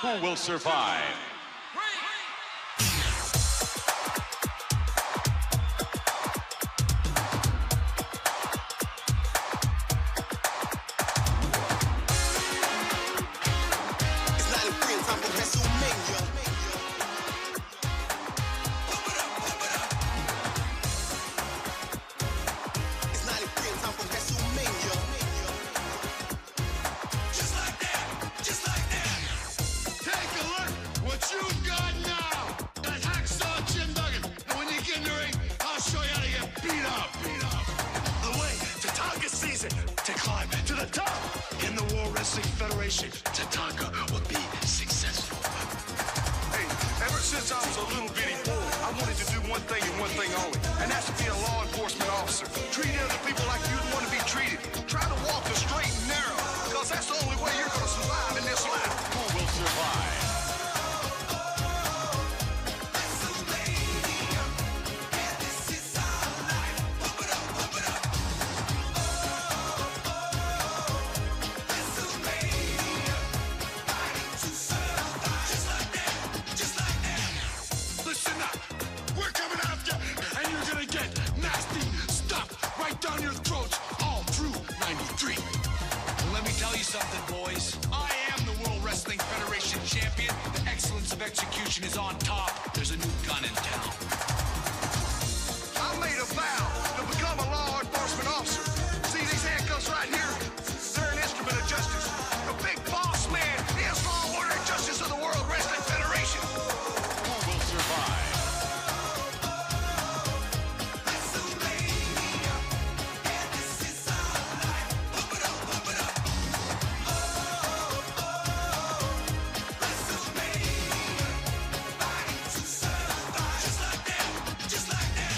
Who will survive? It's 93 and time for WrestleMania. It's 93 and time for WrestleMania. Just like that, just like that. Take a look what you've got now. That hacksaw Jim Duggan. And when you get in the ring, I'll show you how to get beat up. The way Tatanka sees it, to climb to the top in the World Wrestling Federation, Tatanka will be successful. Hey, ever since I was a little bitty boy, I wanted to do one thing and one thing only, and that's to be a law enforcement officer. Treat other people like you'd want to be treated. Try to walk the straight and narrow, because that's the only way you're going to survive in this life. Who will survive? Listen up. We're coming after, and you're gonna get nasty stuff right down your throats all through 93. Let me tell you something, boys. I am the World Wrestling Federation champion. The excellence of execution is on top. There's a new gun in town. I made a vow to become a law enforcement officer. See these handcuffs right here? They're an instrument of justice. The big boss man is law, order, and justice of the World Wrestling Federation. Who will survive?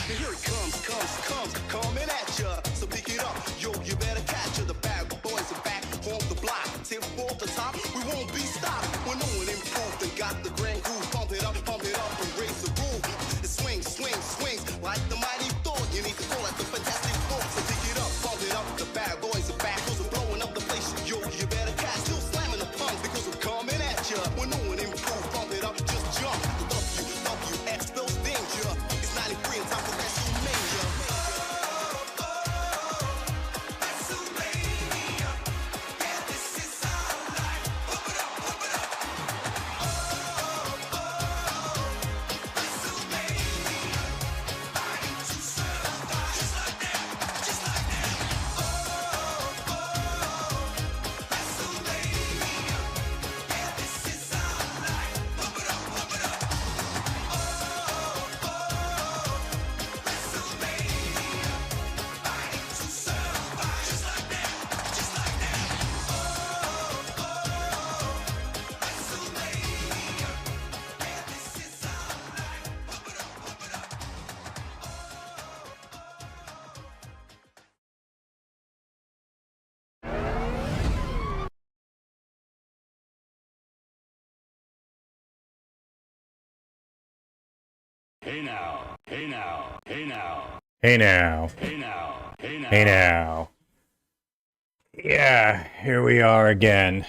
And here it comes, coming at ya. So pick it up, yo, you better catch ya. The bad boys are back on the block. Tip off the top, we won't be stopped. We're no one improved and got the grand groove. Pump it up, and raise the roof. It swings, like the mighty Thor. You need to call it the Fantastic Four. So pick it up, the bad boys are back. Those are blowing up the place, yo, you better catch. Still slamming the punk because we're coming at ya. We're no one improved, pump it up, just jump. The WWF spells danger. It's 93 and time for WrestleMania. Hey now, hey now, hey now, Hey now. hey now, hey now. Hey now. Yeah, here we are again.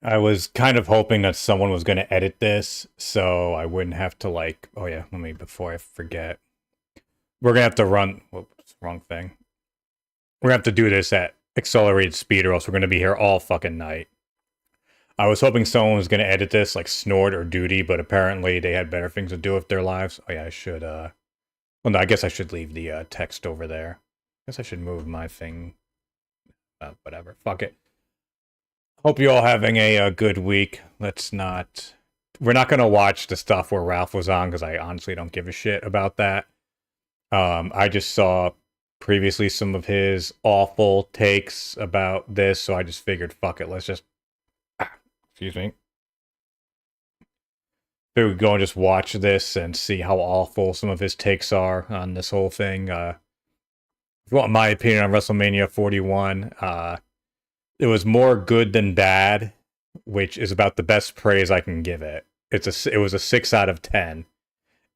I was kind of hoping that someone was going to edit this so I wouldn't have to oh yeah, before I forget. We're going to have to run, whoops, wrong thing. We're going to have to do this at accelerated speed or else we're going to be here all fucking night. I was hoping someone was going to edit this like Snort or Duty, but apparently they had better things to do with their lives. Oh yeah, I should, well no, I guess I should leave the text over there. I guess I should move my thing. Whatever, fuck it. Hope you're all having a good week. We're not going to watch the stuff where Ralph was on because I honestly don't give a shit about that. I just saw previously some of his awful takes about this, so I just figured, fuck it, let's just excuse me. So we go and just watch this and see how awful some of his takes are on this whole thing. If you want my opinion on WrestleMania 41, it was more good than bad, which is about the best praise I can give it. It was a 6 out of 10.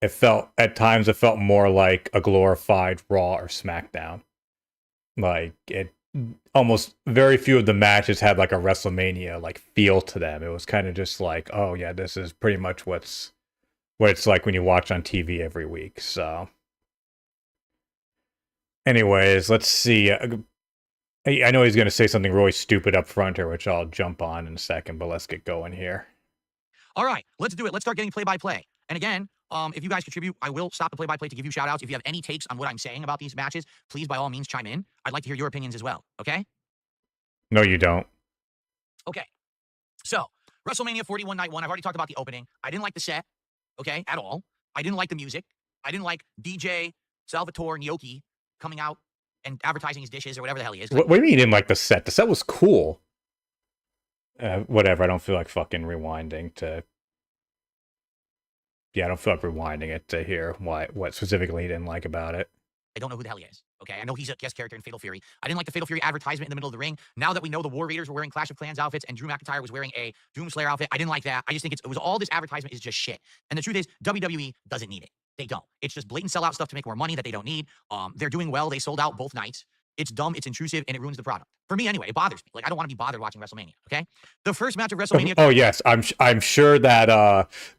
At times it felt more like a glorified Raw or SmackDown. Like, it almost very few of the matches had like a WrestleMania like feel to them. It was kind of just like, oh yeah, this is pretty much what it's like when you watch on TV every week. So, anyways, let's see. I know he's going to say something really stupid up front here, which I'll jump on in a second, but let's get going here. All right, let's do it. Let's start getting play-by-play. And again, if you guys contribute, I will stop the play-by-play to give you shout-outs. If you have any takes on what I'm saying about these matches, please, by all means, chime in. I'd like to hear your opinions as well, okay? No, you don't. Okay. So, WrestleMania 41 Night 1, I've already talked about the opening. I didn't like the set, okay, at all. I didn't like the music. I didn't like DJ Salvatore Gnocchi coming out and advertising his dishes or whatever the hell he is. What do you mean you didn't like the set? The set was cool. Whatever, I don't feel like fucking rewinding to... Yeah, I don't feel like rewinding it to hear what specifically he didn't like about it. I don't know who the hell he is, okay? I know he's a guest character in Fatal Fury. I didn't like the Fatal Fury advertisement in the middle of the ring. Now that we know the War Raiders were wearing Clash of Clans outfits and Drew McIntyre was wearing a Doomslayer outfit, I didn't like that. I just think it was all this advertisement is just shit. And the truth is, WWE doesn't need it. They don't. It's just blatant sellout stuff to make more money that they don't need. They're doing well. They sold out both nights. It's dumb, it's intrusive, and it ruins the product. For me, anyway, it bothers me. Like, I don't want to be bothered watching WrestleMania, okay? The first match of WrestleMania... Oh, yes. I'm sure that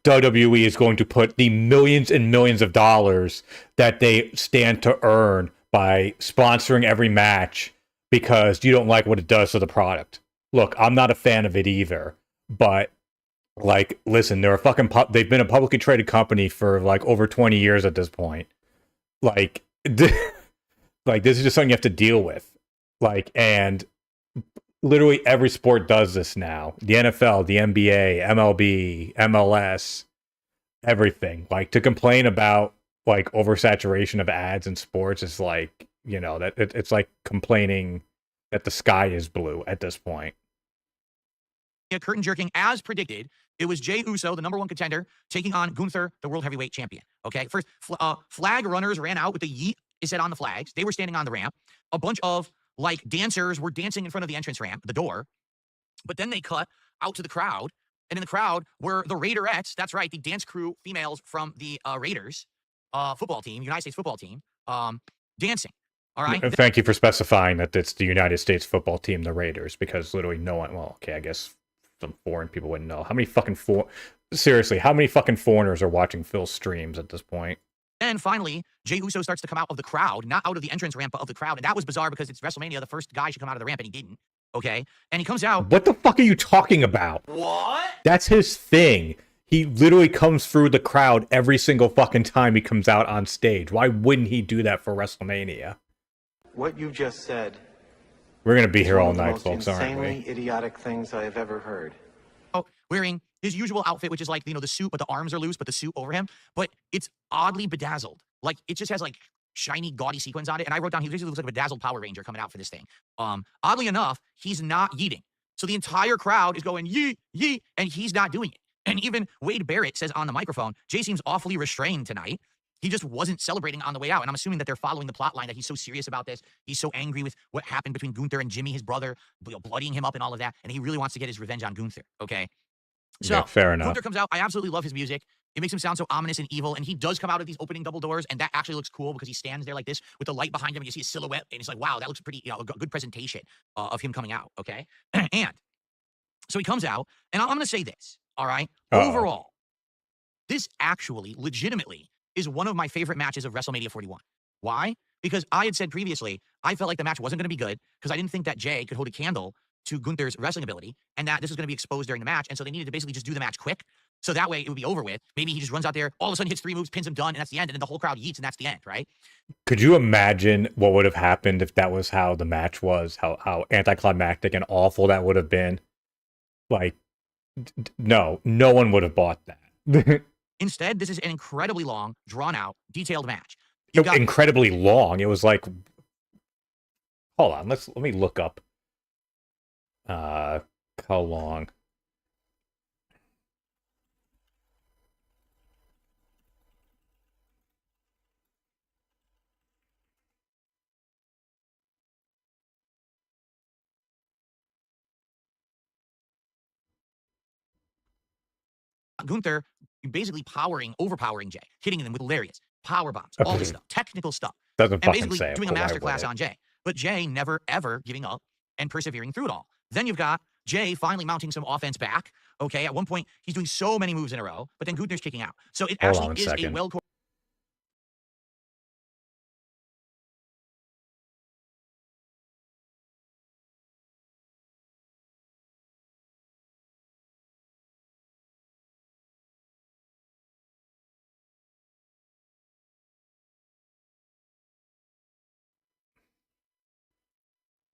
WWE is going to put the millions and millions of dollars that they stand to earn by sponsoring every match because you don't like what it does to the product. Look, I'm not a fan of it either, but, like, listen, they're a fucking... they've been a publicly traded company for, like, over 20 years at this point. Like... Like, this is just something you have to deal with. Like, and literally every sport does this now. The NFL, the NBA, MLB, MLS, everything. Like, to complain about, like, oversaturation of ads in sports is like, you know, that it's like complaining that the sky is blue at this point. Curtain jerking, as predicted, it was Jey Uso, the #1 contender, taking on Gunther, the World Heavyweight Champion. Okay, first, flag runners ran out with the yeet. It said on the flags. They were standing on the ramp. A bunch of, like, dancers were dancing in front of the entrance ramp, the door. But then they cut out to the crowd. And in the crowd were the Raiderettes. That's right, the dance crew females from the Raiders football team, United States football team, dancing. All right? And thank you for specifying that it's the United States football team, the Raiders, because literally no one... Well, okay, I guess some foreign people wouldn't know. How many fucking... Seriously, how many fucking foreigners are watching Phil's streams at this point? And finally, Jey Uso starts to come out of the crowd, not out of the entrance ramp, but of the crowd. And that was bizarre because it's WrestleMania. The first guy should come out of the ramp, and he didn't. Okay? And he comes out. What the fuck are you talking about? What? That's his thing. He literally comes through the crowd every single fucking time he comes out on stage. Why wouldn't he do that for WrestleMania? What you just said. We're going to be here all One of the night, most folks, aren't insanely we? idiotic things I have ever heard. Oh, wearing his usual outfit, which is like, you know, the suit, but the arms are loose, but the suit over him. But it's oddly bedazzled. Like, it just has, like, shiny, gaudy sequins on it. And I wrote down, he basically looks like a bedazzled Power Ranger coming out for this thing. Oddly enough, he's not yeeting. So the entire crowd is going, yeet, yeet, and he's not doing it. And even Wade Barrett says on the microphone, Jey seems awfully restrained tonight. He just wasn't celebrating on the way out. And I'm assuming that they're following the plot line, that he's so serious about this. He's so angry with what happened between Gunther and Jimmy, his brother, bloodying him up and all of that. And he really wants to get his revenge on Gunther, okay? So, yeah, fair enough. Gunther comes out. I absolutely love his music. It makes him sound so ominous and evil. And he does come out of these opening double doors. And that actually looks cool because he stands there like this with the light behind him. And you see his silhouette. And it's like, wow, that looks pretty, you know, a good presentation of him coming out, okay? And so he comes out. And I'm going to say this, all right? Overall, this actually, legitimately, is one of my favorite matches of WrestleMania 41. Why? Because I had said previously, I felt like the match wasn't going to be good because I didn't think that Jey could hold a candle to Gunther's wrestling ability and that this was going to be exposed during the match. And so they needed to basically just do the match quick. So that way it would be over with. Maybe he just runs out there, all of a sudden hits 3 moves, pins him, done, and that's the end. And then the whole crowd yeets and that's the end, right? Could you imagine what would have happened if that was how the match was? How anticlimactic and awful that would have been? Like, no one would have bought that. Instead, this is an incredibly long, drawn-out, detailed match. Incredibly long. It was like, hold on, let me look up how long. Gunther basically overpowering Jey, hitting them with lariats, power bombs, all this stuff, technical stuff. Doesn't and fucking basically say it, doing a but why masterclass would it? on Jey. but Jay never, ever giving up and persevering through it all. Then you've got Jay finally mounting some offense back. Okay, at one point, he's doing so many moves in a row, but then Gunther's kicking out. So it Hold on actually is second. a well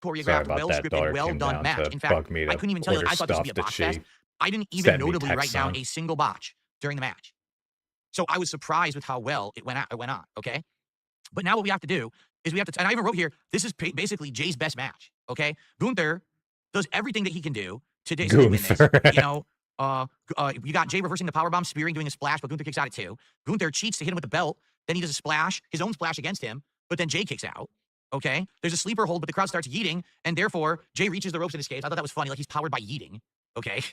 Sorry choreographed, about well that. scripted, Daughter well came done down match. to In fact, bug me I to couldn't even tell you. order I thought this would be a stuff that botch she fest. I didn't even sent me notably write text down on. a single botch during the match. So I was surprised with how well it went on. Okay, but now what we have to do is we have to. And I even wrote here. This is basically Jay's best match. Okay, Gunther does everything that he can do to basically win this. Gunther. You know, you got Jay reversing the powerbomb, spearing, doing a splash, but Gunther kicks out at 2. Gunther cheats to hit him with the belt. Then he does a splash, his own splash against him, but then Jay kicks out. Okay, there's a sleeper hold, but the crowd starts yeeting, and therefore Jay reaches the ropes and escapes. I thought that was funny, like he's powered by yeeting. Okay,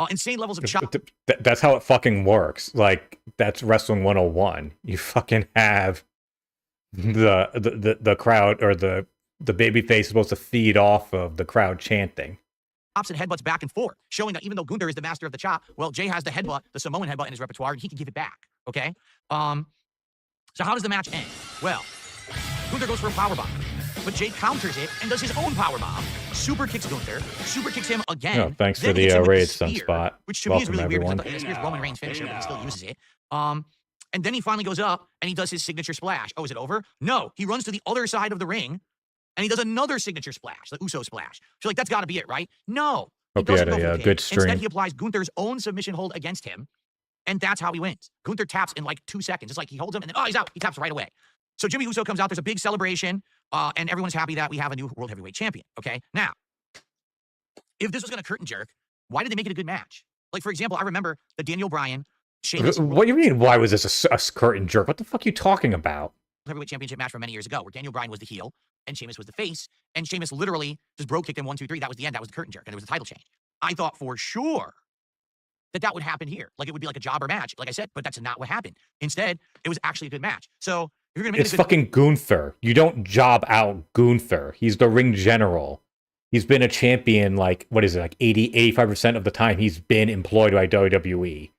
insane levels of chop. That's how it fucking works. Like, that's Wrestling 101. You fucking have the crowd, or the babyface is supposed to feed off of the crowd chanting. Chops and headbutts back and forth, showing that even though Gunther is the master of the chop, well, Jay has the headbutt, the Samoan headbutt in his repertoire, and he can give it back. Okay, so how does the match end? Well, Gunther goes for a powerbomb, but Jay counters it and does his own powerbomb. Super kicks Gunther, super kicks him again. Oh, thanks for then the hits him with raid, spear, Sunspot. which to me is Welcome, really everyone. weird because the Spear's Roman Reigns finisher, but he still uses it. And then he finally goes up and he does his signature splash. Oh, is it over? No, he runs to the other side of the ring and he does another signature splash, the Uso splash. So like, that's got to be it, right? No. Hope you had a good stream. Instead, he applies Gunther's own submission hold against him, and that's how he wins. Gunther taps in like 2 seconds. It's like he holds him, and then, oh, he's out. He taps right away. So Jimmy Uso comes out. There's a big celebration, and everyone's happy that we have a new World Heavyweight Champion, okay? Now, if this was going to curtain jerk, why did they make it a good match? Like, for example, I remember the Daniel Bryan, Sheamus What do you mean, why was this a curtain jerk? What the fuck are you talking about? Heavyweight Championship match from many years ago, where Daniel Bryan was the heel, and Sheamus was the face, and Sheamus literally just bro kicked him 1, 2, 3. That was the end. That was the curtain jerk, and there was a title change. I thought for sure that would happen here. Like, it would be like a jobber match, like I said, but that's not what happened. Instead, it was actually a good match. So, if you're going to make It's fucking Gunther. You don't job out Gunther. He's the ring general. He's been a champion, like, what is it, like 85% of the time he's been employed by WWE.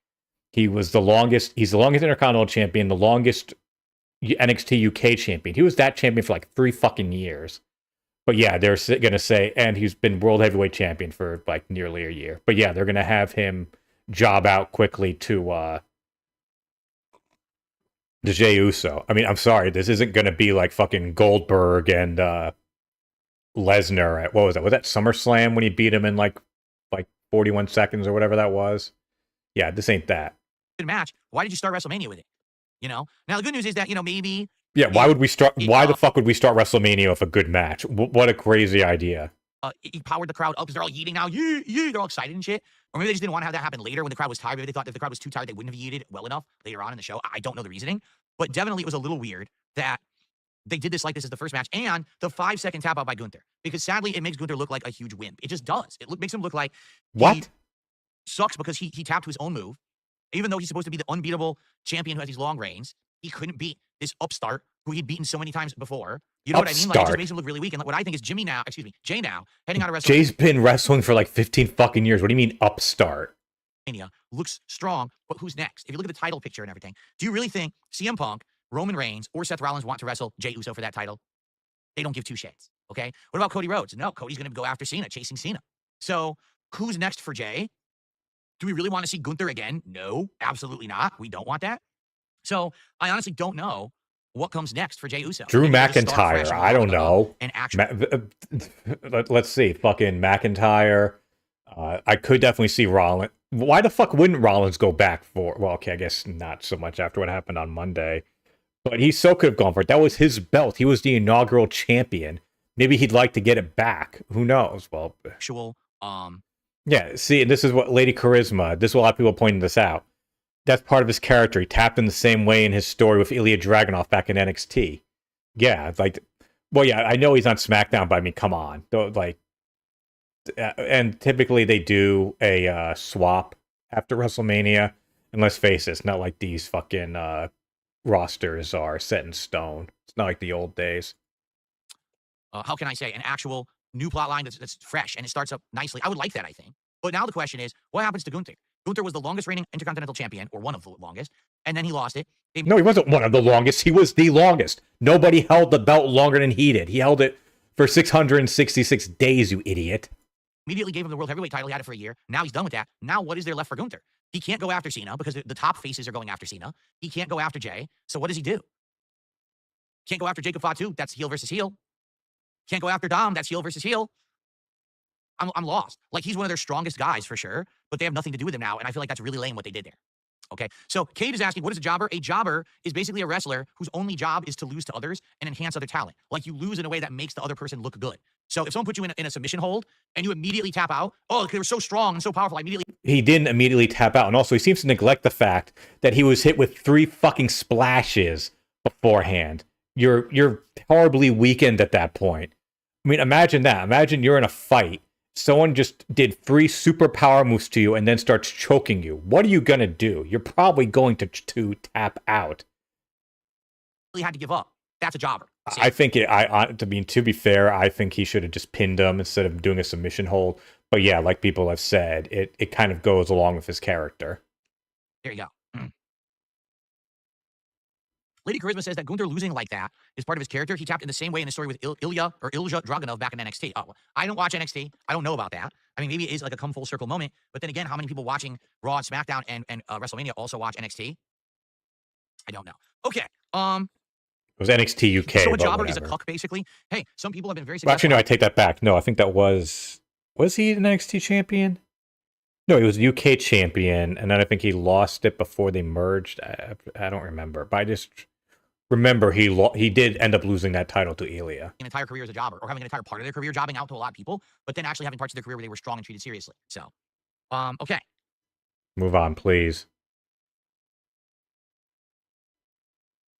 He's the longest Intercontinental champion, the longest NXT UK champion. He was that champion for like 3 fucking years. But yeah, they're going to say, and he's been World Heavyweight Champion for like nearly a year. But yeah, they're going to have him job out quickly to the Jey Uso. I mean, I'm sorry, this isn't going to be like fucking Goldberg and Lesnar at, what was that? Was that SummerSlam when he beat him in like 41 seconds or whatever that was? Yeah, this ain't that. good match. Why did you start WrestleMania with it? You know? Now, the good news is that, maybe... Yeah, why would we start? Why the fuck would we start WrestleMania with a good match? What a crazy idea! He powered the crowd up because they're all yeeting now. They're all excited and shit. Or maybe they just didn't want to have that happen later when the crowd was tired. Maybe they thought if the crowd was too tired, they wouldn't have yeeted well enough later on in the show. I don't know the reasoning, but definitely it was a little weird that they did this like this is the first match, and the 5-second tap out by Gunther, because sadly it makes Gunther look like a huge wimp. It just does. It makes him look like what sucks because he tapped to his own move, even though he's supposed to be the unbeatable champion who has these long reigns. He couldn't beat this upstart who he'd beaten so many times before. You know what I mean? Like, it just makes him look really weak. And what I think is Jay now, heading out of WrestleMania. Jay's been wrestling for like 15 fucking years. What do you mean upstart? Looks strong, but who's next? If you look at the title picture and everything, do you really think CM Punk, Roman Reigns, or Seth Rollins want to wrestle Jey Uso for that title? They don't give two shits, okay? What about Cody Rhodes? No, Cody's going to go after Cena, chasing Cena. So who's next for Jay? Do we really want to see Gunther again? No, absolutely not. We don't want that. So I honestly don't know what comes next for Jey Uso. Drew McIntyre. I don't know. And actually, let's see. Fucking McIntyre. I could definitely see Rollins. Why the fuck wouldn't Rollins go back for? Well, okay, I guess not so much after what happened on Monday. But he so could have gone for it. That was his belt. He was the inaugural champion. Maybe he'd like to get it back. Who knows? Well, yeah, see, this is what Lady Charisma, this is a lot of people pointing this out. That's part of his character. He tapped in the same way in his story with Ilya Dragunov back in NXT. Yeah, I know he's on SmackDown, but I mean, come on. And typically they do a swap after WrestleMania. And let's face it, it's not like these fucking rosters are set in stone. It's not like the old days. how can I say, an actual new plot line that's fresh and it starts up nicely. I would like that, I think. But now the question is, what happens to Gunther? Gunther was the longest reigning Intercontinental Champion, or one of the longest, and then he lost it. No, he wasn't one of the longest. He was the longest. Nobody held the belt longer than he did. He held it for 666 days, you idiot. Immediately gave him the World Heavyweight title. He had it for a year. Now he's done with that. Now what is there left for Gunther? He can't go after Cena because the top faces are going after Cena. He can't go after Jay. So what does he do? Can't go after Jacob Fatu. That's heel versus heel. Can't go after Dom. That's heel versus heel. I'm lost. Like, he's one of their strongest guys for sure, but they have nothing to do with him now, and I feel like that's really lame what they did there. Okay, so Cade is asking, what is a jobber? A jobber is basically a wrestler whose only job is to lose to others and enhance other talent. Like, you lose in a way that makes the other person look good. So if someone puts you in a submission hold and you immediately tap out, oh, they were so strong and so powerful, I immediately... He didn't immediately tap out, and also he seems to neglect the fact that he was hit with 3 fucking splashes beforehand. You're horribly weakened at that point. I mean, imagine that. Imagine you're in a fight. Someone just did 3 super power moves to you and then starts choking you. What are you going to do? You're probably going to tap out. had to give up. That's a jobber. See? I think to be fair, I think he should have just pinned him instead of doing a submission hold. But yeah, like people have said, it kind of goes along with his character. There you go. Lady Charisma says that Gunther losing like that is part of his character. He tapped in the same way in the story with Ilya Dragunov back in NXT. Oh, well, I don't watch NXT. I don't know about that. I mean, maybe it is like a come full circle moment. But then again, how many people watching Raw and SmackDown and WrestleMania also watch NXT? I don't know. Okay. It was NXT UK. So a jobber is a cuck, basically. Hey, some people have been very successful. Well, actually, no, I take that back. No, I think that was he an NXT champion? No, he was a UK champion, and then I think he lost it before they merged. I don't remember, but I just remember he did end up losing that title to Ilya. An entire career as a jobber, or having an entire part of their career jobbing out to a lot of people, but then actually having parts of their career where they were strong and treated seriously. So, okay. Move on, please.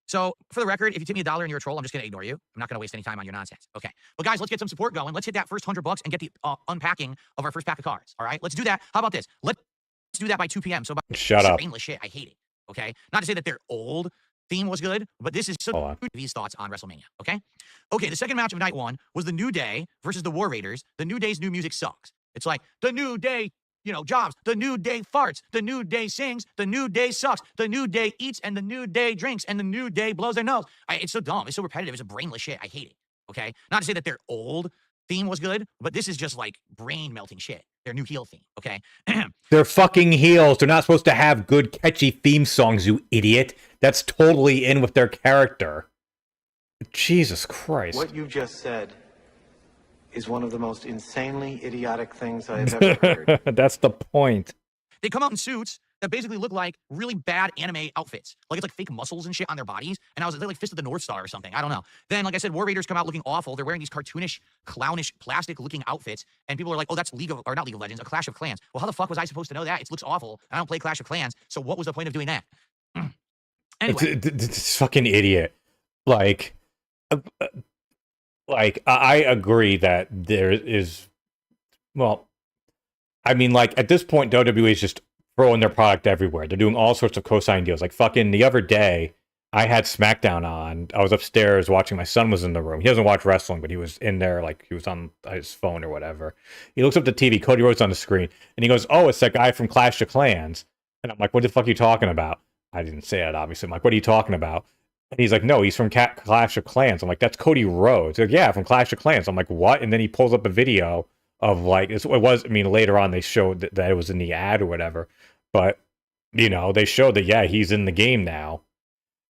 So, for the record, if you tip me $1 and you're a troll, I'm just going to ignore you. I'm not going to waste any time on your nonsense. Okay. But guys, let's get some support going. Let's hit that first $100 and get the unpacking of our first pack of cards. All right? Let's do that. How about this? Let's do that by 2 p.m. So, shut up. Brainless shit. I hate it. Okay? Not to say that their old theme was good, but this is so these thoughts on WrestleMania. Okay? Okay, the second match of night 1 was the New Day versus the War Raiders. The New Day's new music sucks. It's like, the New Day, jobs. The New Day farts. The New Day sings. The New Day sucks. The New Day eats, and the New Day drinks, and the New Day blows their nose. It's so dumb. It's so repetitive. It's a brainless shit. I hate it. Okay? Not to say that their old theme was good, but this is just like brain-melting shit. Their new heel theme. Okay? They're fucking heels. They're not supposed to have good, catchy theme songs, you idiot. That's totally in with their character. Jesus Christ. What you just said is one of the most insanely idiotic things I have ever heard. That's the point. They come out in suits that basically look like really bad anime outfits. Like, it's like fake muscles and shit on their bodies. And they're like Fist of the North Star or something. I don't know. Then, like I said, War Raiders come out looking awful. They're wearing these cartoonish, clownish, plastic-looking outfits. And people are like, oh, that's not League of Legends, a Clash of Clans. Well, how the fuck was I supposed to know that? It looks awful. I don't play Clash of Clans. So what was the point of doing that? Anyway. It's fucking idiot. Like, I agree that there is, well, I mean, like, at this point, WWE is just throwing their product everywhere. They're doing all sorts of co-sign deals. Like, fucking the other day, I had SmackDown on. I was upstairs watching. My son was in the room. He doesn't watch wrestling, but he was in there, like, he was on his phone or whatever. He looks up the TV. Cody Rhodes on the screen, and he goes, oh, it's that guy from Clash of Clans. And I'm like, what the fuck are you talking about? I didn't say it, obviously. I'm like, what are you talking about? And he's like, no, he's from Clash of Clans. I'm like, that's Cody Rhodes. He's like, yeah, from Clash of Clans. I'm like, what? And then he pulls up a video of, like, later on they showed that it was in the ad or whatever. But, they showed that, yeah, he's in the game now.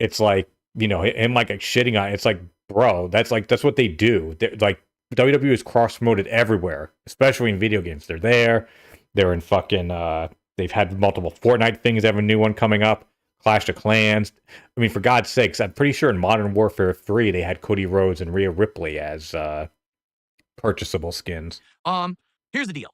It's like, him, like, shitting on it. It's like, bro, that's what they do. Like, WWE is cross-promoted everywhere, especially in video games. They're there. They're in fucking, they've had multiple Fortnite things. They have a new one coming up. Clash of Clans. I mean, for God's sakes, I'm pretty sure in Modern Warfare 3 they had Cody Rhodes and Rhea Ripley as purchasable skins. Here's the deal.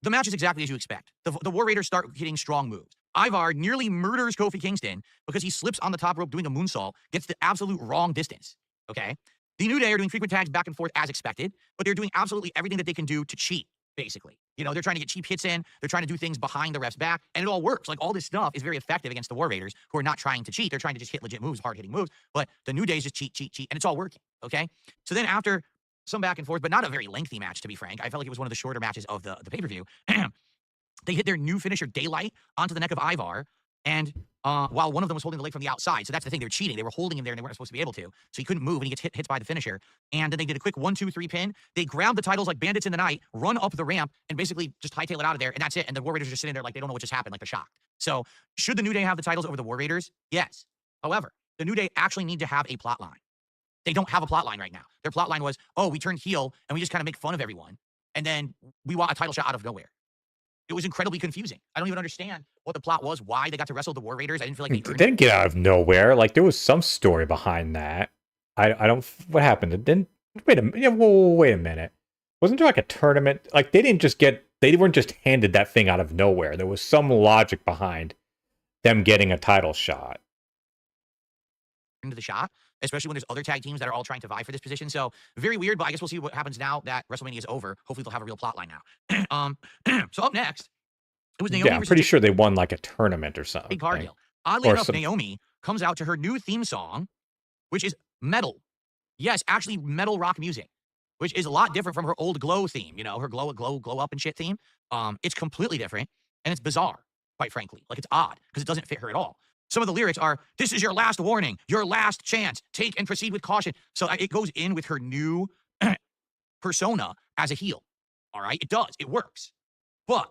The match is exactly as you expect. The War Raiders start hitting strong moves. Ivar nearly murders Kofi Kingston because he slips on the top rope doing a moonsault, gets the absolute wrong distance. Okay? The New Day are doing frequent tags back and forth as expected, but they're doing absolutely everything that they can do to cheat. basically. You know, they're trying to get cheap hits in. They're trying to do things behind the ref's back, and it all works. Like, all this stuff is very effective against the War Raiders, who are not trying to cheat. They're trying to just hit legit moves, hard-hitting moves. But the New Day's just cheat, and it's all working, okay? So then after some back and forth, but not a very lengthy match, to be frank, I felt like it was one of the shorter matches of the pay-per-view. They hit their new finisher, Daylight, onto the neck of Ivar, and while one of them was holding the leg from the outside. So that's the thing, they're cheating. They were holding him there, and they weren't supposed to be able to. So he couldn't move, and he gets hit by the finisher. And then they did a quick 1-2-3 pin. They grabbed the titles like bandits in the night, run up the ramp, and basically just hightail it out of there, and that's it. And the War Raiders are just sitting there like they don't know what just happened, like they're shocked. So should the New Day have the titles over the War Raiders? Yes. However, the New Day actually need to have a plot line. They don't have a plot line right now. Their plot line was, oh, we turned heel, and we just kind of make fun of everyone. And then we want a title shot out of nowhere. It was incredibly confusing. I don't even understand what the plot was, why they got to wrestle the War Raiders. I didn't feel like they didn't get out of nowhere. Like, there was some story behind that. I don't. What happened? It didn't. Wait a minute. Yeah, wait a minute. Wasn't there like a tournament? Like, they didn't just get. They weren't just handed that thing out of nowhere. There was some logic behind them getting a title shot. Into the shot, especially when there's other tag teams that are all trying to vie for this position. So very weird, but I guess we'll see what happens now that WrestleMania is over. Hopefully they'll have a real plot line now. So up next, it was Naomi. Yeah, I'm pretty sure they won like a tournament or something. Jade Cargill. Oddly enough, Naomi comes out to her new theme song, which is metal. Yes, actually metal rock music, which is a lot different from her old Glow theme. You know, her glow up and shit theme. It's completely different, and it's bizarre, quite frankly. Like, it's odd because it doesn't fit her at all. Some of the lyrics are, this is your last warning, your last chance, take and proceed with caution. So it goes in with her new persona as a heel, all right? It does, it works. But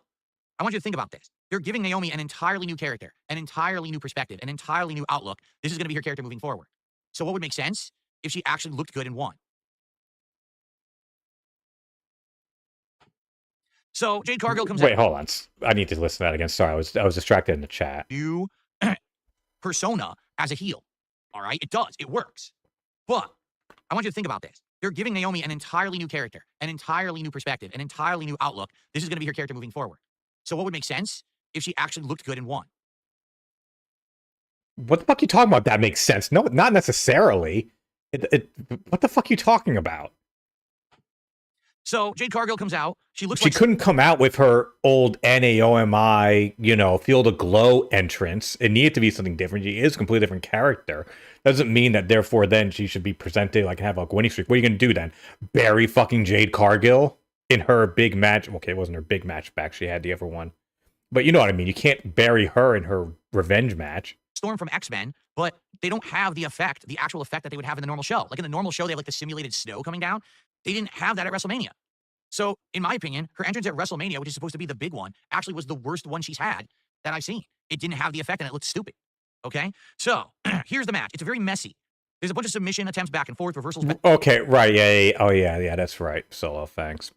I want you to think about this. They're giving Naomi an entirely new character, an entirely new perspective, an entirely new outlook. This is gonna be her character moving forward. So what would make sense if she actually looked good and won? So Jade Cargill comes Wait, hold on. I need to listen to that again. Sorry, I was distracted in the chat. New persona as a heel. All right, it does, it works. But I want you to think about this. They're giving Naomi an entirely new character, an entirely new perspective, an entirely new outlook. This is going to be her character moving forward. So what would make sense if she actually looked good and won? What the fuck are you talking about? That makes sense. No, not necessarily. What the fuck are you talking about? So Jade Cargill comes out. She couldn't come out with her old NAOMI, Feel the Glow entrance. It needed to be something different. She is a completely different character. Doesn't mean that therefore then she should be presented like have a winning streak. What are you gonna do then? Bury fucking Jade Cargill in her big match? Okay, it wasn't her big match back. She had the other one. But you know what I mean. You can't bury her in her revenge match. Storm from X-Men, but they don't have the actual effect that they would have in the normal show. Like in the normal show, they have like the simulated snow coming down. They didn't have that at WrestleMania. So, in my opinion, her entrance at WrestleMania, which is supposed to be the big one, actually was the worst one she's had that I've seen. It didn't have the effect, and it looked stupid. Okay? So, here's the match. It's very messy. There's a bunch of submission attempts back and forth, reversals. Okay, right. Yeah. Oh, yeah, that's right. Solo, thanks.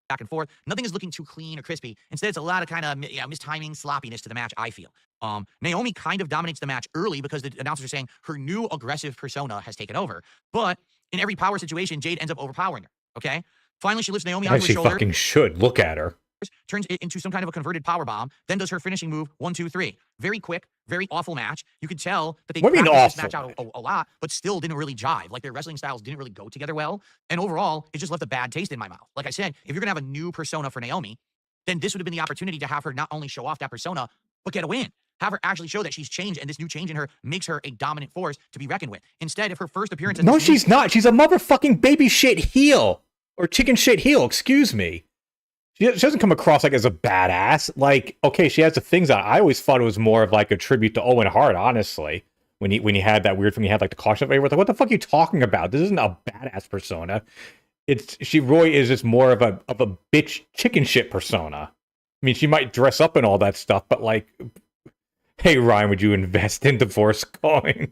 Back and forth. Nothing is looking too clean or crispy. Instead, it's a lot of kind of mistiming, sloppiness to the match, I feel. Naomi kind of dominates the match early because the announcers are saying her new aggressive persona has taken over. But in every power situation, Jade ends up overpowering her. Okay? Finally, she lifts Naomi onto her shoulder. She fucking should. Look at her. Turns it into some kind of a converted power bomb. Then does her finishing move, 1, 2, 3. Very quick, very awful match. You could tell that they practiced this match out a lot, but still didn't really jive. Like, their wrestling styles didn't really go together well. And overall, it just left a bad taste in my mouth. Like I said, if you're going to have a new persona for Naomi, then this would have been the opportunity to have her not only show off that persona, but get a win. Have her actually show that she's changed, and this new change in her makes her a dominant force to be reckoned with. Instead, if her first appearance... No, she's not. She's a motherfucking baby shit heel. Or chicken shit heel, excuse me. She doesn't come across like as a badass. Like, okay, she has the things on. I always thought it was more of like a tribute to Owen Hart, honestly. When he had that weird thing, he had like the caution favor. Like, what the fuck are you talking about? This isn't a badass persona. Roy is just more of a bitch chicken shit persona. I mean, she might dress up and all that stuff, but like, hey Ryan, would you invest in Divorce Coin?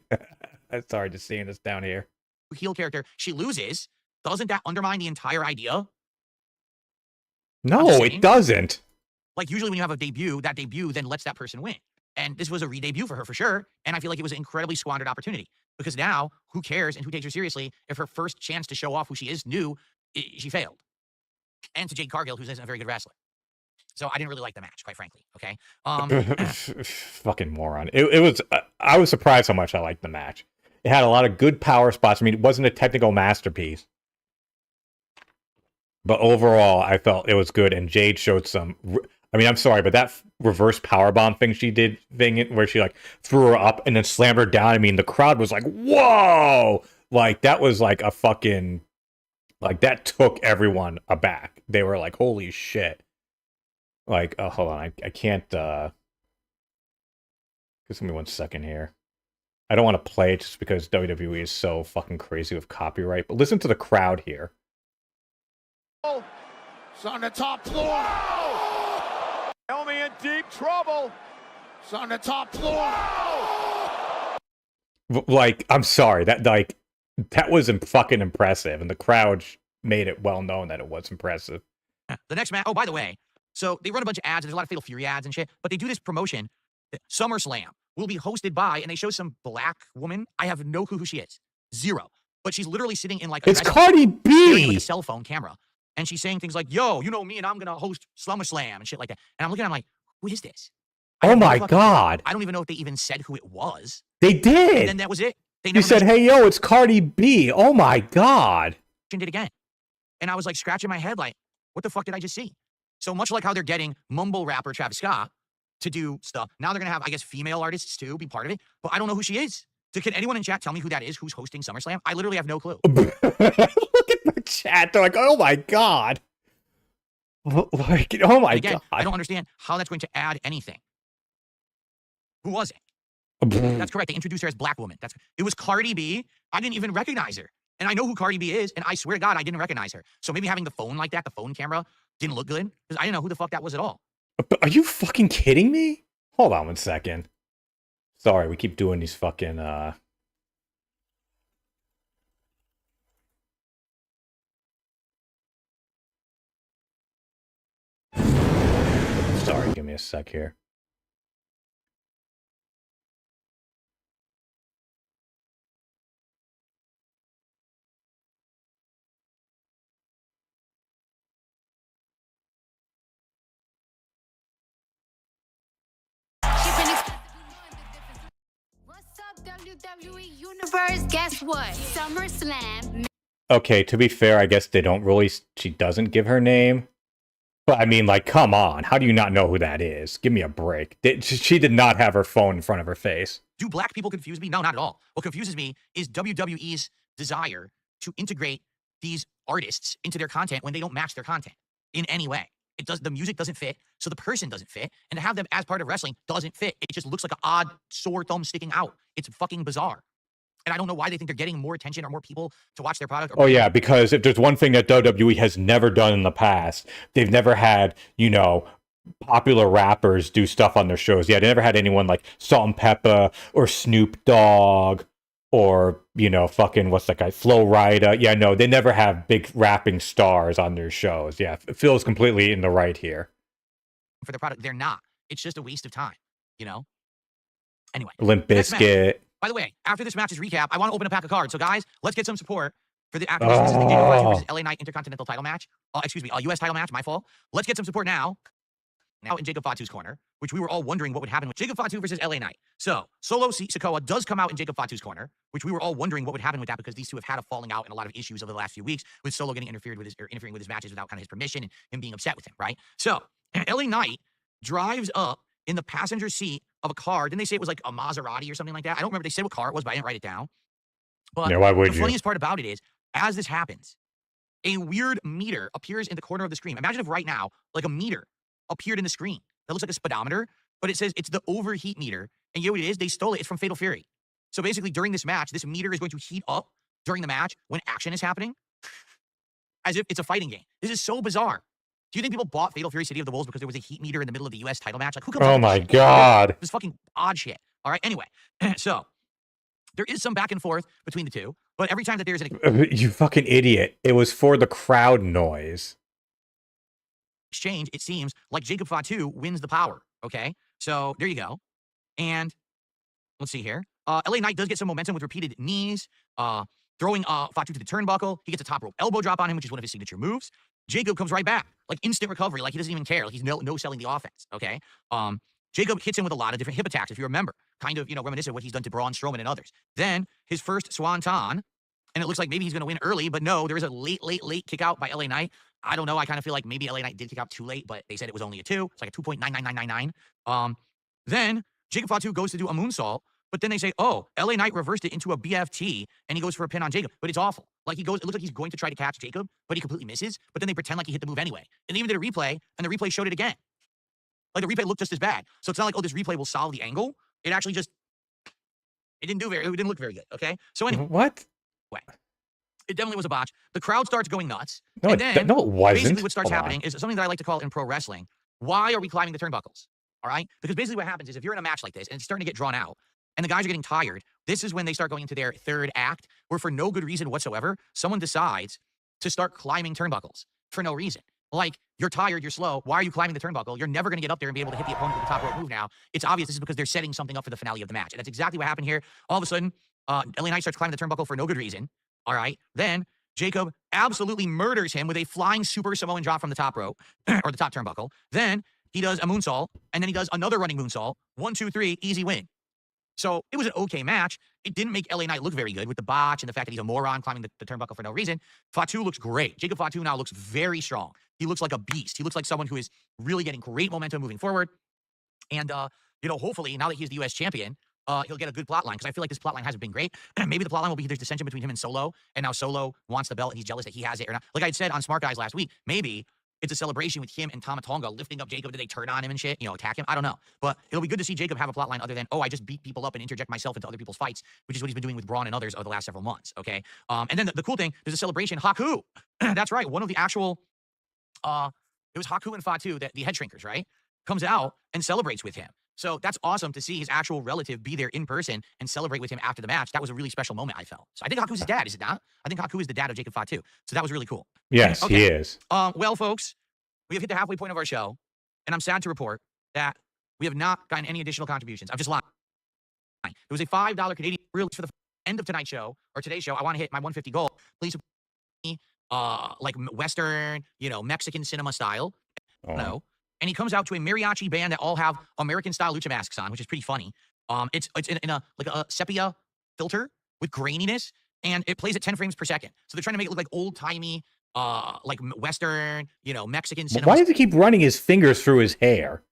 Sorry, just seeing this down here. Heel character, she loses. Doesn't that undermine the entire idea? No, it doesn't. Like, usually when you have a debut, that debut then lets that person win. And this was a re-debut for her, for sure. And I feel like it was an incredibly squandered opportunity. Because now, who cares and who takes her seriously if her first chance to show off who she is new, she failed. And to Jade Cargill, who's a very good wrestler. So I didn't really like the match, quite frankly. Okay? Fucking moron. It was... I was surprised how much I liked the match. It had a lot of good power spots. I mean, it wasn't a technical masterpiece. But overall, I felt it was good, and Jade showed some. I mean, I'm sorry, but that reverse powerbomb thing she did, where she like threw her up and then slammed her down. I mean, the crowd was like, "Whoa!" Like that was like a fucking, like that took everyone aback. They were like, "Holy shit!" Like, oh, hold on, I can't. Just give me 1 second here. I don't want to play it just because WWE is so fucking crazy with copyright. But listen to the crowd here. It's on the top floor. Naomi in deep trouble. It's on the top floor. Like, I'm sorry, that was fucking impressive, and the crowd made it well known that it was impressive. The next match. Oh, by the way, so they run a bunch of ads. And there's a lot of Fatal Fury ads and shit, but they do this promotion. SummerSlam will be hosted by, and they show some black woman. I have no clue who she is. Zero. But she's literally sitting in like it's Cardi B, like a cell phone camera, and she's saying things like, "Yo, you know me, and I'm gonna host SummerSlam and shit like that." And I'm looking, I'm like, "Who is this?" Oh my god! I don't even know if they even said who it was. They did. And then that was it. They you said, "Hey, yo, it's Cardi B." Oh my god! It again, and I was like scratching my head, like, "What the fuck did I just see?" So much like how they're getting mumble rapper Travis Scott to do stuff, now they're gonna have, I guess, female artists too be part of it. But I don't know who she is. So can anyone in chat tell me who that is? Who's hosting SummerSlam? I literally have no clue. Look at the chat. They're like, "Oh my god!" Like, oh my god! I don't understand how that's going to add anything. Who was it? That's correct. They introduced her as black woman. It was Cardi B. I didn't even recognize her. And I know who Cardi B is, and I swear to God, I didn't recognize her. So maybe having the phone like that, the phone camera, didn't look good, because I didn't know who the fuck that was at all. Are you fucking kidding me? Hold on 1 second. Sorry, we keep doing these fucking, Sorry, give me a sec here. What's up, WWE Universe? Guess what? SummerSlam. Okay, to be fair, I guess they don't really. She doesn't give her name. But I mean, like, come on. How do you not know who that is? Give me a break. She did not have her phone in front of her face. Do black people confuse me? No, not at all. What confuses me is WWE's desire to integrate these artists into their content when they don't match their content in any way. The music doesn't fit, so the person doesn't fit, and to have them as part of wrestling doesn't fit. It just looks like an odd sore thumb sticking out. It's fucking bizarre. And I don't know why they think they're getting more attention or more people to watch their product. Oh, yeah, because if there's one thing that WWE has never done in the past, they've never had, popular rappers do stuff on their shows. Yeah, they never had anyone like Salt and Pepper or Snoop Dogg or, fucking, what's that guy, Flo Rida. Yeah, no, they never have big rapping stars on their shows. Yeah, Phil's completely in the right here. For their product, they're not. It's just a waste of time, Anyway. Limp Bizkit. By the way, after this match's recap, I want to open a pack of cards. So, guys, let's get some support for the after this is the Jacob versus LA Knight Intercontinental title match. US title match. My fault. Let's get some support now. Now in Jacob Fatu's corner, which we were all wondering what would happen with Jacob Fatu versus LA Knight. So, Solo Sikoa does come out in Jacob Fatu's corner, which we were all wondering what would happen with that because these two have had a falling out and a lot of issues over the last few weeks with Solo getting interfering with his matches without kind of his permission and him being upset with him, right? So, LA Knight drives up in the passenger seat of a car. Didn't they say it was like a Maserati or something like that? I don't remember. They said what car it was, but I didn't write it down. But yeah, why would the funniest part about it is, as this happens, a weird meter appears in the corner of the screen. Imagine if right now, like a meter appeared in the screen. That looks like a speedometer, but it says it's the overheat meter. And you know what it is? They stole it. It's from Fatal Fury. So basically, during this match, this meter is going to heat up during the match when action is happening, as if it's a fighting game. This is so bizarre. Do you think people bought Fatal Fury City of the Wolves because there was a heat meter in the middle of the US title match? Like, who comes up with my this? god. This fucking odd shit. All right, anyway. So, there is some back and forth between the two, but every time that there's an You fucking idiot. It was for the crowd noise. exchange, it seems like Jacob Fatu wins the power, okay? So, there you go. And let's see here. LA Knight does get some momentum with repeated knees, throwing Fatu to the turnbuckle. He gets a top rope elbow drop on him, which is one of his signature moves. Jacob comes right back, like instant recovery, like he doesn't even care. Like he's no selling the offense, okay? Jacob hits him with a lot of different hip attacks, if you remember. Kind of, reminiscent of what he's done to Braun Strowman and others. Then, his first swanton, and it looks like maybe he's going to win early, but no, there is a late kick out by LA Knight. I don't know. I kind of feel like maybe LA Knight did kick out too late, but they said it was only a 2. It's like a 2.99999. Then Jacob Fatu goes to do a moonsault, but then they say, oh, LA Knight reversed it into a BFT, and he goes for a pin on Jacob. But it's awful. Like it looks like he's going to try to catch Jacob, but he completely misses. But then they pretend like he hit the move anyway. And they even did a replay, and the replay showed it again. Like the replay looked just as bad. So it's not like, oh, this replay will solve the angle. It actually just, it didn't look very good. Okay. So anyway. What? It definitely was a botch. The crowd starts going nuts. No, and then no, it wasn't. basically what starts Hold happening is something that I like to call in pro wrestling. Why are we climbing the turnbuckles? All right? Because basically what happens is if you're in a match like this and it's starting to get drawn out and the guys are getting tired, this is when they start going into their third act where for no good reason whatsoever, someone decides to start climbing turnbuckles for no reason. Like, you're tired, you're slow. Why are you climbing the turnbuckle? You're never going to get up there and be able to hit the opponent with the top rope move now. It's obvious this is because they're setting something up for the finale of the match. And that's exactly what happened here. All of a sudden, LA Knight starts climbing the turnbuckle for no good reason. All right? Then Jacob absolutely murders him with a flying super Samoan drop from the top rope, or the top turnbuckle. Then he does a moonsault, and then he does another running moonsault. 1, 2, 3, easy win. So it was an okay match. It didn't make LA Knight look very good with the botch and the fact that he's a moron climbing the turnbuckle for no reason. Fatu looks great. Jacob Fatu now looks very strong. He looks like a beast. He looks like someone who is really getting great momentum moving forward. And, hopefully, now that he's the U.S. champion, he'll get a good plot line, because I feel like this plot line hasn't been great. Maybe the plot line will be there's dissension between him and Solo, and now Solo wants the belt and he's jealous that he has it or not. Like I said on Smart Guys last week, maybe it's a celebration with him and Tama Tonga lifting up Jacob. Did they turn on him and shit? Attack him? I don't know. But it'll be good to see Jacob have a plot line other than, oh, I just beat people up and interject myself into other people's fights, which is what he's been doing with Braun and others over the last several months, okay? And then the cool thing, there's a celebration. Haku, that's right, one of the actual, it was Haku and Fatu, the head shrinkers, right? Comes out and celebrates with him. So that's awesome to see his actual relative be there in person and celebrate with him after the match. That was a really special moment, I felt. So I think Haku's his dad, is it not? I think Haku is the dad of Jacob Fatu. So that was really cool. Yes, okay. He is. Well, folks, we have hit the halfway point of our show, and I'm sad to report that we have not gotten any additional contributions. I've just lied. It was a $5 Canadian release for the end of tonight's show, or today's show. I want to hit my 150 goal. Please support me, like Western, Mexican cinema style. Oh. No. And he comes out to a mariachi band that all have American-style lucha masks on, which is pretty funny. It's in a sepia filter with graininess, and it plays at 10 frames per second. So they're trying to make it look like old-timey, like Western, Mexican cinema. Why does he keep running his fingers through his hair?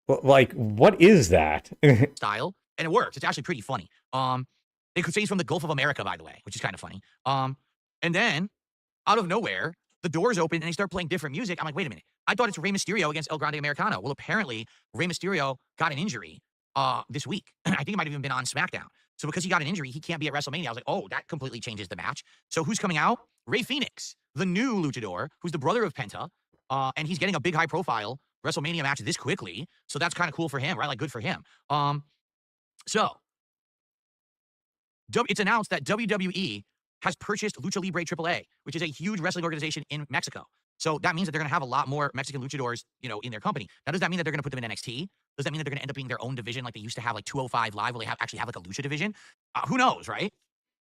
Like, what is that? style, and it works. It's actually pretty funny. They could say he's from the Gulf of America, by the way, which is kind of funny. And then, out of nowhere, the doors open and they start playing different music. I'm like, wait a minute. I thought it's Rey Mysterio against El Grande Americano. Well, apparently, Rey Mysterio got an injury this week. I think it might have even been on SmackDown. So because he got an injury, he can't be at WrestleMania. I was like, oh, that completely changes the match. So who's coming out? Rey Fenix, the new luchador, who's the brother of Penta. And he's getting a big high-profile WrestleMania match this quickly. So that's kind of cool for him, right? Like, good for him. So it's announced that WWE has purchased Lucha Libre AAA, which is a huge wrestling organization in Mexico. So that means that they're going to have a lot more Mexican luchadors, in their company. Now, does that mean that they're going to put them in NXT? Does that mean that they're going to end up being their own division like they used to have, like 205 Live, where they actually have like a lucha division? Who knows, right?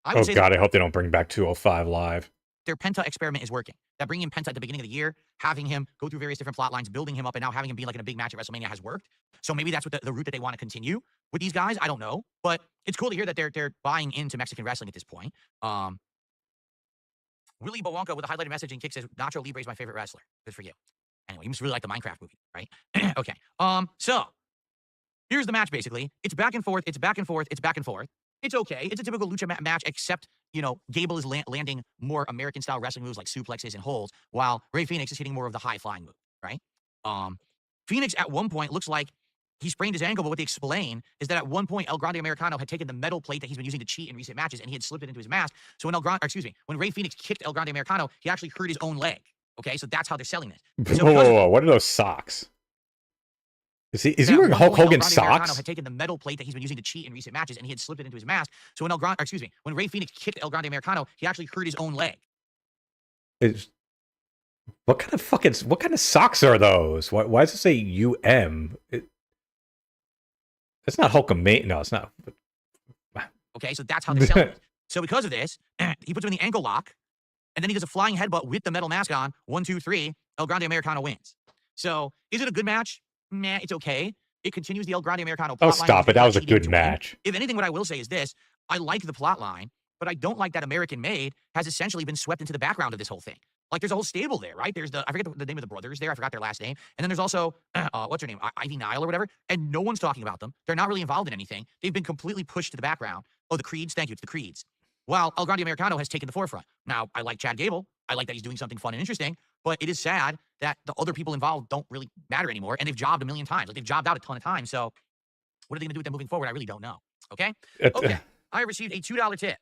I would say God, I hope they don't bring back 205 Live. Their Penta experiment is working. That bringing in Penta at the beginning of the year, having him go through various different plot lines, building him up, and now having him be like in a big match at WrestleMania has worked. So maybe that's what the route that they want to continue with these guys. I don't know. But it's cool to hear that they're buying into Mexican wrestling at this point. Willy Bowonka with a highlighted message and kick says, Nacho Libre is my favorite wrestler. Good for you. Anyway, you must really like the Minecraft movie, right? Okay. So here's the match, basically. It's back and forth. It's back and forth. It's back and forth. It's okay. It's a typical lucha match, except, Gable is landing more American-style wrestling moves like suplexes and holds, while Rey Fenix is hitting more of the high-flying move, right? Phoenix at one point looks like he sprained his ankle, but what they explain is that at one point, El Grande Americano had taken the metal plate that he's been using to cheat in recent matches, and he had slipped it into his mask. So when Rey Fenix kicked El Grande Americano, he actually hurt his own leg. Okay, so that's how they're selling this. So whoa, what are those socks? Is he wearing Hulk Hogan socks? Had taken the metal plate that he's been using to cheat in recent matches, and he had slipped it into his mask. So when Rey Fenix kicked El Grande Americano, he actually hurt his own leg. What kind of socks are those? Why does it say UM? It's not Hulkamania. No, it's not. Okay, so that's how they're selling it. So because of this, he puts him in the ankle lock, and then he does a flying headbutt with the metal mask on. 1, 2, 3. El Grande Americano wins. So is it a good match? Meh, it's okay. It continues the El Grande Americano plot line. Oh, stop it. That was a good match. If anything, what I will say is this. I like the plot line, but I don't like that American Made has essentially been swept into the background of this whole thing. Like, there's a whole stable there, right? There's I forget the name of the brothers there. I forgot their last name. And then there's also, what's her name? Ivy Nile or whatever. And no one's talking about them. They're not really involved in anything. They've been completely pushed to the background. Oh, the Creeds. Thank you. It's the Creeds. While El Grande Americano has taken the forefront. Now, I like Chad Gable. I like that he's doing something fun and interesting. But it is sad that the other people involved don't really matter anymore. And they've jobbed a million times. Like, they've jobbed out a ton of times. So what are they going to do with them moving forward? I really don't know. Okay? Okay. I received a $2 tip.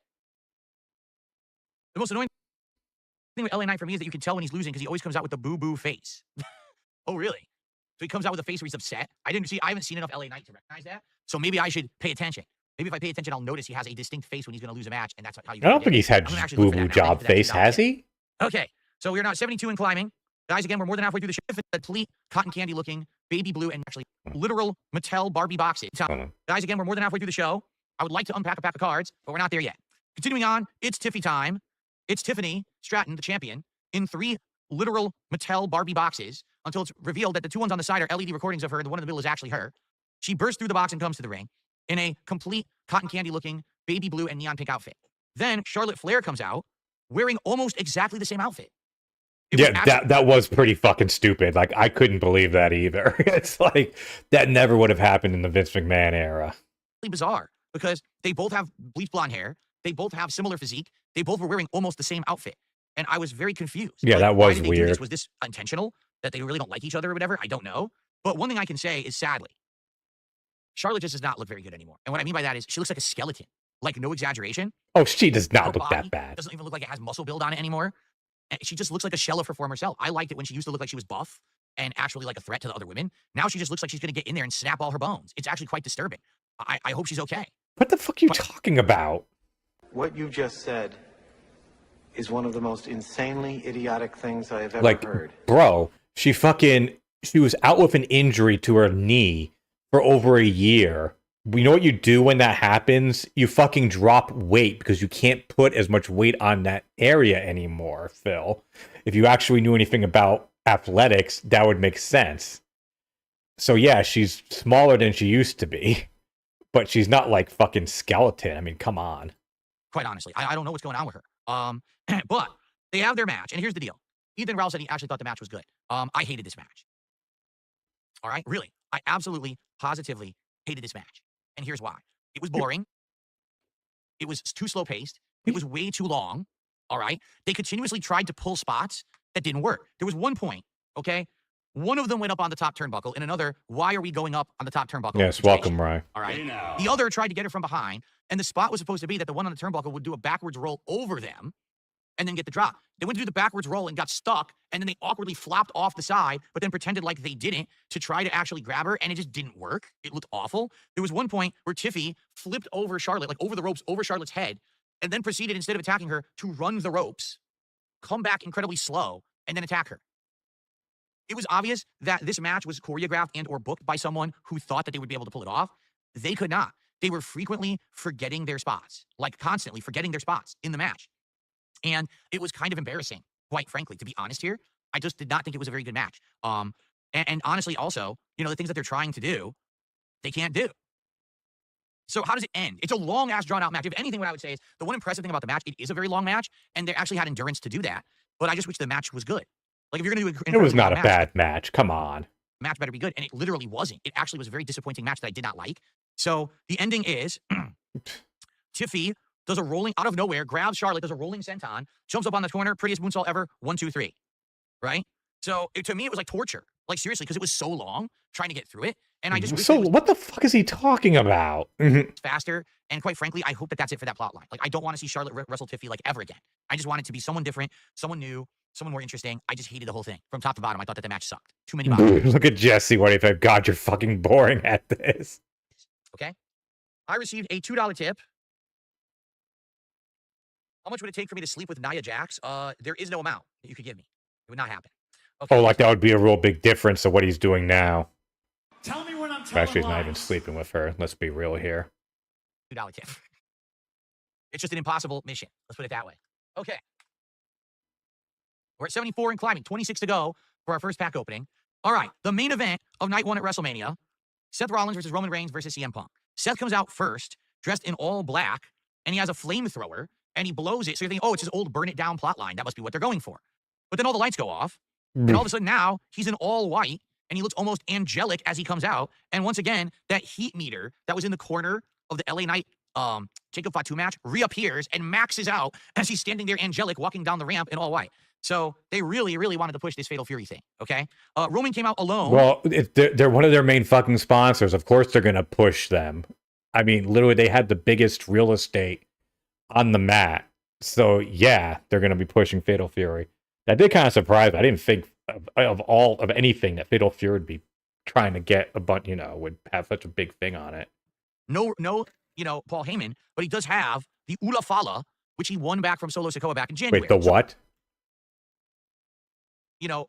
The most annoying thing with LA Knight for me is that you can tell when he's losing because he always comes out with the boo-boo face. Oh, really? So he comes out with a face where he's upset. I haven't seen enough LA Knight to recognize that. So maybe I should pay attention. Maybe if I pay attention, I'll notice he has a distinct face when he's going to lose a match, and that's how you. I don't think he's had boo-boo job face, has he? Okay, so we're now at 72 and climbing. Guys, again, we're more than halfway through the shift. Complete cotton candy looking, baby blue, and actually literal Mattel Barbie boxes. Guys, again, we're more than halfway through the show. I would like to unpack a pack of cards, but we're not there yet. Continuing on, it's Tiffy time. It's Tiffany Stratton, the champion, in 3 literal Mattel Barbie boxes until it's revealed that the 2 ones on the side are LED recordings of her, and the one in the middle is actually her. She bursts through the box and comes to the ring in a complete cotton candy looking baby blue and neon pink outfit. Then Charlotte Flair comes out wearing almost exactly the same outfit. That was pretty fucking stupid. Like, I couldn't believe that either. It's like, that never would have happened in the Vince McMahon era. Bizarre, because they both have bleach blonde hair. They both have similar physique. They both were wearing almost the same outfit. And I was very confused. Yeah, like, that was weird. Was this intentional? That they really don't like each other or whatever? I don't know. But one thing I can say is, sadly, Charlotte just does not look very good anymore. And what I mean by that is she looks like a skeleton. Like, no exaggeration. Oh, she does not look that bad. Doesn't even look like it has muscle build on it anymore. And she just looks like a shell of her former self. I liked it when she used to look like she was buff and actually like a threat to the other women. Now she just looks like she's going to get in there and snap all her bones. It's actually quite disturbing. I hope she's okay. What the fuck are you talking about? What you just said is one of the most insanely idiotic things I have ever heard. Bro, she was out with an injury to her knee for over a year. You know what you do when that happens? You fucking drop weight because you can't put as much weight on that area anymore, Phil. If you actually knew anything about athletics, that would make sense. So yeah, she's smaller than she used to be, but she's not like fucking skeleton. I mean, come on. Quite honestly, I don't know what's going on with her. But they have their match, and here's the deal. Ethan Rowell said he actually thought the match was good. I hated this match. All right? Really. I absolutely, positively hated this match. And here's why. It was boring. It was too slow-paced. It was way too long. All right? They continuously tried to pull spots that didn't work. There was one point, okay? One of them went up on the top turnbuckle, and another, why are we going up on the top turnbuckle? Yes, welcome, Rye. All right? The other tried to get her from behind, and the spot was supposed to be that the one on the turnbuckle would do a backwards roll over them and then get the drop. They went to do the backwards roll and got stuck, and then they awkwardly flopped off the side, but then pretended like they didn't to try to actually grab her, and it just didn't work. It looked awful. There was one point where Tiffy flipped over Charlotte, like over the ropes, over Charlotte's head, and then proceeded, instead of attacking her, to run the ropes, come back incredibly slow, and then attack her. It was obvious that this match was choreographed and or booked by someone who thought that they would be able to pull it off. They could not. They were frequently forgetting their spots, like constantly forgetting their spots in the match. And it was kind of embarrassing, quite frankly, to be honest here. I just did not think it was a very good match. And honestly, also, you know, the things that they're trying to do, they can't do. So how does it end? It's a long-ass, drawn-out match. If anything, what I would say is the one impressive thing about the match, it is a very long match, and they actually had endurance to do that. But I just wish the match was good. Like, if you're going to do it was not a bad match. Come on. Match better be good. And it literally wasn't. It actually was a very disappointing match that I did not like. So the ending is Tiffy does a rolling out of nowhere, grabs Charlotte, does a rolling senton, jumps up on the corner, prettiest moonsault ever, 1, 2, 3. Right? So to me, it was like torture. Like, seriously, because it was so long trying to get through it. And I just so what the fuck is he talking about? Faster. And quite frankly, I hope that that's it for that plot line. Like, I don't want to see Charlotte wrestle Tiffy like ever again. I just want it to be someone different, someone new, someone more interesting. I just hated the whole thing from top to bottom. I thought that the match sucked. Too many bombs. Look at Jesse. What if I God, you're fucking boring at this. Okay. I received a $2 tip. How much would it take for me to sleep with Nia Jax? There is no amount that you could give me. It would not happen. Okay. Oh, like that would be a real big difference of what he's doing now. Tell me when I'm telling Actually, he's not lies. even sleeping with her. Let's be real here. $2 tip. It's just an impossible mission. Let's put it that way. Okay. We're at 74 and climbing. 26 to go for our first pack opening. All right. The main event of night 1 at WrestleMania. Seth Rollins versus Roman Reigns versus CM Punk. Seth comes out first, dressed in all black, and he has a flamethrower, and he blows it. So you're thinking, oh, it's his old burn it down plot line. That must be what they're going for. But then all the lights go off, and all of a sudden now he's in all white, and he looks almost angelic as he comes out. And once again, that heat meter that was in the corner of the LA Knight Jacob Fatu match reappears and maxes out as he's standing there angelic walking down the ramp in all white. So they really, really wanted to push this Fatal Fury thing, okay? Roman came out alone. Well, they're one of their main fucking sponsors. Of course they're going to push them. I mean, literally, they had the biggest real estate on the mat. So, yeah, they're going to be pushing Fatal Fury. That did kind of surprise me. I didn't think of anything that Fatal Fury would be trying to get a bunch, would have such a big thing on it. No, Paul Heyman, but he does have the Ula Fala, which he won back from Solo Sikoa back in January. Wait, the what?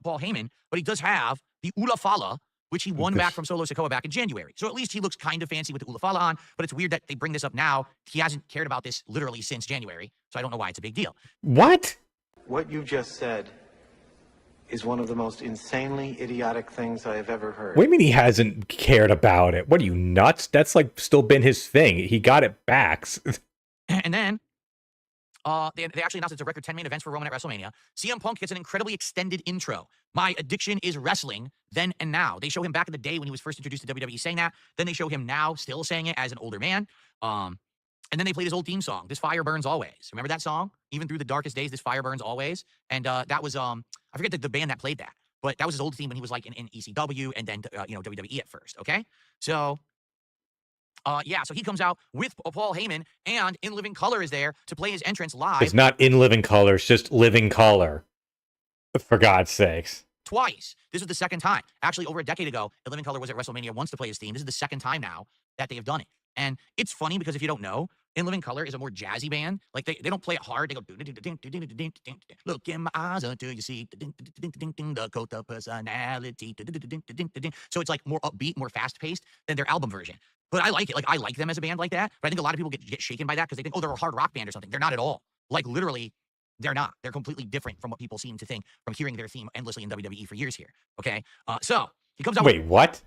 Paul Heyman, but he does have the Ula Fala, which he won back from Solo Sikoa back in January. So at least he looks kind of fancy with the Ula Fala on, but it's weird that they bring this up now. He hasn't cared about this literally since January, so I don't know why it's a big deal. What? What you just said is one of the most insanely idiotic things I have ever heard. What do you mean he hasn't cared about it? What are you, nuts? That's like still been his thing. He got it back. And then they actually announced it's a record 10 main events for Roman at WrestleMania. CM Punk gets an incredibly extended intro. My addiction is wrestling, then and now. They show him back in the day when he was first introduced to WWE saying that. Then they show him now still saying it as an older man. And then they played his old theme song, This Fire Burns Always. Remember that song? Even through the darkest days, This Fire Burns Always. And that was, I forget the band that played that, but that was his old theme when he was like in ECW and then, WWE at first, okay? So, so he comes out with Paul Heyman, and In Living Color is there to play his entrance live. It's not In Living Color, it's just Living Color. For God's sakes. Twice. This was the second time. Actually, over a decade ago, In Living Color was at WrestleMania once to play his theme. This is the second time now that they have done it. And it's funny because if you don't know, In Living Color is a more jazzy band. Like, they don't play it hard. They go, look in my eyes until you see the cult of personality. So it's like more upbeat, more fast-paced than their album version. But I like it. Like, I like them as a band like that. But I think a lot of people get shaken by that because they think, oh, they're a hard rock band or something. They're not at all. Like, literally, they're not. They're completely different from what people seem to think from hearing their theme endlessly in WWE for years here. Okay? So, he comes out Wait, what?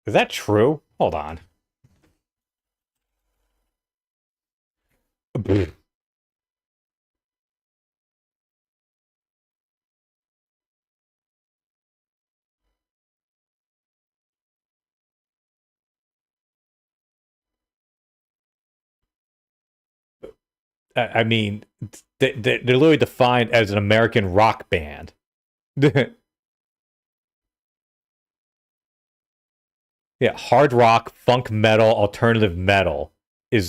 Is that true? Hold on. I mean, they're literally defined as an American rock band. Yeah, hard rock, funk metal, alternative metal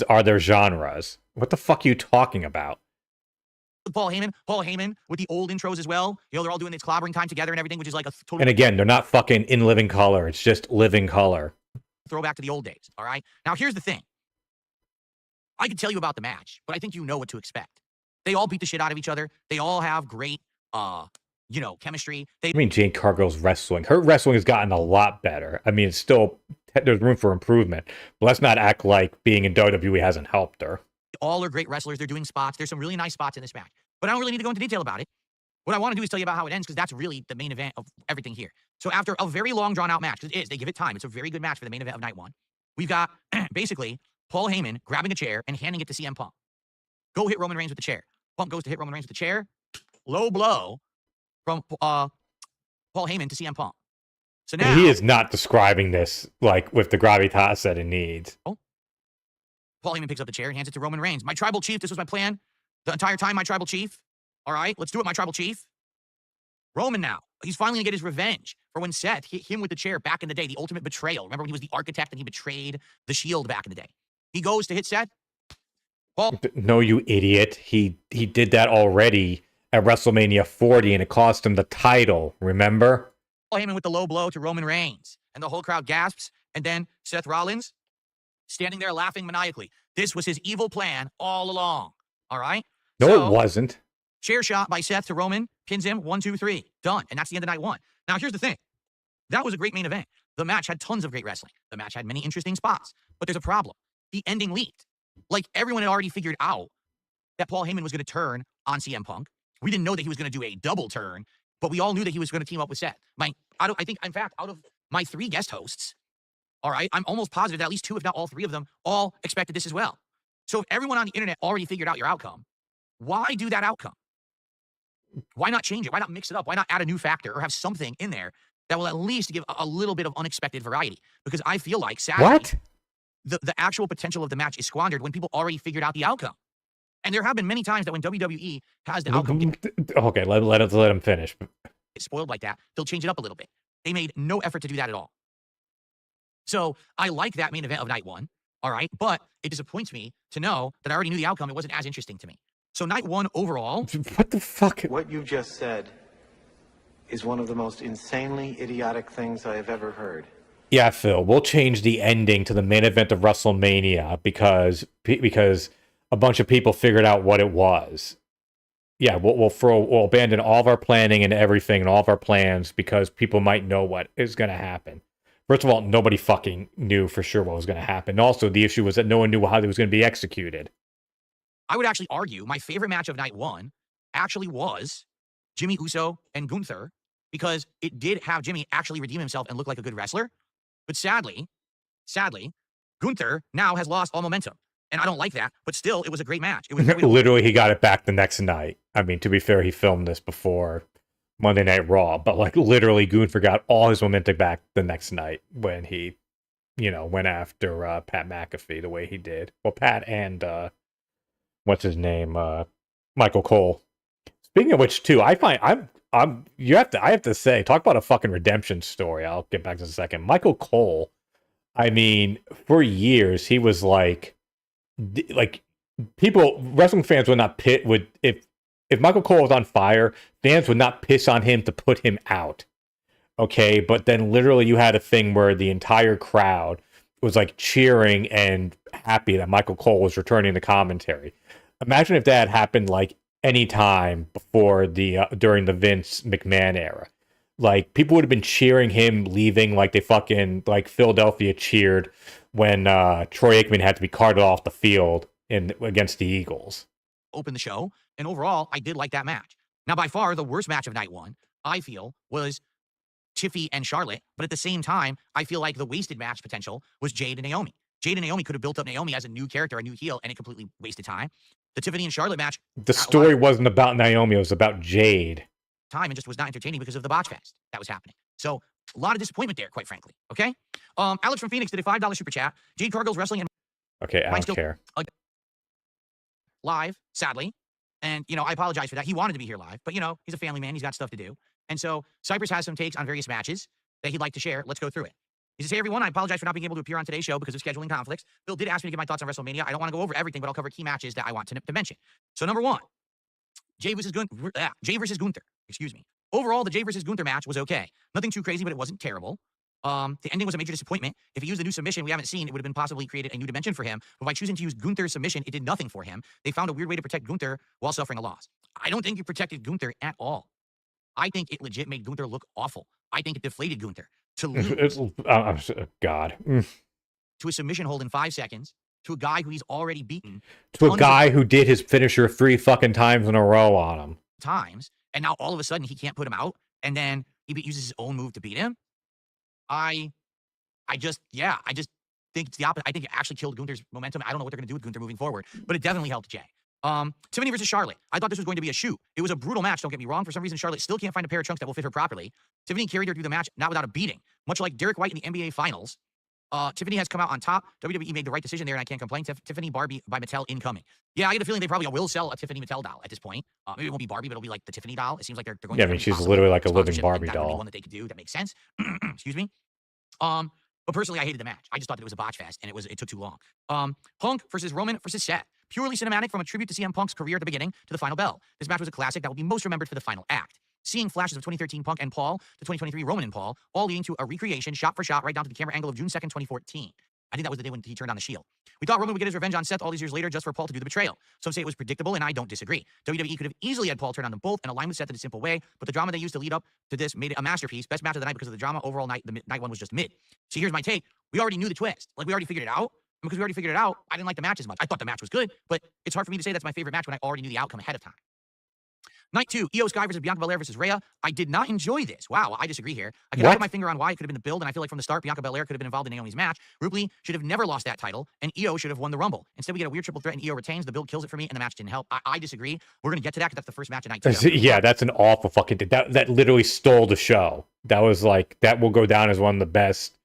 are their genres. What the fuck are you talking about? Paul Heyman with the old intros as well. They're all doing this clobbering time together and everything, which is like a total. And again, they're not fucking In Living Color. It's just Living Color. Throwback to the old days. All right. Now here's the thing. I could tell you about the match, but I think you know what to expect. They all beat the shit out of each other. They all have great, chemistry. I mean, Jade Cargill's wrestling. Her wrestling has gotten a lot better. I mean, it's still, there's room for improvement. But let's not act like being in WWE hasn't helped her. All are great wrestlers. They're doing spots. There's some really nice spots in this match. But I don't really need to go into detail about it. What I want to do is tell you about how it ends, because that's really the main event of everything here. So after a very long, drawn-out match, because they give it time. It's a very good match for the main event of night one. We've got, basically, Paul Heyman grabbing a chair and handing it to CM Punk. Go hit Roman Reigns with the chair. Punk goes to hit Roman Reigns with the chair. Low blow from Paul Heyman to CM Punk. So now he is not describing this like with the gravitas that it needs. Paul Heyman picks up the chair and hands it to Roman Reigns. My tribal chief, this was my plan the entire time, my tribal chief. All right, let's do it, my tribal chief. Roman now. He's finally going to get his revenge for when Seth hit him with the chair back in the day, the ultimate betrayal. Remember when he was the architect and he betrayed the Shield back in the day? He goes to hit Seth. Paul. No, you idiot. He did that already at WrestleMania 40, and it cost him the title, remember? Paul Heyman with the low blow to Roman Reigns. And the whole crowd gasps. And then Seth Rollins standing there laughing maniacally. This was his evil plan all along. All right? No, so, it wasn't. Chair shot by Seth to Roman. Pins him. 1, 2, 3. Done. And that's the end of night one. Now, here's the thing. That was a great main event. The match had tons of great wrestling. The match had many interesting spots. But there's a problem. The ending leaked. Like, everyone had already figured out that Paul Heyman was going to turn on CM Punk. We didn't know that he was going to do a double turn, but we all knew that he was going to team up with Seth. I think, in fact, out of my 3 guest hosts, all right, I'm almost positive that at least 2, if not all 3 of them, all expected this as well. So if everyone on the internet already figured out your outcome, why do that outcome? Why not change it? Why not mix it up? Why not add a new factor or have something in there that will at least give a little bit of unexpected variety? Because I feel like, sadly, What? the actual potential of the match is squandered when people already figured out the outcome. And there have been many times that when WWE has the outcome Okay, let him finish. get spoiled like that, they'll change it up a little bit. They made no effort to do that at all. So I like that main event of night one, all right? But it disappoints me to know that I already knew the outcome. It wasn't as interesting to me. So night one overall. What the fuck? What you just said is one of the most insanely idiotic things I have ever heard. Yeah, Phil, we'll change the ending to the main event of WrestleMania because a bunch of people figured out what it was. Yeah, we'll abandon all of our planning and everything and all of our plans because people might know what is going to happen. First of all, nobody fucking knew for sure what was going to happen. Also, the issue was that no one knew how it was going to be executed. I would actually argue my favorite match of night one actually was Jimmy Uso and Gunther, because it did have Jimmy actually redeem himself and look like a good wrestler. But sadly, Gunther now has lost all momentum. And I don't like that, but still, it was a great match. It was literally, he got it back the next night. I mean, to be fair, he filmed this before Monday Night Raw, but like literally, Gunther got all his momentum back the next night when he, went after Pat McAfee the way he did. Well, Pat and what's his name, Michael Cole. Speaking of which, too, I find I have to say, talk about a fucking redemption story. I'll get back to this in a second. Michael Cole, I mean, for years he was like wrestling fans would not if Michael Cole was on fire, fans would not piss on him to put him out. Okay, but then literally you had a thing where the entire crowd was like cheering and happy that Michael Cole was returning to commentary. Imagine if that had happened like any time before during the Vince McMahon era. Like, people would have been cheering him leaving like they fucking, like Philadelphia cheered when Troy Aikman had to be carted off the field against the Eagles. Open the show, and overall, I did like that match. Now, by far, the worst match of night one, I feel, was Tiffy and Charlotte, but at the same time, I feel like the wasted match potential was Jade and Naomi. Jade and Naomi could have built up Naomi as a new character, a new heel, and it completely wasted time. The Tiffany and Charlotte match, the story wasn't about Naomi, it was about Jade. Time and just was not entertaining because of the botch fest that was happening. So a lot of disappointment there, quite frankly. Okay. Alex from Phoenix did a $5 super chat. Jade Cargill's wrestling and okay, I don't care. Live, sadly, and I apologize for that. He wanted to be here live, but he's a family man. He's got stuff to do, and so Cypress has some takes on various matches that he'd like to share. Let's go through it. He says, "Hey everyone, I apologize for not being able to appear on today's show because of scheduling conflicts. Bill did ask me to give my thoughts on WrestleMania. I don't want to go over everything, but I'll cover key matches that I want to mention. So number one, Jay versus Gunther. Excuse me. Overall, the Jay versus Gunther match was okay. Nothing too crazy, but it wasn't terrible. The ending was a major disappointment. If he used a new submission we haven't seen, it would have been possibly created a new dimension for him. But by choosing to use Gunther's submission, it did nothing for him. They found a weird way to protect Gunther while suffering a loss. I don't think it protected Gunther at all. I think it legit made Gunther look awful. I think it deflated Gunther to lose God. To a submission hold in 5 seconds, to a guy who he's already beaten. To a guy who did his finisher 3 fucking times in a row on him. And now all of a sudden he can't put him out, and then he uses his own move to beat him. I just think it's the opposite. I think it actually killed Gunther's momentum. I don't know what they're going to do with Gunther moving forward, but it definitely helped Jay. Tiffany versus Charlotte. I thought this was going to be a shoot. It was a brutal match, don't get me wrong. For some reason, Charlotte still can't find a pair of trunks that will fit her properly. Tiffany carried her through the match, not without a beating. Much like Derek White in the NBA Finals, Tiffany has come out on top. WWE made the right decision there, and I can't complain. Tiffany Barbie by Mattel incoming. Yeah, I get a feeling they probably will sell a Tiffany Mattel doll at this point. Maybe it won't be Barbie, but it'll be like the Tiffany doll. It seems like they're going. Yeah, I mean, she's literally like a living Barbie doll. One that they could do that makes sense. Excuse me. But personally, I hated the match. I just thought that it was a botch fest, and it took too long. Punk versus Roman versus Seth. Purely cinematic, from a tribute to CM Punk's career at the beginning to the final bell. This match was a classic that will be most remembered for the final act. Seeing flashes of 2013 Punk and Paul to 2023 Roman and Paul, all leading to a recreation, shot for shot, right down to the camera angle of June 2nd, 2014. I think that was the day when he turned on the Shield. We thought Roman would get his revenge on Seth all these years later just for Paul to do the betrayal. Some say it was predictable, and I don't disagree. WWE could have easily had Paul turn on them both and align with Seth in a simple way, but the drama they used to lead up to this made it a masterpiece. Best match of the night because of the drama. Overall night, the night one was just mid. So here's my take. We already knew the twist. Like, we already figured it out. And because we already figured it out, I didn't like the match as much. I thought the match was good, but it's hard for me to say that's my favorite match when I already knew the outcome ahead of time. Night 2, Io Sky versus Bianca Belair versus Rhea. I did not enjoy this. Wow, I disagree here. I cannot put my finger on why it could have been the build, and I feel like from the start, Bianca Belair could have been involved in Naomi's match. Ripley should have never lost that title, and Io should have won the Rumble. Instead, we get a weird triple threat, and Io retains. The build kills it for me, and the match didn't help. I disagree. We're going to get to that because that's the first match of Night 2. Yeah, that's an awful fucking thing. That literally stole the show. That was like, that will go down as one of the best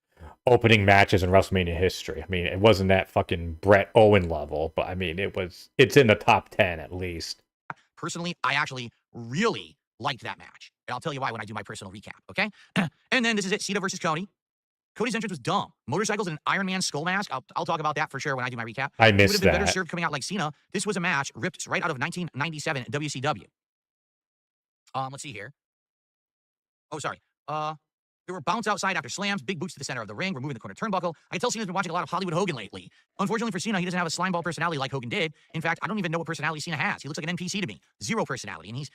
opening matches in WrestleMania history. I mean, it wasn't that fucking Bret Owen level, but I mean, it's in the top 10 at least. Personally, I actually really liked that match. And I'll tell you why when I do my personal recap, okay? And then this is it, Cena versus Cody. Cody's entrance was dumb. Motorcycles and an Iron Man skull mask. I'll talk about that for sure when I do my recap. I missed Would have been better that. served coming out like Cena. This was a match ripped right out of 1997 WCW. Let's see here. Oh, sorry. There were bounce outside after slams, big boots to the center of the ring, removing the corner turnbuckle. I can tell Cena's been watching a lot of Hollywood Hogan lately. Unfortunately for Cena, he doesn't have a slimeball personality like Hogan did. In fact, I don't even know what personality Cena has. He looks like an NPC to me. Zero personality. And he's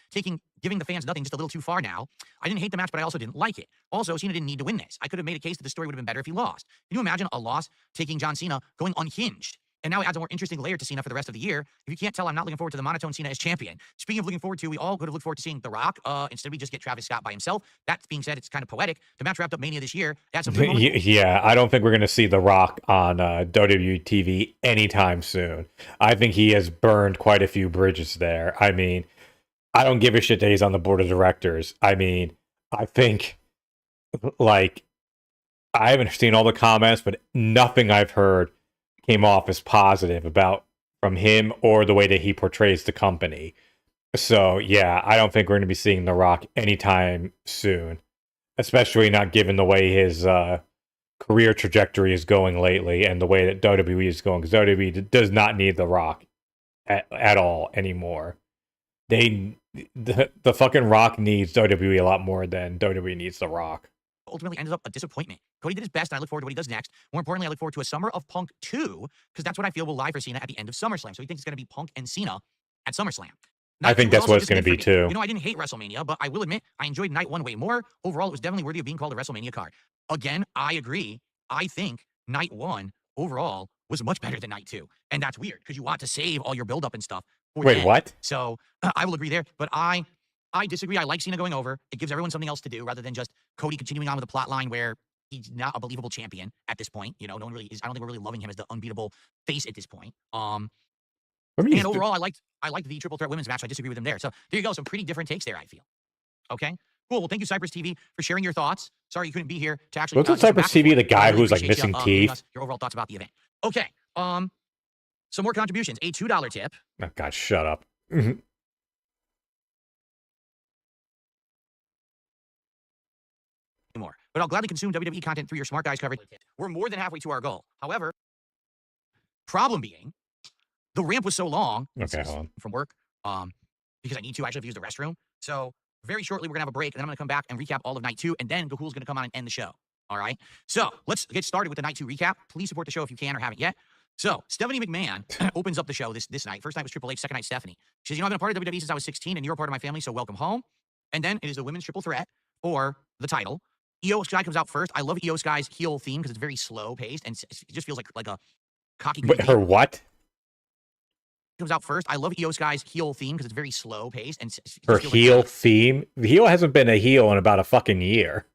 giving the fans nothing just a little too far now. I didn't hate the match, but I also didn't like it. Also, Cena didn't need to win this. I could have made a case that the story would have been better if he lost. Can you imagine a loss taking John Cena going unhinged? And now it adds a more interesting layer to Cena for the rest of the year. If you can't tell, I'm not looking forward to the monotone Cena as champion. Speaking of looking forward to, we all could have looked forward to seeing The Rock. Instead, we just get Travis Scott by himself. That being said, it's kind of poetic. The match wrapped up Mania this year. It had some Yeah, I don't think we're going to see The Rock on WWE TV anytime soon. I think he has burned quite a few bridges there. I mean, I don't give a shit that he's on the board of directors. I mean, I think, like, I haven't seen all the comments, but nothing I've heard came off as positive about from him or the way that he portrays the company. So yeah, I don't think we're going to be seeing The Rock anytime soon, especially not given the way his career trajectory is going lately and the way that WWE is going, because WWE does not need The Rock at all anymore. The fucking Rock needs WWE a lot more than WWE needs The Rock. Ultimately ended up a disappointment. Cody did his best, and I look forward to what he does next. More importantly, I look forward to a Summer of Punk 2, because that's what I feel will lie for Cena at the end of SummerSlam. So he thinks it's going to be Punk and Cena at SummerSlam. I think that's what it's going to be, too. You know, I didn't hate WrestleMania, but I will admit, I enjoyed Night 1 way more. Overall, it was definitely worthy of being called a WrestleMania card. Again, I agree. I think Night 1, overall, was much better than Night 2. And that's weird, because you want to save all your build-up and stuff. Wait, what? So, I will agree there, but I disagree. I like Cena going over. It gives everyone something else to do rather than just Cody continuing on with a plot line where he's not a believable champion at this point. You know, no one really is. I don't think we're really loving him as the unbeatable face at this point. And overall, I liked the triple threat women's match. I disagree with him there. So there you go. Some pretty different takes there, I feel. Okay. Cool. Well, thank you, Cypress TV, for sharing your thoughts. Sorry you couldn't be here to actually. Wasn't Cypress TV the guy who's like missing teeth? Your overall thoughts about the event. Okay. Some more contributions. A $2 tip. Oh God, shut up. More, but I'll gladly consume WWE content through your Smart Guys coverage. We're more than halfway to our goal. However, problem being, the ramp was so long. Okay, hold on. From work, because I need to actually have to use the restroom. So very shortly we're gonna have a break, and then I'm gonna come back and recap all of Night 2, and then Gahul's gonna come on and end the show. All right. So let's get started with the Night 2 recap. Please support the show if you can or haven't yet. So Stephanie McMahon opens up the show this night. First night was Triple H. Second night, Stephanie. She says, "You know, I've been a part of WWE since I was 16, and you're a part of my family, so welcome home." And then it is the women's triple threat for the title. Io Sky comes out first. I love Io Sky's heel theme because it's very slow paced and it just feels like a cocky. But her what? Comes out first. I love Io Sky's heel theme because it's very slow paced and her heel theme. The heel hasn't been a heel in about a fucking year.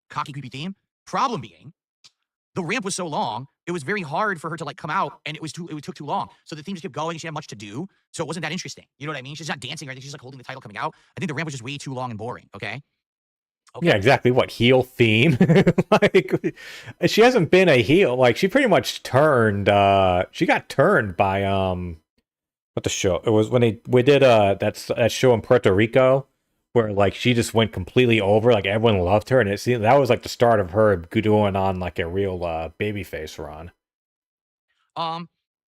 Cocky creepy theme. Problem being, the ramp was so long, it was very hard for her to like come out, and it took too long. So the theme just kept going. She had much to do, so it wasn't that interesting. You know what I mean? She's not dancing or anything. She's like holding the title coming out. I think the ramp was just way too long and boring. Okay. Yeah, exactly. What, heel theme? Like, she hasn't been a heel. Like, she pretty much turned. She got turned by what the show? It was when we did that show in Puerto Rico where like she just went completely over. Like everyone loved her, and it seemed that was like the start of her doing on like a real babyface run.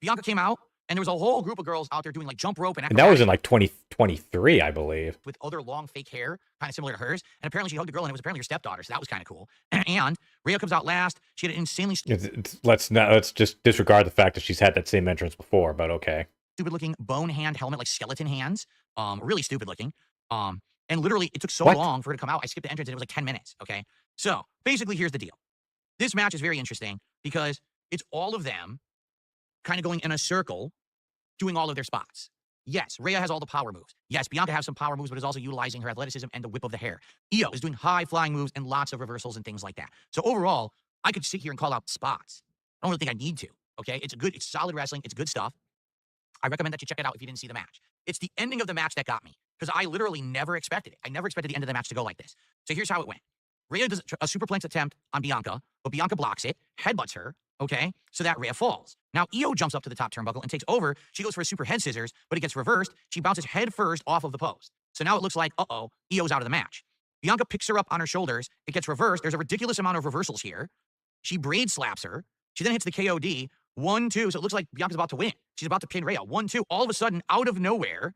Bianca came out. And there was a whole group of girls out there doing like jump rope and that was in like 2023, I believe. With other long fake hair, kind of similar to hers. And apparently she hugged a girl, and it was apparently her stepdaughter. So that was kind of cool. And Rhea comes out last. She had an insanely let's just disregard the fact that she's had that same entrance before, but okay. Stupid looking bone hand helmet, like skeleton hands. Really stupid looking. And literally it took so long for her to come out. I skipped the entrance and it was like 10 minutes. Okay. So basically here's the deal. This match is very interesting because it's all of them kind of going in a circle, doing all of their spots. Yes, Rhea has all the power moves. Yes, Bianca has some power moves, but is also utilizing her athleticism and the whip of the hair. Io is doing high flying moves and lots of reversals and things like that. So overall, I could sit here and call out spots. I don't really think I need to. Okay, it's solid wrestling. It's good stuff. I recommend that you check it out if you didn't see the match. It's the ending of the match that got me because I literally never expected it. I never expected the end of the match to go like this. So here's how it went. Rhea does a superplex attempt on Bianca, but Bianca blocks it, headbutts her, okay, so that Rhea falls. Now, Io jumps up to the top turnbuckle and takes over. She goes for a super head scissors, but it gets reversed. She bounces head first off of the post. So now it looks like, uh-oh, Io's out of the match. Bianca picks her up on her shoulders. It gets reversed. There's a ridiculous amount of reversals here. She braid slaps her. She then hits the KOD. 1-2, so it looks like Bianca's about to win. She's about to pin Rhea. 1-2, all of a sudden, out of nowhere,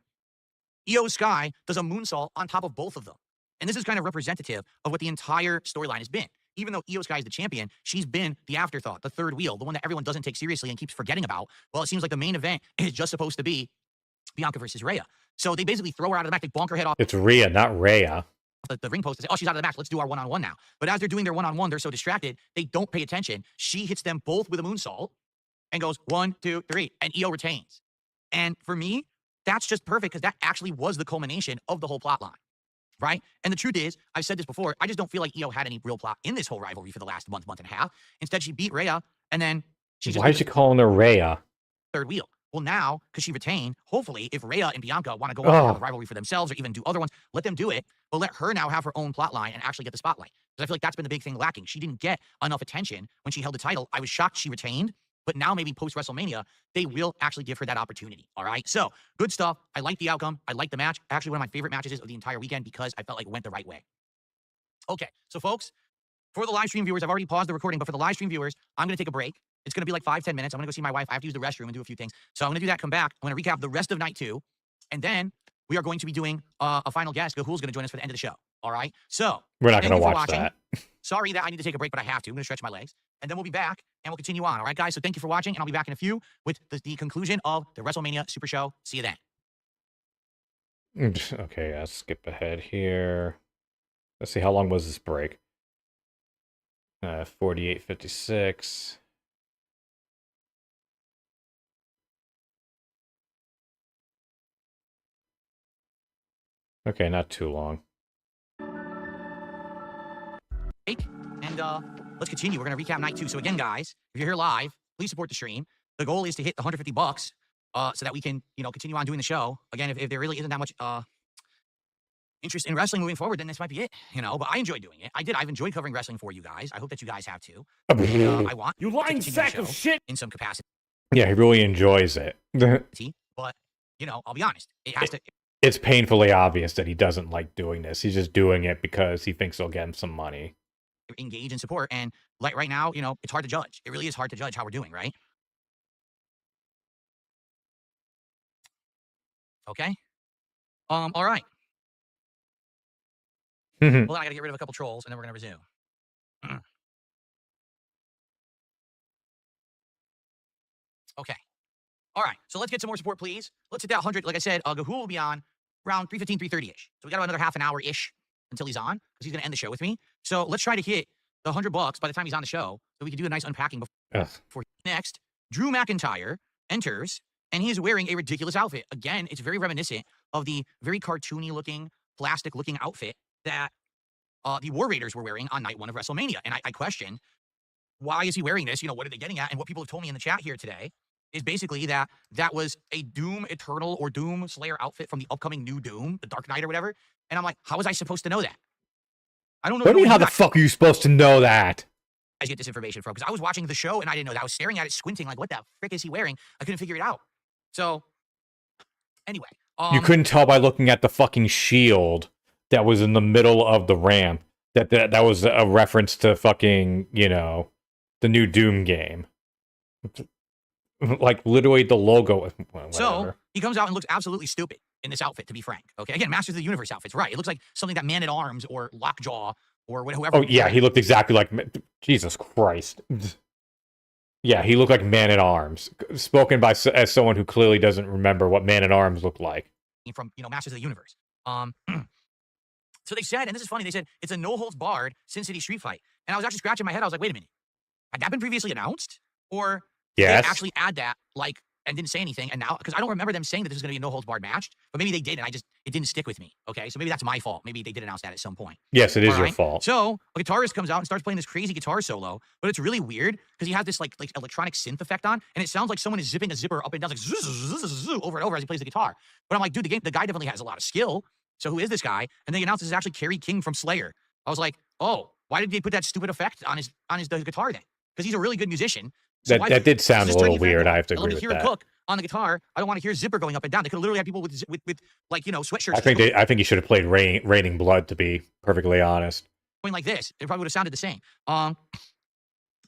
Io Sky does a moonsault on top of both of them. And this is kind of representative of what the entire storyline has been. Even though Io Sky is the champion, she's been the afterthought, the third wheel, the one that everyone doesn't take seriously and keeps forgetting about. Well, it seems like the main event is just supposed to be Bianca versus Rhea. So they basically throw her out of the match. They bonk her head off. It's Rhea, not Rhea. The ring post and say, oh, she's out of the match. Let's do our one-on-one now. But as they're doing their one-on-one, they're so distracted, they don't pay attention. She hits them both with a moonsault and goes 1, 2, 3, and Io retains. And for me, that's just perfect because that actually was the culmination of the whole plot line, right? And the truth is, I've said this before, I just don't feel like Io had any real plot in this whole rivalry for the last month and a half. Instead, she beat Rhea, and then she just... Why is she calling her Rhea? Third wheel. Well, now, because she retained, hopefully, if Rhea and Bianca want to go on and have a rivalry for themselves or even do other ones, let them do it, but let her now have her own plot line and actually get the spotlight. Because I feel like that's been the big thing lacking. She didn't get enough attention when she held the title. I was shocked she retained, but now maybe post-WrestleMania, they will actually give her that opportunity, all right? So, good stuff. I like the outcome. I like the match. Actually, one of my favorite matches of the entire weekend because I felt like it went the right way. Okay, so folks, for the live stream viewers, I've already paused the recording, but for the live stream viewers, I'm going to take a break. It's going to be like 5-10 minutes. I'm going to go see my wife. I have to use the restroom and do a few things. So I'm going to do that, come back. I'm going to recap the rest of night 2. And then we are going to be doing a final guest. Who's going to join us for the end of the show. All right? So we're not going to watch that. Sorry that I need to take a break, but I have to. I'm going to stretch my legs. And then we'll be back and we'll continue on. All right, guys? So thank you for watching. And I'll be back in a few with the conclusion of the WrestleMania Super Show. See you then. Okay, let's skip ahead here. Let's see, how long was this break? 48:56. Okay, not too long. And let's continue. We're going to recap night 2. So again, guys, if you're here live, please support the stream. The goal is to hit the $150 so that we can, continue on doing the show. Again, if there really isn't that much interest in wrestling moving forward, then this might be it, But I enjoy doing it. I've enjoyed covering wrestling for you guys. I hope that you guys have too. And, I want you lying sack of shit in some capacity. Yeah, he really enjoys it. But, I'll be honest. It has to... It's painfully obvious that he doesn't like doing this. He's just doing it because he thinks he'll get him some money. Engage and support. And like right now, it's hard to judge. It really is hard to judge how we're doing, right? Okay. All right. Well, then I got to get rid of a couple trolls, and then we're going to resume. Okay. All right. So let's get some more support, please. Let's hit that 100. Like I said, Gahul will be on around 3:15, 3:30-ish. So we got another half an hour-ish until he's on, because he's going to end the show with me. So let's try to hit the $100 by the time he's on the show, so we can do a nice unpacking before. Next, Drew McIntyre enters, and he is wearing a ridiculous outfit. Again, it's very reminiscent of the very cartoony-looking, plastic-looking outfit that the War Raiders were wearing on night 1 of WrestleMania. And I question, why is he wearing this? What are they getting at? And what people have told me in the chat here today is basically that was a Doom Eternal or Doom Slayer outfit from the upcoming new Doom, the Dark Knight or whatever. And I'm like, how was I supposed to know that? I don't know. What do you mean, how the fuck are you supposed to know that? I get this information from, because I was watching the show and I didn't know that. I was staring at it, squinting, like, what the frick is he wearing? I couldn't figure it out. So, anyway. You couldn't tell by looking at the fucking shield that was in the middle of the ramp that was a reference to fucking, the new Doom game. Like, literally the logo. So, he comes out and looks absolutely stupid in this outfit, to be frank. Okay, again, Masters of the Universe outfits, right? It looks like something that Man-at-Arms or Lockjaw or whoever. Oh, yeah, he looked exactly like... Jesus Christ. Yeah, he looked like Man-at-Arms. Spoken by as someone who clearly doesn't remember what Man-at-Arms looked like. From, Masters of the Universe. So they said, and this is funny, they said, it's a no-holds-barred Sin City street fight. And I was actually scratching my head. I was like, wait a minute. Had that been previously announced? Or did they actually add that, like, and didn't say anything. And now, because I don't remember them saying that this is going to be a no holds barred match, but maybe they did, and it didn't stick with me. Okay, so maybe that's my fault. Maybe they did announce that at some point. Yes, it is All your right? fault. So a guitarist comes out and starts playing this crazy guitar solo, but it's really weird because he has this like electronic synth effect on, and it sounds like someone is zipping a zipper up and down, like zzz, zzz, zzz, zzz, over and over as he plays the guitar. But I'm like, dude, the guy definitely has a lot of skill. So who is this guy? And they announced this is actually Kerry King from Slayer. I was like, oh, why did they put that stupid effect on his guitar then? Because he's a really good musician. So that did sound a little weird. I have to agree with hear that. a cook on the guitar. I don't want to hear zipper going up and down. They could literally have people with like, you know, sweatshirts. I think he should have played Raining Blood, to be perfectly honest. Going like this, it probably would have sounded the same.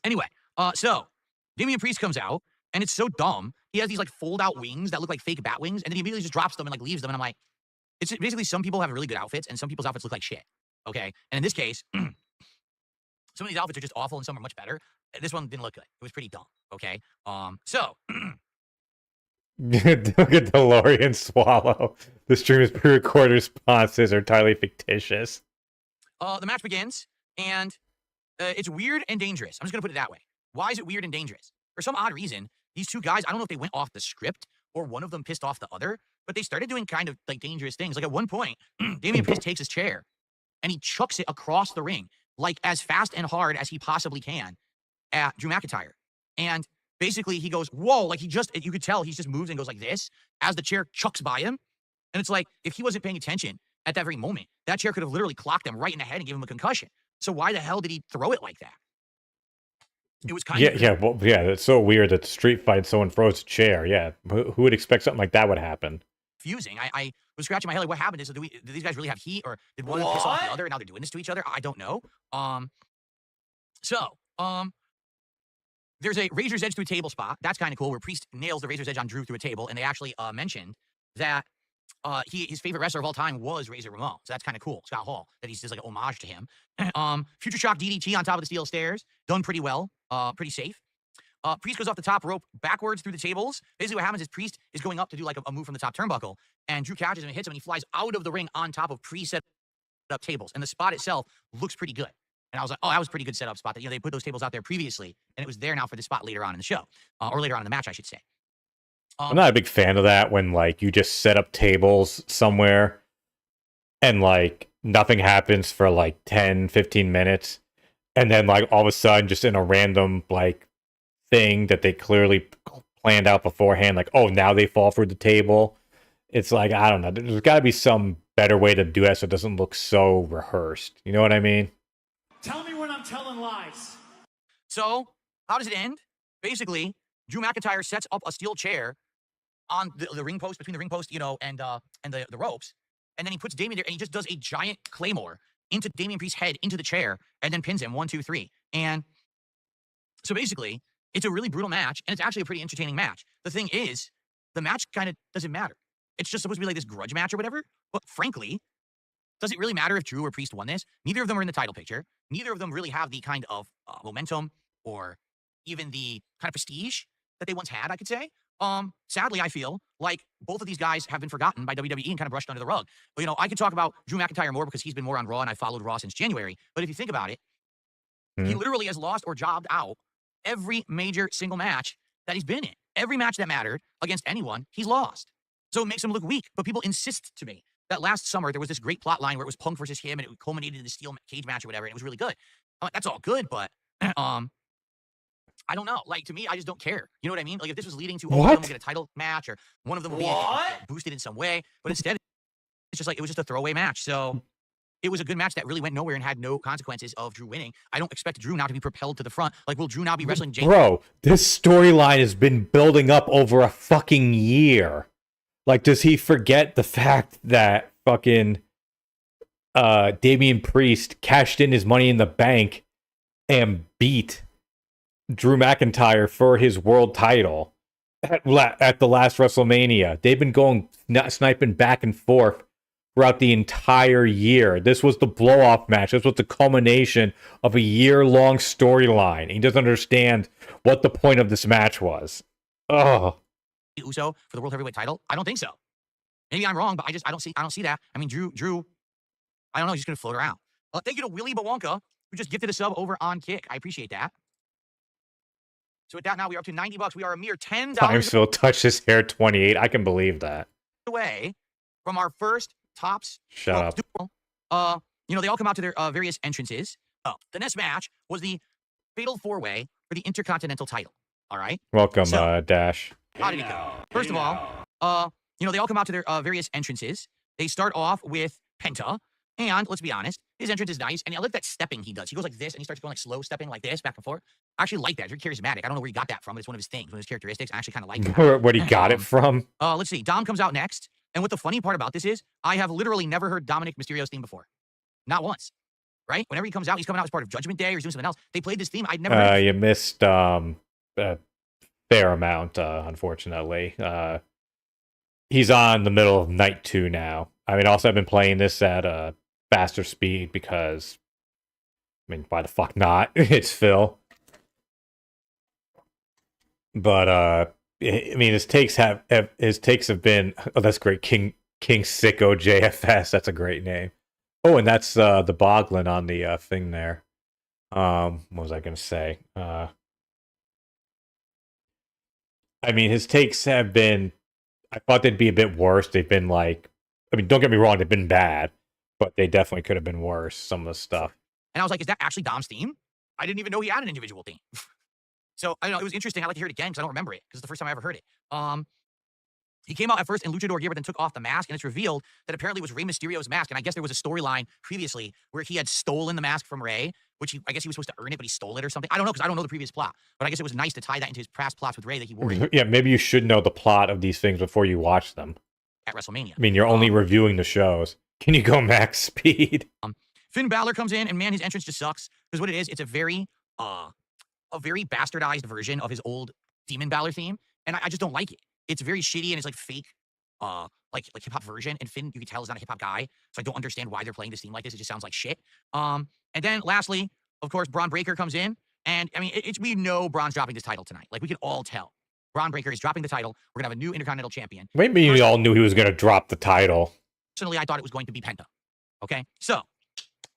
Anyway, so Damian Priest comes out, and it's so dumb. He has these like fold out wings that look like fake bat wings, and then he immediately just drops them and like leaves them. And I'm like, it's basically some people have really good outfits, and some people's outfits look like shit. Okay, and in this case, some of these outfits are just awful, and some are much better. This one didn't look good. It was pretty dumb. Okay, so. Look at DeLorean swallow. The stream's pre-recorded responses are entirely fictitious. The match begins, and it's weird and dangerous. I'm just going to put it that way. Why is it weird and dangerous? For some odd reason, these two guys, I don't know if they went off the script or one of them pissed off the other, but they started doing kind of like dangerous things. Like at one point, Damian Priest takes his chair and he chucks it across the ring, like as fast and hard as he possibly can at Drew McIntyre. And basically he goes, whoa, like you could tell he's just moves and goes like this as the chair chucks by him. And it's like, if he wasn't paying attention at that very moment, that chair could have literally clocked him right in the head and gave him a concussion. So why the hell did he throw it like that? It was kind of... Yeah, it's so weird that street fight someone throws a chair. Yeah, who would expect something like that would happen? Confusing. I was scratching my head like, what happened? Did these guys really have heat, or did one of them piss off the other and now they're doing this to each other? I don't know. There's a Razor's Edge through table spot. That's kind of cool, where Priest nails the Razor's Edge on Drew through a table, and they actually mentioned that his favorite wrestler of all time was Razor Ramon. So that's kind of cool. Scott Hall, that he's just like an homage to him. Future Shock DDT on top of the steel stairs. Done pretty well. Pretty safe. Priest goes off the top rope backwards through the tables. Basically what happens is Priest is going up to do like a move from the top turnbuckle, and Drew catches him and hits him, and he flies out of the ring on top of pre-set up tables. And the spot itself looks pretty good. And I was like, oh, that was a pretty good setup spot. That, they put those tables out there previously, and it was there now for the spot later on in the show. Or later on in the match, I should say. I'm not a big fan of that when, like, you just set up tables somewhere and, like, nothing happens for, like, 10, 15 minutes. And then, like, all of a sudden, just in a random, like, thing that they clearly planned out beforehand, like, oh, now they fall through the table. It's like, I don't know. There's got to be some better way to do that so it doesn't look so rehearsed. You know what I mean? Tell me when I'm telling lies. So, how does it end? Basically, Drew McIntyre sets up a steel chair on the ring post, between the ring post, and the ropes. And then he puts Damian there, and he just does a giant claymore into Damian Priest's head, into the chair, and then pins him 1, 2, 3. And so basically, it's a really brutal match, and it's actually a pretty entertaining match. The thing is, the match kind of doesn't matter. It's just supposed to be like this grudge match or whatever. But frankly, does it really matter if Drew or Priest won this? Neither of them are in the title picture. Neither of them really have the kind of momentum or even the kind of prestige that they once had, I could say. Sadly, I feel like both of these guys have been forgotten by WWE and kind of brushed under the rug. But, I could talk about Drew McIntyre more because he's been more on Raw, and I followed Raw since January. But if you think about it, he literally has lost or jobbed out every major single match that he's been in. Every match that mattered against anyone, he's lost. So it makes him look weak. But people insist to me that last summer there was this great plot line where it was Punk versus him, and it culminated in the steel cage match or whatever, and it was really good. That's all good, but I don't know. Like, to me, I just don't care. You know what I mean? Like, if this was leading to one of them will get a title match, or one of them will be boosted in some way, but instead, it's just like, it was just a throwaway match. So it was a good match that really went nowhere and had no consequences of Drew winning. I don't expect Drew now to be propelled to the front. Like, will Drew now be wrestling James? Bro, this storyline has been building up over a fucking year. Like, does he forget the fact that fucking Damian Priest cashed in his Money in the Bank and beat Drew McIntyre for his world title at the last WrestleMania? They've been going sniping back and forth throughout the entire year. This was the blow-off match. This was the culmination of a year-long storyline. He doesn't understand what the point of this match was. Ugh. Uso for the World Heavyweight title? I don't think so. Maybe I'm wrong, but I don't see that. I mean, Drew, I don't know, he's just gonna float around. Thank you to Willie Bawonka, who just gifted a sub over on Kick. I appreciate that. So with that, now we are up to $90. We are a mere $10 DarkSydePhil touched his hair 28. I can believe that. away from our first tops. Shut up. Duel. They all come out to their various entrances. The next match was the Fatal 4-Way for the Intercontinental title. All right. Welcome, So, Dash. how did it go? First of all, they all come out to their various entrances. They start off with Penta, and let's be honest, his entrance is nice. And I like that stepping he does. He goes like this, and he starts going like slow stepping like this, back and forth. I actually like that. It's very charismatic. I don't know where he got that from, but it's one of his things, one of his characteristics. I actually kind of like that. Where he got it from? Let's see. Dom comes out next, and what the funny part about this is, I have literally never heard Dominic Mysterio's theme before, not once. Right? Whenever he comes out, he's coming out as part of Judgment Day, or he's doing something else. They played this theme. I'd never. Heard You missed a fair amount, unfortunately. He's on the middle of night 2 now. I mean, also I've been playing this at a faster speed because, I mean, why the fuck not? It's Phil. But I mean, his takes have been. Oh, that's great, King Sicko JFS. That's a great name. Oh, and that's the Boglin on the thing there. What was I gonna say? I mean, his takes have been. I thought they'd be a bit worse. They've been like, I mean, don't get me wrong, they've been bad, but they definitely could have been worse. Some of the stuff. And I was like, is that actually Dom's theme? I didn't even know he had an individual theme. So I know it was interesting. I'd like to hear it again because I don't remember it because it's the first time I ever heard it. He came out at first in luchador gear, but then took off the mask, and it's revealed that apparently it was Rey Mysterio's mask. And I guess there was a storyline previously where he had stolen the mask from Rey, which I guess he was supposed to earn it, but he stole it or something. I don't know because I don't know the previous plot. But I guess it was nice to tie that into his past plots with Rey that he wore it Yeah, maybe you should know the plot of these things before you watch them. at WrestleMania. I mean, you're only reviewing the shows. Can you go max speed? Finn Balor comes in, and man, his entrance just sucks because what it is, it's a very bastardized version of his old Demon Balor theme, and I just don't like it. It's very shitty and it's like fake. Like hip hop version, and Finn, you can tell, is not a hip hop guy, so I don't understand why they're playing this theme like this. It just sounds like shit. And then lastly, of course, Braun Breaker comes in, and I mean, we know Braun's dropping this title tonight. Like we can all tell, Braun Breaker is dropping the title. We're gonna have a new Intercontinental Champion. Maybe you all knew he was gonna drop the title. Personally, I thought it was going to be Penta. Okay, so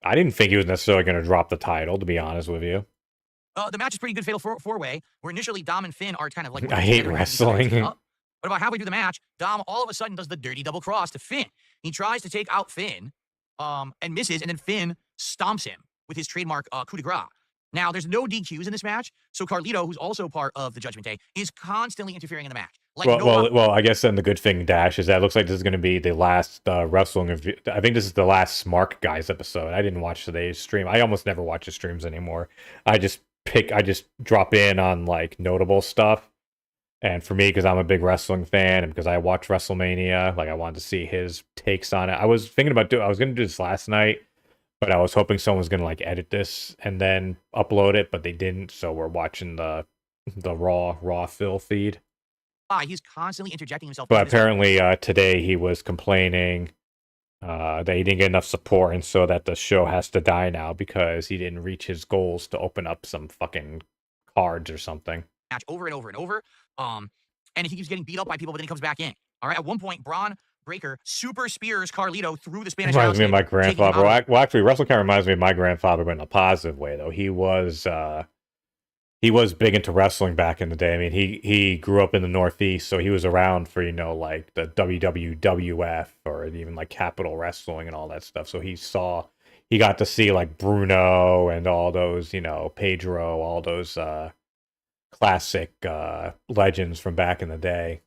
I didn't think he was necessarily gonna drop the title, to be honest with you. the match is pretty good. Fatal 4-way, where initially Dom and Finn are kind of like. I hate wrestling. But about halfway through the match, Dom all of a sudden does the dirty double cross to Finn. He tries to take out Finn, and misses, and then Finn stomps him with his trademark coup de grace. Now, there's no DQs in this match, so Carlito, who's also part of the Judgment Day, is constantly interfering in the match. Like well, I guess then the good thing, Dash, is that it looks like this is going to be the last wrestling review. I think this is the last Smart Guys episode. I didn't watch today's stream. I almost never watch the streams anymore. I just drop in on like notable stuff. And for me, because I'm a big wrestling fan, and because I watch WrestleMania, like I wanted to see his takes on it. I was thinking about I was going to do this last night, but I was hoping someone was going to like edit this and then upload it, but they didn't. So we're watching the raw Phil feed. He's constantly interjecting himself. But apparently today he was complaining that he didn't get enough support, and so that the show has to die now because he didn't reach his goals to open up some fucking cards or something. Match over and over and over. And he keeps getting beat up by people, but then he comes back in. All right. At one point, Braun Breaker super spears Carlito through the Spanish. Reminds me of my grandfather. Well, actually, WrestleCon reminds me of my grandfather, but in a positive way, though. He was big into wrestling back in the day. I mean, he grew up in the Northeast, so he was around for like the WWF or even like Capital Wrestling and all that stuff. So he got to see like Bruno and all those, Pedro, all those classic legends from back in the day.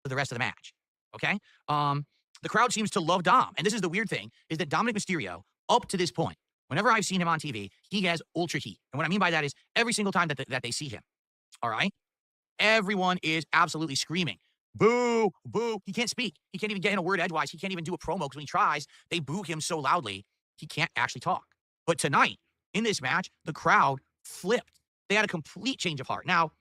For the rest of the match, okay? The crowd seems to love Dom, and this is the weird thing, is that Dominic Mysterio, up to this point, whenever I've seen him on TV, he has ultra heat. And what I mean by that is every single time that they see him, all right? Everyone is absolutely screaming, boo, boo. He can't speak. He can't even get in a word edgewise. He can't even do a promo because when he tries, they boo him so loudly, he can't actually talk. But tonight, in this match, the crowd flipped. They had a complete change of heart. Now,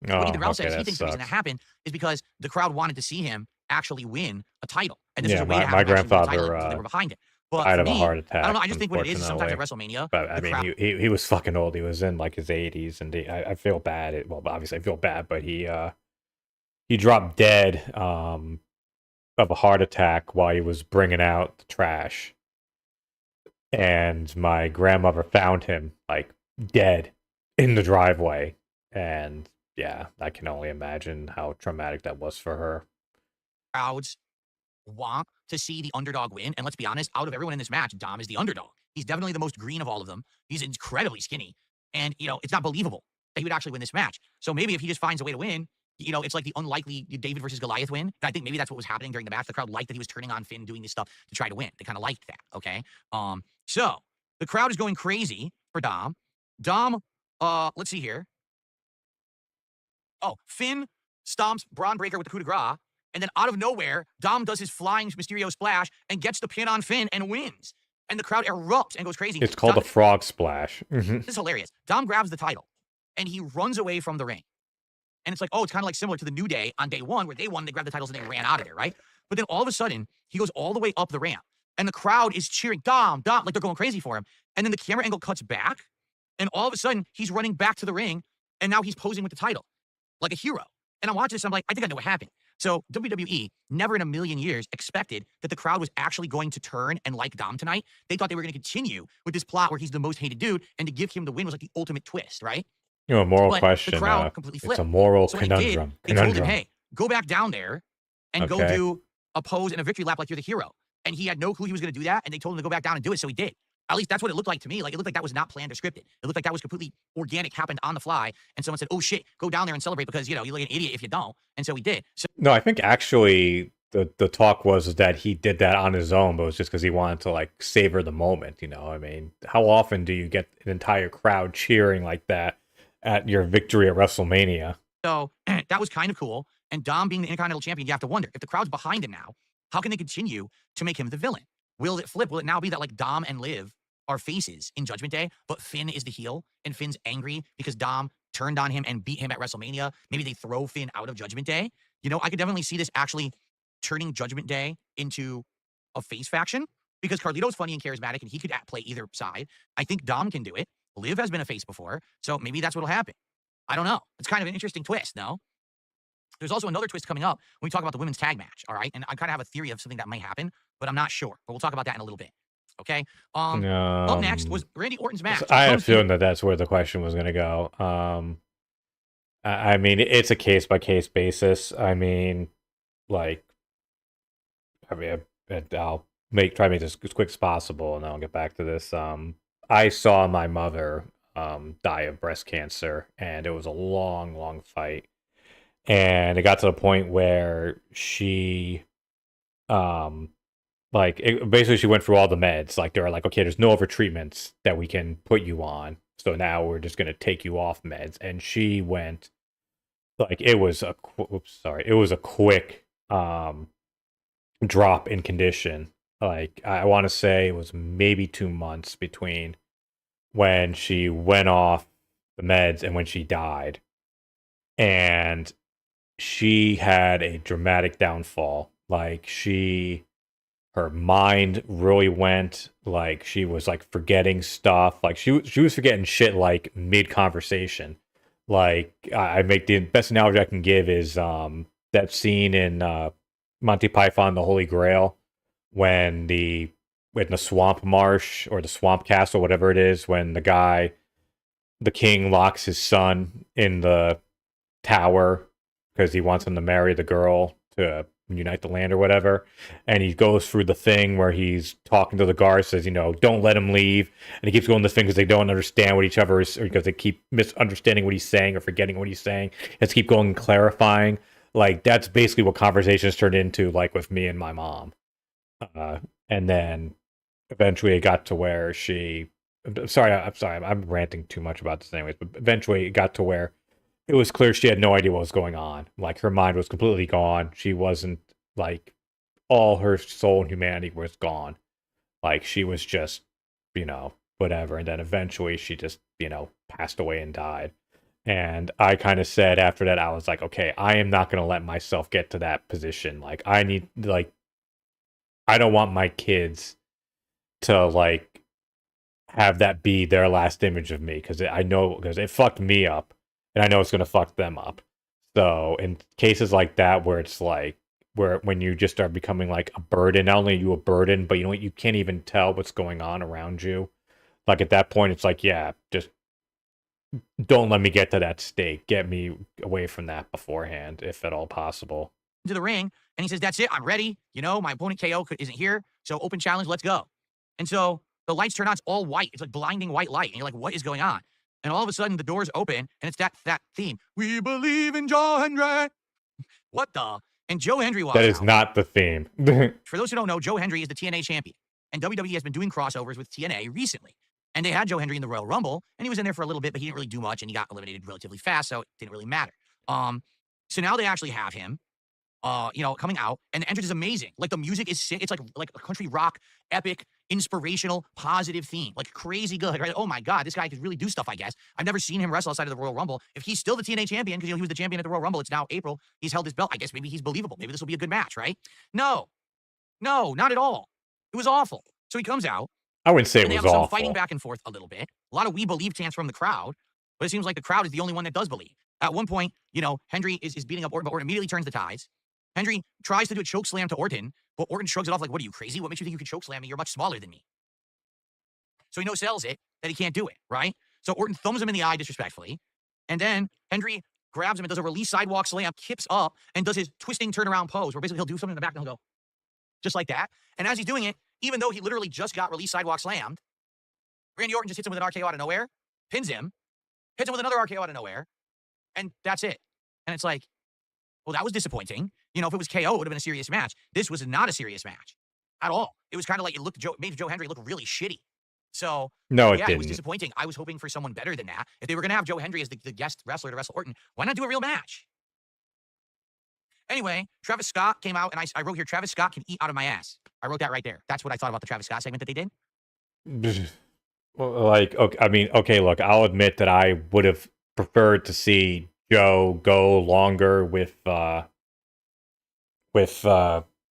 what Ethan Ralph says he thinks the reason that happened is because the crowd wanted to see him actually win a title. And this was a way to have my him actually win the grandfather title, so they were behind it. But died for of a me, heart attack. I don't know. I just think what it is sometimes at WrestleMania. But I mean, he was fucking old. He was in like his 80s, and I feel bad. Well, obviously I feel bad, but he dropped dead of a heart attack while he was bringing out the trash. And my grandmother found him like dead in the driveway. And yeah, I can only imagine how traumatic that was for her. Crowds want to see the underdog win. And let's be honest, out of everyone in this match, Dom is the underdog. He's definitely the most green of all of them. He's incredibly skinny. And, it's not believable that he would actually win this match. So maybe if he just finds a way to win, it's like the unlikely David versus Goliath win. And I think maybe that's what was happening during the match. The crowd liked that he was turning on Finn, doing this stuff to try to win. They kind of liked that, okay? So the crowd is going crazy for Dom. Dom, let's see here. Oh, Finn stomps Braun Breaker with the coup de grace. And then out of nowhere, Dom does his flying Mysterio splash and gets the pin on Finn and wins. And the crowd erupts and goes crazy. It's called the frog splash. This is hilarious. Dom grabs the title and he runs away from the ring. And it's like, oh, it's kind of like similar to the New Day on day one where they won, they grabbed the titles and they ran out of there, right? But then all of a sudden, he goes all the way up the ramp and the crowd is cheering, Dom, Dom, like they're going crazy for him. And then the camera angle cuts back and all of a sudden, he's running back to the ring and now he's posing with the title like a hero. And I'm watching this, I'm like, I think I know what happened. So WWE never in a million years expected that the crowd was actually going to turn and like Dom tonight. They thought they were going to continue with this plot where he's the most hated dude, and to give him the win was like the ultimate twist, right? A moral But question. the crowd completely flipped. It's a moral So conundrum. they told him, hey, go back down there and go Okay. do a pose and a victory lap like you're the hero. And he had no clue he was going to do that, and they told him to go back down and do it, so he did. At least that's what it looked like to me. Like, it looked like that was not planned or scripted. It looked like that was completely organic, happened on the fly. And someone said, oh, shit, go down there and celebrate because, you're like an idiot if you don't. And so he did. So No, I think actually the talk was that he did that on his own, but it was just because he wanted to like savor the moment. I mean, how often do you get an entire crowd cheering like that at your victory at WrestleMania? So that was kind of cool. And Dom being the Intercontinental Champion, you have to wonder, if the crowd's behind him now, how can they continue to make him the villain? Will it flip? Will it now be that like Dom and Liv are faces in Judgment Day, but Finn is the heel and Finn's angry because Dom turned on him and beat him at WrestleMania? Maybe they throw Finn out of Judgment Day. I could definitely see this actually turning Judgment Day into a face faction because Carlito's funny and charismatic and he could play either side. I think Dom can do it. Liv has been a face before, so maybe that's what'll happen. I don't know. It's kind of an interesting twist, no? There's also another twist coming up when we talk about the women's tag match, all right? And I kind of have a theory of something that might happen, but I'm not sure. But we'll talk about that in a little bit. Okay. Up next was Randy Orton's match. I had a feeling that that's where the question was going to go. I mean, it's a case by case basis. I mean, like, I'll try to make this as quick as possible, and then I'll get back to this. I saw my mother die of breast cancer, and it was a long, long fight, and it got to the point where she basically she went through all the meds. Like, they were like, okay, there's no other treatments that we can put you on, so now we're just gonna take you off meds. And she went like, it was a quick drop in condition. Like, I want to say it was maybe 2 months between when she went off the meds and when she died, and she had a dramatic downfall. Like, her mind really went, like, she was like forgetting stuff. Like, she was forgetting shit like mid conversation. Like, I make the best analogy I can give is that scene in Monty Python, The Holy Grail, when in the swamp marsh or the swamp castle, whatever it is, when the king locks his son in the tower because he wants him to marry the girl to unite the land or whatever, and he goes through the thing where he's talking to the guard, says, don't let him leave, and he keeps going this thing because they don't understand what each other is, or because they keep misunderstanding what he's saying or forgetting what he's saying. Let's keep going and clarifying. Like, that's basically what conversations turned into, like, with me and my mom. And then eventually it got to where I'm sorry, I'm ranting too much about this anyways, but eventually it got to where it was clear she had no idea what was going on. Like, her mind was completely gone. She wasn't, like, all her soul and humanity was gone. Like, she was just, whatever. And then eventually she just, passed away and died. And I kind of said after that, I was like, okay, I am not going to let myself get to that position. Like, I don't want my kids to, like, have that be their last image of me, because it fucked me up. And I know it's going to fuck them up. So in cases like that, where it's like, when you just start becoming like a burden, not only are you a burden, but you can't even tell what's going on around you. Like, at that point, it's like, yeah, just don't let me get to that stake. Get me away from that beforehand, if at all possible. To the ring, and he says, "That's it. I'm ready. You know, my opponent KO isn't here, so open challenge. Let's go." And so the lights turn on. It's all white. It's like blinding white light, and you're like, "What is going on?" And all of a sudden, the doors open, and it's that theme. We believe in Joe Hendry. What the? And Joe Hendry walks out. That is not the theme. For those who don't know, Joe Hendry is the TNA champion, and WWE has been doing crossovers with TNA recently. And they had Joe Hendry in the Royal Rumble, and he was in there for a little bit, but he didn't really do much, and he got eliminated relatively fast, so it didn't really matter. So now they actually have him. Coming out, and the entrance is amazing. Like, the music is sick. It's like a country rock, epic, inspirational, positive theme. Like, crazy good, right? Oh my God, this guy could really do stuff, I guess. I've never seen him wrestle outside of the Royal Rumble. If he's still the TNA champion, because he was the champion at the Royal Rumble, it's now April, he's held his belt. I guess maybe he's believable. Maybe this will be a good match, right? No, not at all. It was awful. So he comes out. I wouldn't say it was awful. Some fighting back and forth a little bit. A lot of "we believe" chants from the crowd, but it seems like the crowd is the only one that does believe. At one point, Hendry is beating up Orton, but Orton immediately turns the tides. Hendry tries to do a choke slam to Orton, but Orton shrugs it off like, "What are you, crazy? What makes you think you can choke slam me? You're much smaller than me." So he no-sells it that he can't do it, right? So Orton thumbs him in the eye disrespectfully, and then Hendry grabs him and does a release sidewalk slam, kips up, and does his twisting turnaround pose, where basically he'll do something in the back and he'll go just like that. And as he's doing it, even though he literally just got release sidewalk slammed, Randy Orton just hits him with an RKO out of nowhere, pins him, hits him with another RKO out of nowhere, and that's it. And it's like, well, that was disappointing. If it was KO, it would have been a serious match. This was not a serious match at all. It was kind of like it made Joe Hendry look really shitty. So, no, it didn't. It was disappointing. I was hoping for someone better than that. If they were going to have Joe Hendry as the guest wrestler to wrestle Orton, why not do a real match? Anyway, Travis Scott came out, and I wrote here, Travis Scott can eat out of my ass. I wrote that right there. That's what I thought about the Travis Scott segment that they did. Okay, look, I'll admit that I would have preferred to see Joe go longer with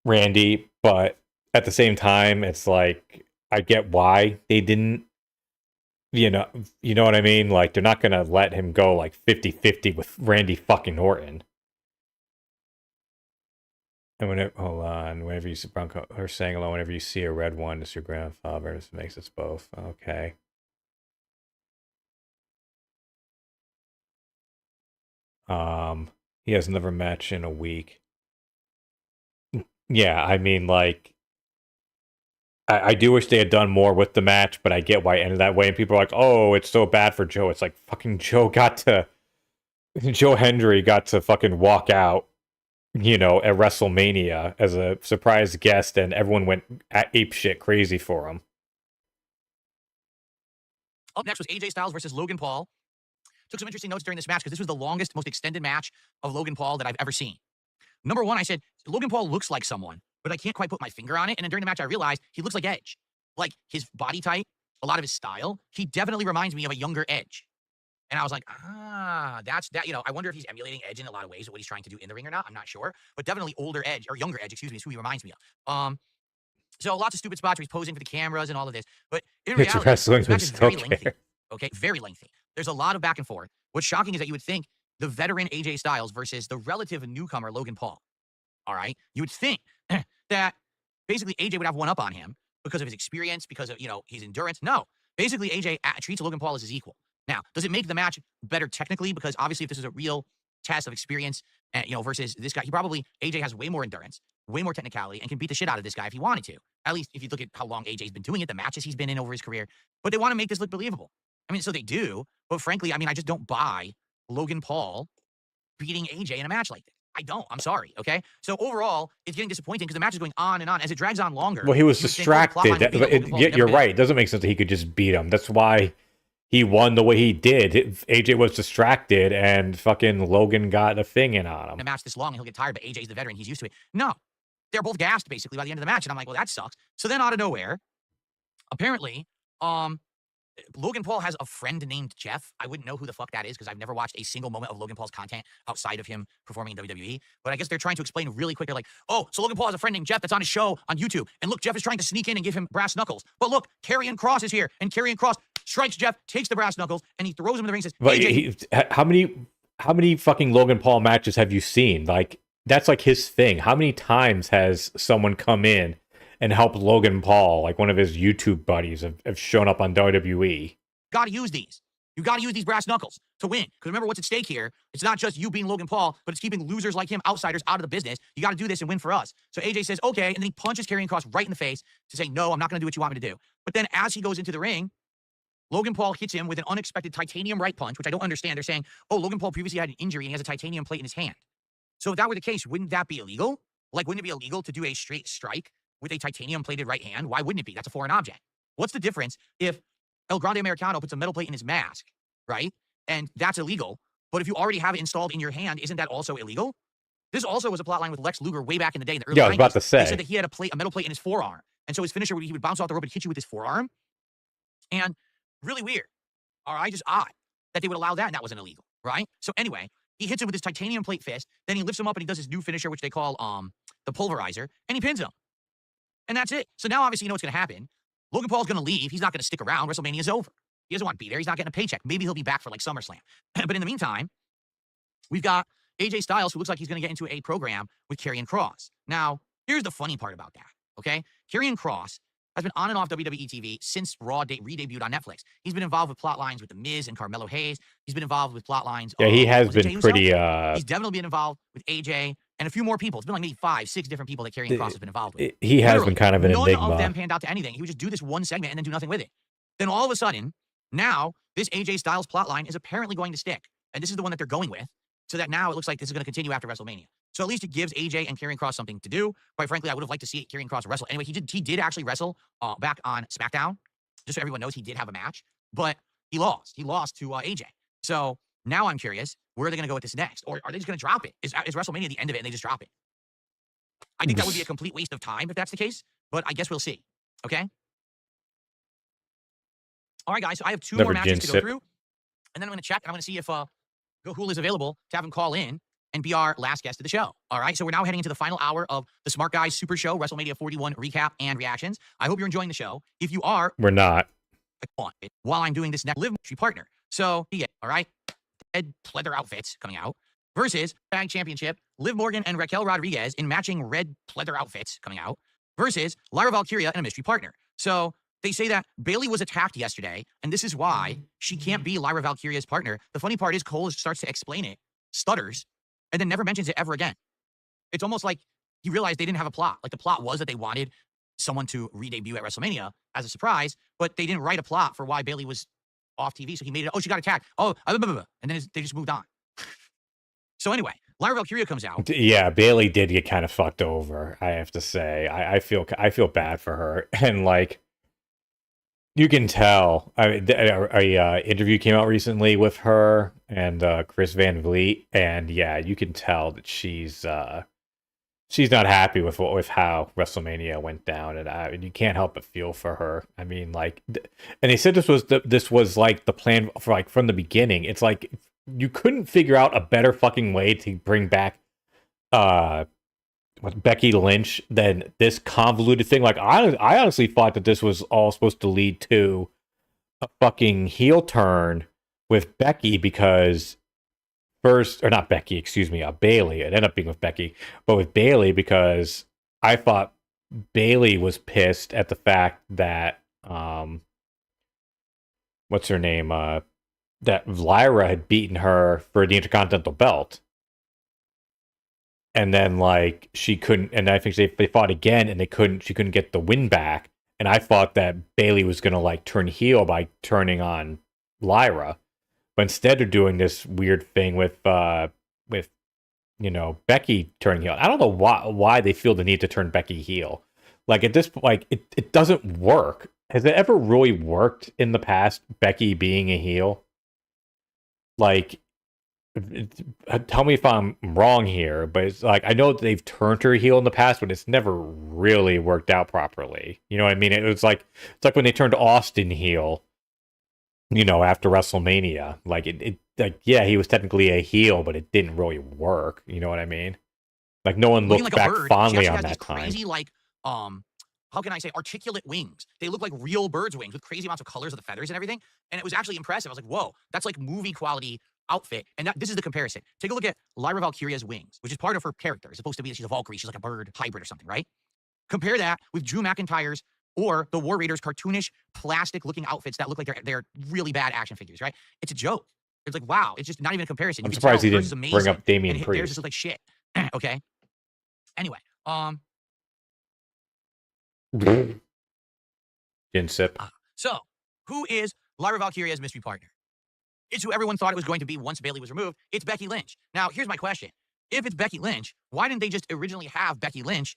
Randy, but at the same time, it's like, I get why they didn't, you know what I mean? Like, they're not going to let him go like 50-50 with Randy fucking Orton. And whenever you see Bronco, or saying alone, whenever you see a red one, it's your grandfather. This makes us both. Okay. He has another match in a week. Yeah, I mean, like, I do wish they had done more with the match, but I get why it ended that way. And people are like, "Oh, it's so bad for Joe." It's like, fucking Joe Hendry got to fucking walk out, at WrestleMania as a surprise guest, and everyone went apeshit crazy for him. Up next was AJ Styles versus Logan Paul. Took some interesting notes during this match because this was the longest, most extended match of Logan Paul that I've ever seen. Number one, I said, Logan Paul looks like someone, but I can't quite put my finger on it. And then during the match, I realized he looks like Edge. Like, his body type, a lot of his style, he definitely reminds me of a younger Edge. And I was like, that's that. I wonder if he's emulating Edge in a lot of ways, what he's trying to do in the ring or not. I'm not sure. But definitely older Edge, or younger Edge, excuse me, is who he reminds me of. So lots of stupid spots where he's posing for the cameras and all of this. But in reality, this match is very lengthy. Okay, very lengthy. There's a lot of back and forth. What's shocking is that you would think the veteran AJ Styles versus the relative newcomer Logan Paul. All right? You would think that basically AJ would have one up on him because of his experience, because of, his endurance. No. Basically, AJ treats Logan Paul as his equal. Now, does it make the match better technically? Because obviously, if this is a real test of experience, versus this guy, AJ has way more endurance, way more technicality, and can beat the shit out of this guy if he wanted to. At least if you look at how long AJ's been doing it, the matches he's been in over his career. But they want to make this look believable. I mean, so they do. But frankly, I just don't buy Logan Paul beating AJ in a match like this. I don't. I'm sorry, okay? So overall, it's getting disappointing because the match is going on and on. As it drags on longer... Well, he was distracted. You're right. It doesn't make sense that he could just beat him. That's why he won the way he did. AJ was distracted, and fucking Logan got a thing in on him. A match this long, and he'll get tired, but AJ's the veteran. He's used to it. No. They're both gassed, basically, by the end of the match. And I'm like, well, that sucks. So then out of nowhere, apparently, Logan Paul has a friend named Jeff. I wouldn't know who the fuck that is because I've never watched a single moment of Logan Paul's content outside of him performing in WWE. But I guess they're trying to explain really quick. They're like, oh, so Logan Paul has a friend named Jeff that's on his show on YouTube. And look, Jeff is trying to sneak in and give him brass knuckles. But look, Karrion Kross is here. And Karrion Kross strikes Jeff, takes the brass knuckles, and he throws him in the ring and says, but how many fucking Logan Paul matches have you seen? Like, that's like his thing. How many times has someone come in and helped Logan Paul, like one of his YouTube buddies, have shown up on WWE? Gotta use these. You got to use these brass knuckles to win. Because remember what's at stake here. It's not just you being Logan Paul, but it's keeping losers like him, outsiders, out of the business. You got to do this and win for us. So AJ says, okay. And then he punches Karrion Kross right in the face to say, no, I'm not going to do what you want me to do. But then as he goes into the ring, Logan Paul hits him with an unexpected titanium right punch, which I don't understand. They're saying, oh, Logan Paul previously had an injury and he has a titanium plate in his hand. So if that were the case, wouldn't that be illegal? Like, wouldn't it be illegal to do a straight strike with a titanium plated right hand? Why wouldn't it be? That's a foreign object. What's the difference if El Grande Americano puts a metal plate in his mask, right? And that's illegal. But if you already have it installed in your hand, isn't that also illegal? this also was a plot line with Lex Luger way back in the day. In the early 90s. I was about to say. They said that he had a metal plate in his forearm. And so his finisher, he would bounce off the rope and hit you with his forearm. And really weird. All right, just odd that they would allow that and that wasn't illegal, right? So anyway, he hits him with his titanium plate fist. Then he lifts him up and he does his new finisher, which they call the pulverizer, and he pins him. And that's it. So now obviously you know what's going to happen. Logan Paul's going to leave. He's not going to stick around. WrestleMania is over. He doesn't want to be there. He's not getting a paycheck. Maybe he'll be back for like SummerSlam. But in the meantime, we've got AJ Styles, who looks like he's going to get into a program with Karrion Kross. Now, here's the funny part about that, okay? Karrion Kross has been on and off WWE TV since Raw re-debuted on Netflix. He's been involved with plot lines with The Miz and Carmelo Hayes. He's been involved with plot lines. Yeah, he has been pretty... He's definitely been involved with AJ and a few more people. It's been like maybe 5, 6 different people that Karrion Kross has been involved with. He has been kind of an enigma. None of them panned out to anything. He would just do this one segment and then do nothing with it. Then all of a sudden, now this AJ Styles plotline is apparently going to stick. And this is the one that they're going with. So that now it looks like this is going to continue after WrestleMania. So at least it gives AJ and Karrion Kross something to do. Quite frankly, I would have liked to see Karrion Kross wrestle. Anyway, he did actually wrestle back on SmackDown. Just so everyone knows, he did have a match. But he lost. He lost to AJ. So now I'm curious, where are they going to go with this next? Or are they just going to drop it? Is WrestleMania the end of it and they just drop it? I think that would be a complete waste of time if that's the case. But I guess we'll see. Okay? All right, guys. So I have 2 more matches to go through. And then I'm going to check. And I'm going to see if Gahul is available to have him call in and be our last guest of the show. All right, so we're now heading into the final hour of the Smart Guys Super Show, WrestleMania 41 recap and reactions. I hope you're enjoying the show. If you are, we're not. While I'm doing this next live partner. So, yeah, all right, red pleather outfits coming out versus Tag Championship, Liv Morgan and Raquel Rodriguez in matching red pleather outfits coming out versus Lyra Valkyria and a mystery partner. So, they say that Bayley was attacked yesterday, and this is why she can't be Lyra Valkyria's partner. The funny part is Cole starts to explain it, stutters, and then never mentions it ever again. It's almost like he realized they didn't have a plot. Like the plot was that they wanted someone to re-debut at WrestleMania as a surprise, but they didn't write a plot for why Bayley was off TV. So he made it, oh, she got attacked. Oh, and then they just moved on. So anyway, Lyra Valkyria comes out. Yeah, Bayley did get kind of fucked over, I have to say. I feel bad for her. And like, you can tell. A interview came out recently with her and Chris Van Vliet, and yeah, you can tell that she's not happy with how WrestleMania went down, and you can't help but feel for her. I mean, like, and they said this was like the plan for like from the beginning. It's like you couldn't figure out a better fucking way to bring back with Becky Lynch than this convoluted thing. Like, I honestly thought that this was all supposed to lead to a fucking heel turn with Becky because Bayley. It ended up being with Becky, but with Bayley because I thought Bayley was pissed at the fact that what's her name? That Lyra had beaten her for the Intercontinental belt. And then, like, she couldn't, and I think they fought again, and she couldn't get the win back. And I thought that Bayley was going to, like, turn heel by turning on Lyra. But instead they're doing this weird thing with you know, Becky turning heel. I don't know why they feel the need to turn Becky heel. Like, at this, like, it doesn't work. Has it ever really worked in the past, Becky being a heel? Like, tell me if I'm wrong here, but it's like, I know that they've turned her heel in the past, but it's never really worked out properly. You know what I mean? It's like when they turned Austin heel, you know, after WrestleMania. Like like, yeah, he was technically a heel, but it didn't really work. You know what I mean? Like, no one looked back fondly on that time. Crazy, like, how can I say, articulate wings. They look like real birds' wings with crazy amounts of colors of the feathers and everything. And it was actually impressive. I was like, whoa, that's like movie quality outfit. And this is the comparison. Take a look at Lyra Valkyria's wings, which is part of her character. It's supposed to be that she's a Valkyrie. She's like a bird hybrid or something, right? Compare that with Drew McIntyre's or the War Raiders cartoonish, plastic-looking outfits that look like they're really bad action figures, right? It's a joke. It's like, wow, it's just not even a comparison. I'm surprised he didn't bring up Damian Priest. Theirs just look like shit. Okay. Anyway, Gin sip. So, who is Lyra Valkyria's mystery partner? It's who everyone thought it was going to be once Bayley was removed. It's Becky Lynch. Now, here's my question. If it's Becky Lynch, why didn't they just originally have Becky Lynch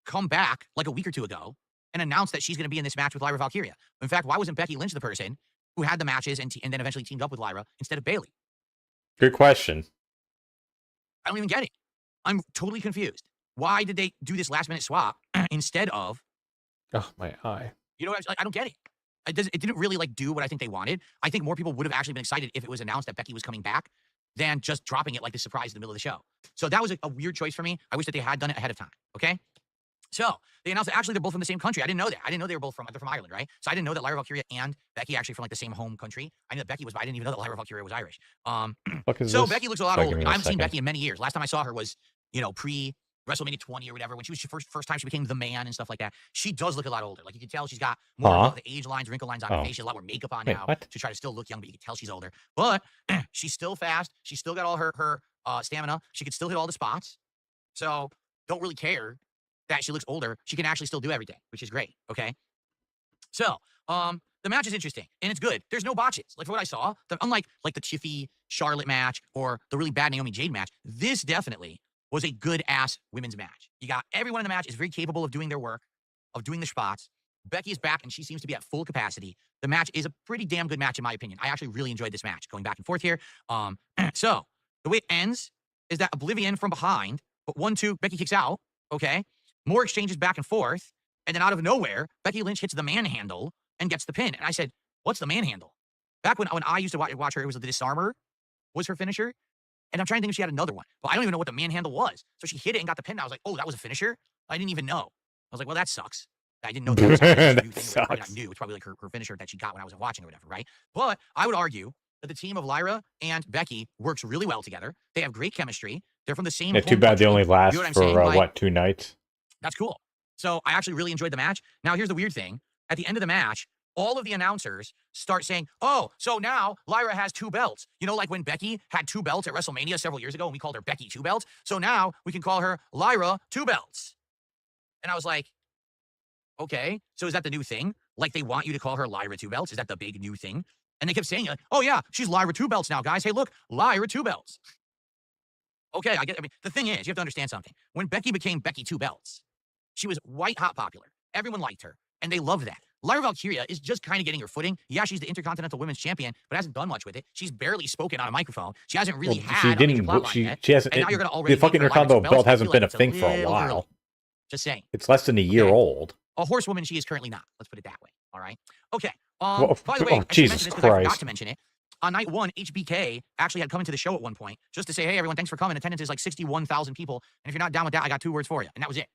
come back like a week or two ago and announce that she's going to be in this match with Lyra Valkyria? In fact, why wasn't Becky Lynch the person who had the matches and then eventually teamed up with Lyra instead of Bayley? Good question. I don't even get it. I'm totally confused. Why did they do this last-minute swap instead of... Oh, my eye. You know what I don't get it. It didn't really do what I think they wanted. I think more people would have actually been excited if it was announced that Becky was coming back than just dropping it like the surprise in the middle of the show. So that was a weird choice for me. I wish that they had done it ahead of time, okay? So they announced that actually they're both from the same country. I didn't know that. I didn't know they were both from Ireland, right? So I didn't know that Lyra Valkyria and Becky actually from the same home country. I knew that Becky was, but I didn't even know that Lyra Valkyria was Irish. So Becky looks a lot older. I haven't seen Becky in many years. Last time I saw her was, pre WrestleMania 20 or whatever, when she was first time she became the man and stuff like that. She does look a lot older. Like, you can tell she's got more of the age lines, wrinkle lines on her face. She has a lot more makeup on now to try to still look young, but you can tell she's older. But she's still fast. She's still got all her stamina. She can still hit all the spots. So don't really care that she looks older. She can actually still do everything, which is great, okay? So, the match is interesting, and it's good. There's no botches. Like, for what I saw, unlike the Tiffy Charlotte match or the really bad Naomi Jade match, this definitely was a good-ass women's match. You got everyone in the match is very capable of doing their work, of doing the spots. Becky is back, and she seems to be at full capacity. The match is a pretty damn good match, in my opinion. I actually really enjoyed this match, going back and forth here. So, the way it ends is that Oblivion from behind, but 1-2, Becky kicks out, okay? More exchanges back and forth, and then out of nowhere, Becky Lynch hits the manhandle and gets the pin. And I said, what's the manhandle? Back when I used to watch her, it was the disarmer was her finisher. And I'm trying to think if she had another one. But I don't even know what the manhandle was. So she hit it and got the pin. I was like, oh, that was a finisher? I didn't even know. I was like, well, that sucks. I didn't know that was that sucks. Probably not new. It's probably like her finisher that she got when I wasn't watching or whatever, right? But I would argue that the team of Lyra and Becky works really well together. They have great chemistry. They're from the same too bad they only last for, 2 nights? That's cool. So I actually really enjoyed the match. Now, here's the weird thing. At the end of the match, all of the announcers start saying, oh, so now Lyra has 2 belts. You know, like when Becky had 2 belts at WrestleMania several years ago, and we called her Becky 2 belts. So now we can call her Lyra 2 belts. And I was like, okay, so is that the new thing? Like, they want you to call her Lyra 2 belts? Is that the big new thing? And they kept saying, like, oh, yeah, she's Lyra 2 belts now, guys. Hey, look, Lyra 2 belts. Okay, I mean, the thing is, you have to understand something. When Becky became Becky 2 belts, she was white-hot popular. Everyone liked her, and they loved that. Lyra Valkyria is just kind of getting her footing. Yeah, she's the Intercontinental Women's Champion, but hasn't done much with it. She's barely spoken on a microphone. She hasn't really had a major plotline yet. She hasn't. The fucking Intercontinental belt hasn't been a thing for a while. Early. Just saying. It's less than a year old. A horsewoman she is currently not. Let's put it that way. All right? Okay. Well, by the way, Jesus Christ. I forgot to mention it. On night 1, HBK actually had come into the show at one point just to say, hey, everyone, thanks for coming. Attendance is like 61,000 people. And if you're not down with that, I got 2 words for you. And that was it.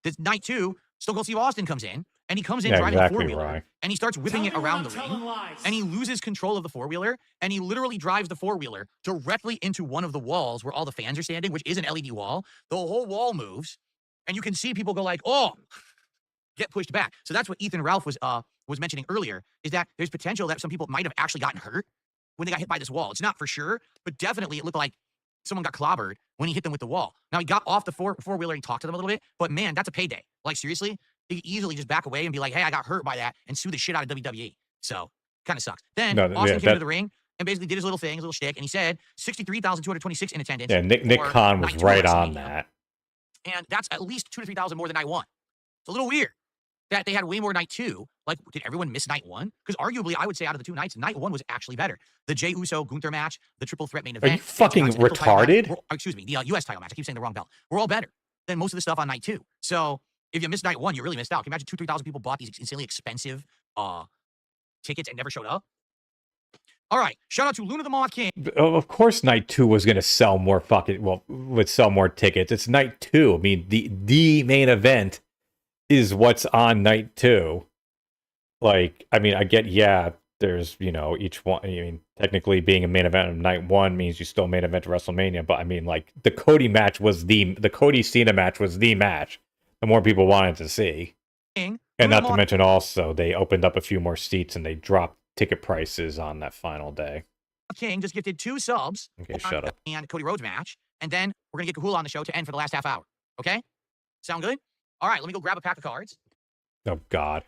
This night 2, Stone Cold Steve Austin comes in, and he comes in driving a 4-wheeler, and he starts whipping it around the ring, and he loses control of the 4-wheeler, and he literally drives the 4-wheeler directly into one of the walls where all the fans are standing, which is an LED wall. The whole wall moves, and you can see people go like, oh, get pushed back. So that's what Ethan Ralph was mentioning earlier, is that there's potential that some people might have actually gotten hurt when they got hit by this wall. It's not for sure, but definitely it looked like someone got clobbered when he hit them with the wall. Now, he got off the 4-wheeler and talked to them a little bit, but man, that's a payday. Like, seriously, he could easily just back away and be like, hey, I got hurt by that, and sue the shit out of WWE. So, kind of sucks. Then, Austin came into the ring and basically did his little thing, his little shtick, and he said 63,226 in attendance. Yeah, Nick Khan was right on that. And that's at least 2,000 to 3,000 more than night 1. It's a little weird that they had way more night 2. Like, did everyone miss night 1? Because arguably, I would say out of the 2 nights, night 1 was actually better. The Jey Uso Gunther match, the triple threat main event. Are you fucking retarded? Excuse me, the U.S. title match. I keep saying the wrong belt. We're all better than most of the stuff on night 2. So if you missed night 1, you really missed out. Can you imagine 2,000 to 3,000 people bought these insanely expensive tickets and never showed up? All right, shout out to Luna the Moth King. Of course, night 2 was going to sell more would sell more tickets. It's night 2. I mean, the main event is what's on night 2. Like, I mean, I get, there's, each one. I mean, technically being a main event of night 1 means you still main event to WrestleMania. But I mean, like, the Cody match was the Cody Cena match was the match the more people wanted to see. And not to mention also, they opened up a few more seats and they dropped ticket prices on that final day. King just gifted 2 subs. Okay, shut up. And Cody Rhodes match. And then we're going to get Kahula on the show to end for the last half hour. Okay? Sound good? All right, let me go grab a pack of cards. Oh, God.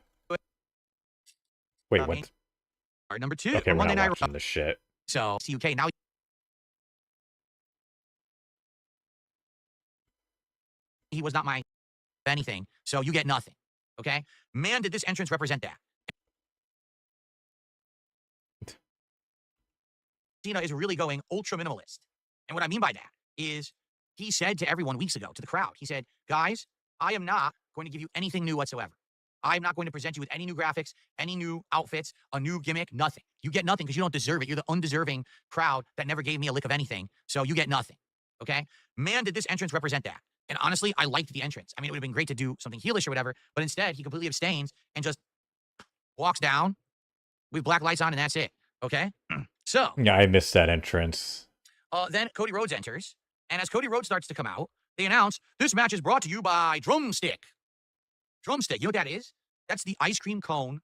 Wait, what? Card number 2. Okay, we're Monday not Night watching the shit. So, CUK, now he was not my anything, so you get nothing. Okay? Man, did this entrance represent that. Cena is really going ultra minimalist. And what I mean by that is he said to everyone weeks ago, to the crowd, he said, guys, I am not going to give you anything new whatsoever. I'm not going to present you with any new graphics, any new outfits, a new gimmick, nothing. You get nothing because you don't deserve it. You're the undeserving crowd that never gave me a lick of anything, so you get nothing, okay? Man, did this entrance represent that. And honestly, I liked the entrance. I mean, it would have been great to do something heelish or whatever, but instead, he completely abstains and just walks down with black lights on, and that's it, okay? So. Yeah, I missed that entrance. Then Cody Rhodes enters, and as Cody Rhodes starts to come out, they announce, this match is brought to you by Drumstick. Drumstick, you know what that is? That's the ice cream cone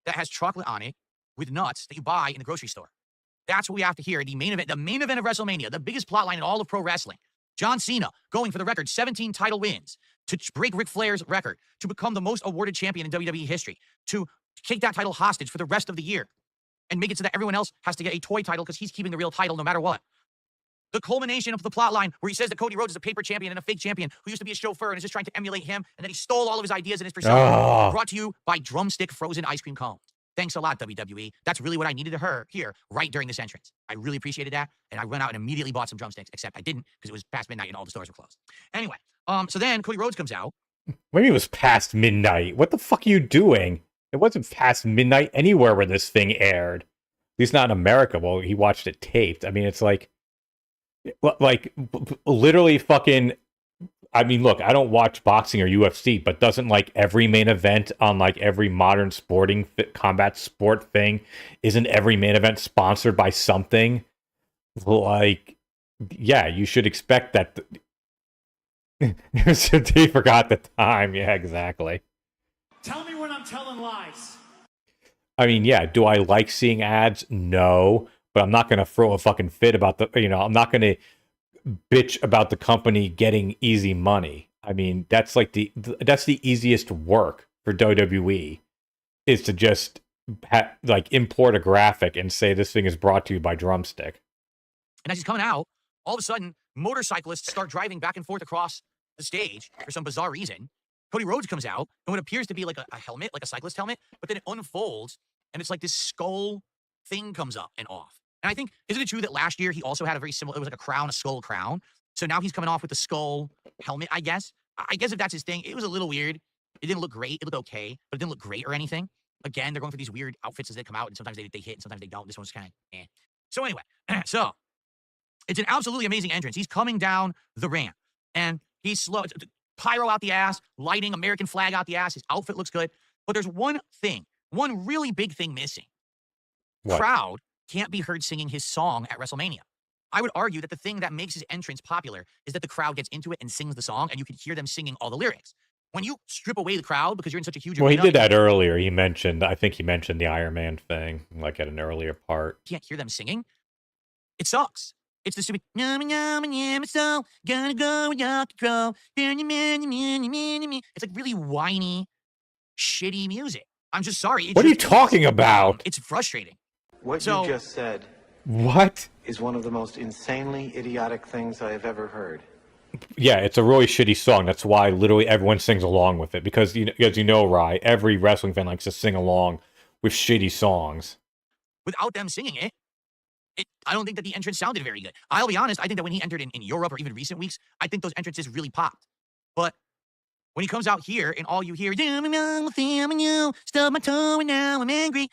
that has chocolate on it with nuts that you buy in the grocery store. That's what we have to hear. The main event of WrestleMania, the biggest plot line in all of pro wrestling. John Cena going for the record, 17 title wins, to break Ric Flair's record, to become the most awarded champion in WWE history, to take that title hostage for the rest of the year, and make it so that everyone else has to get a toy title because he's keeping the real title no matter what. The culmination of the plot line where he says that Cody Rhodes is a paper champion and a fake champion who used to be a chauffeur and is just trying to emulate him, and then he stole all of his ideas and his persona. Brought to you by Drumstick frozen ice cream cones. Thanks a lot, WWE. That's really what I needed to hear right during this entrance. I really appreciated that, and I went out and immediately bought some drumsticks, except I didn't because it was past midnight and all the stores were closed. Anyway, so then Cody Rhodes comes out. Maybe it was past midnight. What the fuck are you doing? It wasn't past midnight anywhere where this thing aired. At least not in America. Well, he watched it taped. I mean, it's like literally fucking. I mean, look, I don't watch boxing or UFC, but doesn't like every main event on like every modern sporting combat sport thing, isn't every main event sponsored by something? Like, yeah, you should expect that. He forgot the time. Yeah, exactly. Tell me when I'm telling lies. I mean, yeah, do I like seeing ads? No, but I'm not going to throw a fucking fit about I'm not going to bitch about the company getting easy money. I mean, that's like that's the easiest work for WWE is to just import a graphic and say this thing is brought to you by Drumstick. And as he's coming out, all of a sudden, motorcyclists start driving back and forth across the stage for some bizarre reason. Cody Rhodes comes out, and what appears to be like a helmet, like a cyclist helmet, but then it unfolds, and it's like this skull thing comes up and off. And I think, isn't it true that last year he also had a very similar, it was like a crown, a skull crown. So now he's coming off with the skull helmet, I guess. I guess if that's his thing, it was a little weird. It didn't look great. It looked okay, but it didn't look great or anything. Again, they're going for these weird outfits as they come out, and sometimes they hit, and sometimes they don't. This one's kind of eh. So anyway, so it's an absolutely amazing entrance. He's coming down the ramp, and he's slow. Pyro out the ass, lighting, American flag out the ass. His outfit looks good. But there's one really big thing missing. What? Crowd can't be heard singing his song at WrestleMania. I would argue that the thing that makes his entrance popular is that the crowd gets into it and sings the song, and you can hear them singing all the lyrics. When you strip away the crowd because you're in such a huge arena, he did that earlier. I think he mentioned the Iron Man thing, like at an earlier part. You can't hear them singing. It sucks. It's the stupid, so gonna go crow. It's like really whiny, shitty music. I'm just sorry. What are you talking about? It's frustrating. What you just said What? is one of the most insanely idiotic things I have ever heard. Yeah, it's a really shitty song. That's why literally everyone sings along with it. Because, as you know, Rye, every wrestling fan likes to sing along with shitty songs. Without them singing it, I don't think that the entrance sounded very good. I'll be honest, I think that when he entered in Europe or even recent weeks, I think those entrances really popped. But when he comes out here and all you hear, stub my toe and now I'm angry,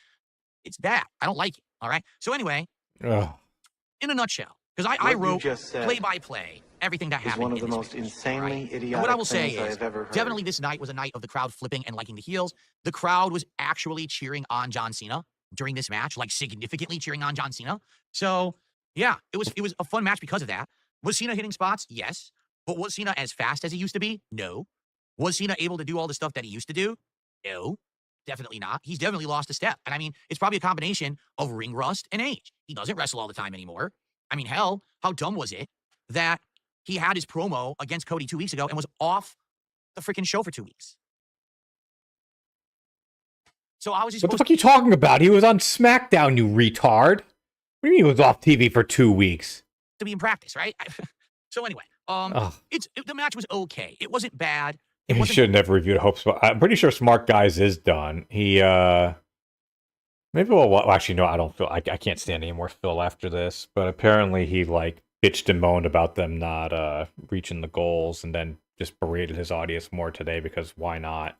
it's bad. I don't like it, all right? So anyway, in a nutshell, because I wrote play-by-play everything that happened. One of the most insanely idiotic what I will say things is, I've ever heard. definitely this night was a night of the crowd flipping and liking the heels. The crowd was actually cheering on John Cena during this match, like significantly cheering on John Cena. So yeah, it was a fun match because of that. Was Cena hitting spots? Yes. But was Cena as fast as he used to be? No. Was Cena able to do all the stuff that he used to do? No, definitely not. He's definitely lost a step. And I mean, it's probably a combination of ring rust and age. He doesn't wrestle all the time anymore. I mean, hell, how dumb was it that he had his promo against Cody 2 weeks ago and was off the freaking show for 2 weeks? So I was just. What the fuck are you talking about? He was on SmackDown, you retard. What do you mean he was off TV for 2 weeks? To be in practice, right? So anyway, the match was okay. It wasn't bad. He should have never reviewed Hope Spot. I'm pretty sure Smart Guys is done. He maybe actually no, I don't feel I can't stand any more Phil after this. But apparently he like bitched and moaned about them not reaching the goals, and then just berated his audience more today because why not?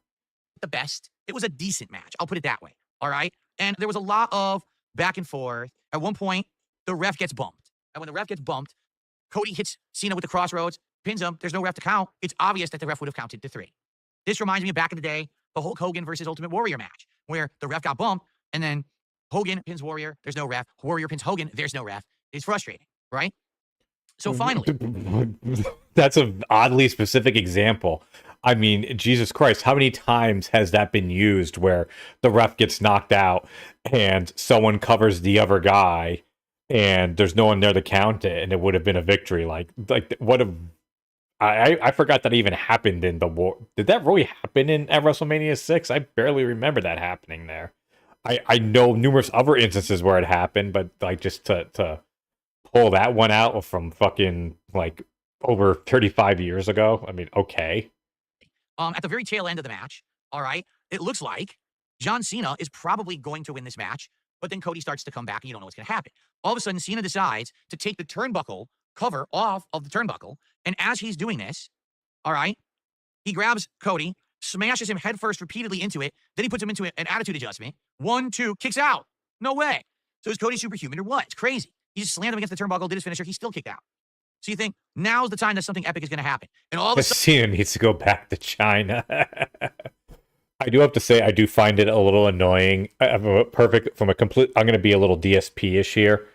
The best. It was a decent match. I'll put it that way. All right. And there was a lot of back and forth. At one point, the ref gets bumped. And when the ref gets bumped, Cody hits Cena with the crossroads, pins him. There's no ref to count. It's obvious that the ref would have counted to 3. This reminds me of back in the day, the Hulk Hogan versus Ultimate Warrior match, where the ref got bumped, and then Hogan pins Warrior. There's no ref. Warrior pins Hogan. There's no ref. It's frustrating, right? So finally. That's an oddly specific example. I mean, Jesus Christ, how many times has that been used where the ref gets knocked out and someone covers the other guy and there's no one there to count it and it would have been a victory? Like what a... I forgot that even happened in the war. Did that really happen at WrestleMania 6? I barely remember that happening there. I know numerous other instances where it happened, but like just to pull that one out from fucking like over 35 years ago. I mean, okay. At the very tail end of the match, all right, it looks like John Cena is probably going to win this match, but then Cody starts to come back and you don't know what's going to happen. All of a sudden, Cena decides to take the turnbuckle cover off of the turnbuckle, and as he's doing this, all right, he grabs Cody, smashes him headfirst repeatedly into it, then he puts him into an attitude adjustment. 1, 2, kicks out. No way. So is Cody superhuman or what? It's crazy. He just slammed him against the turnbuckle, did his finisher, he still kicked out. So you think, now's the time that something epic is going to happen. And all of a sudden... Cena needs to go back to China. I do have to say, I do find it a little annoying. I'm going to be a little DSP-ish here.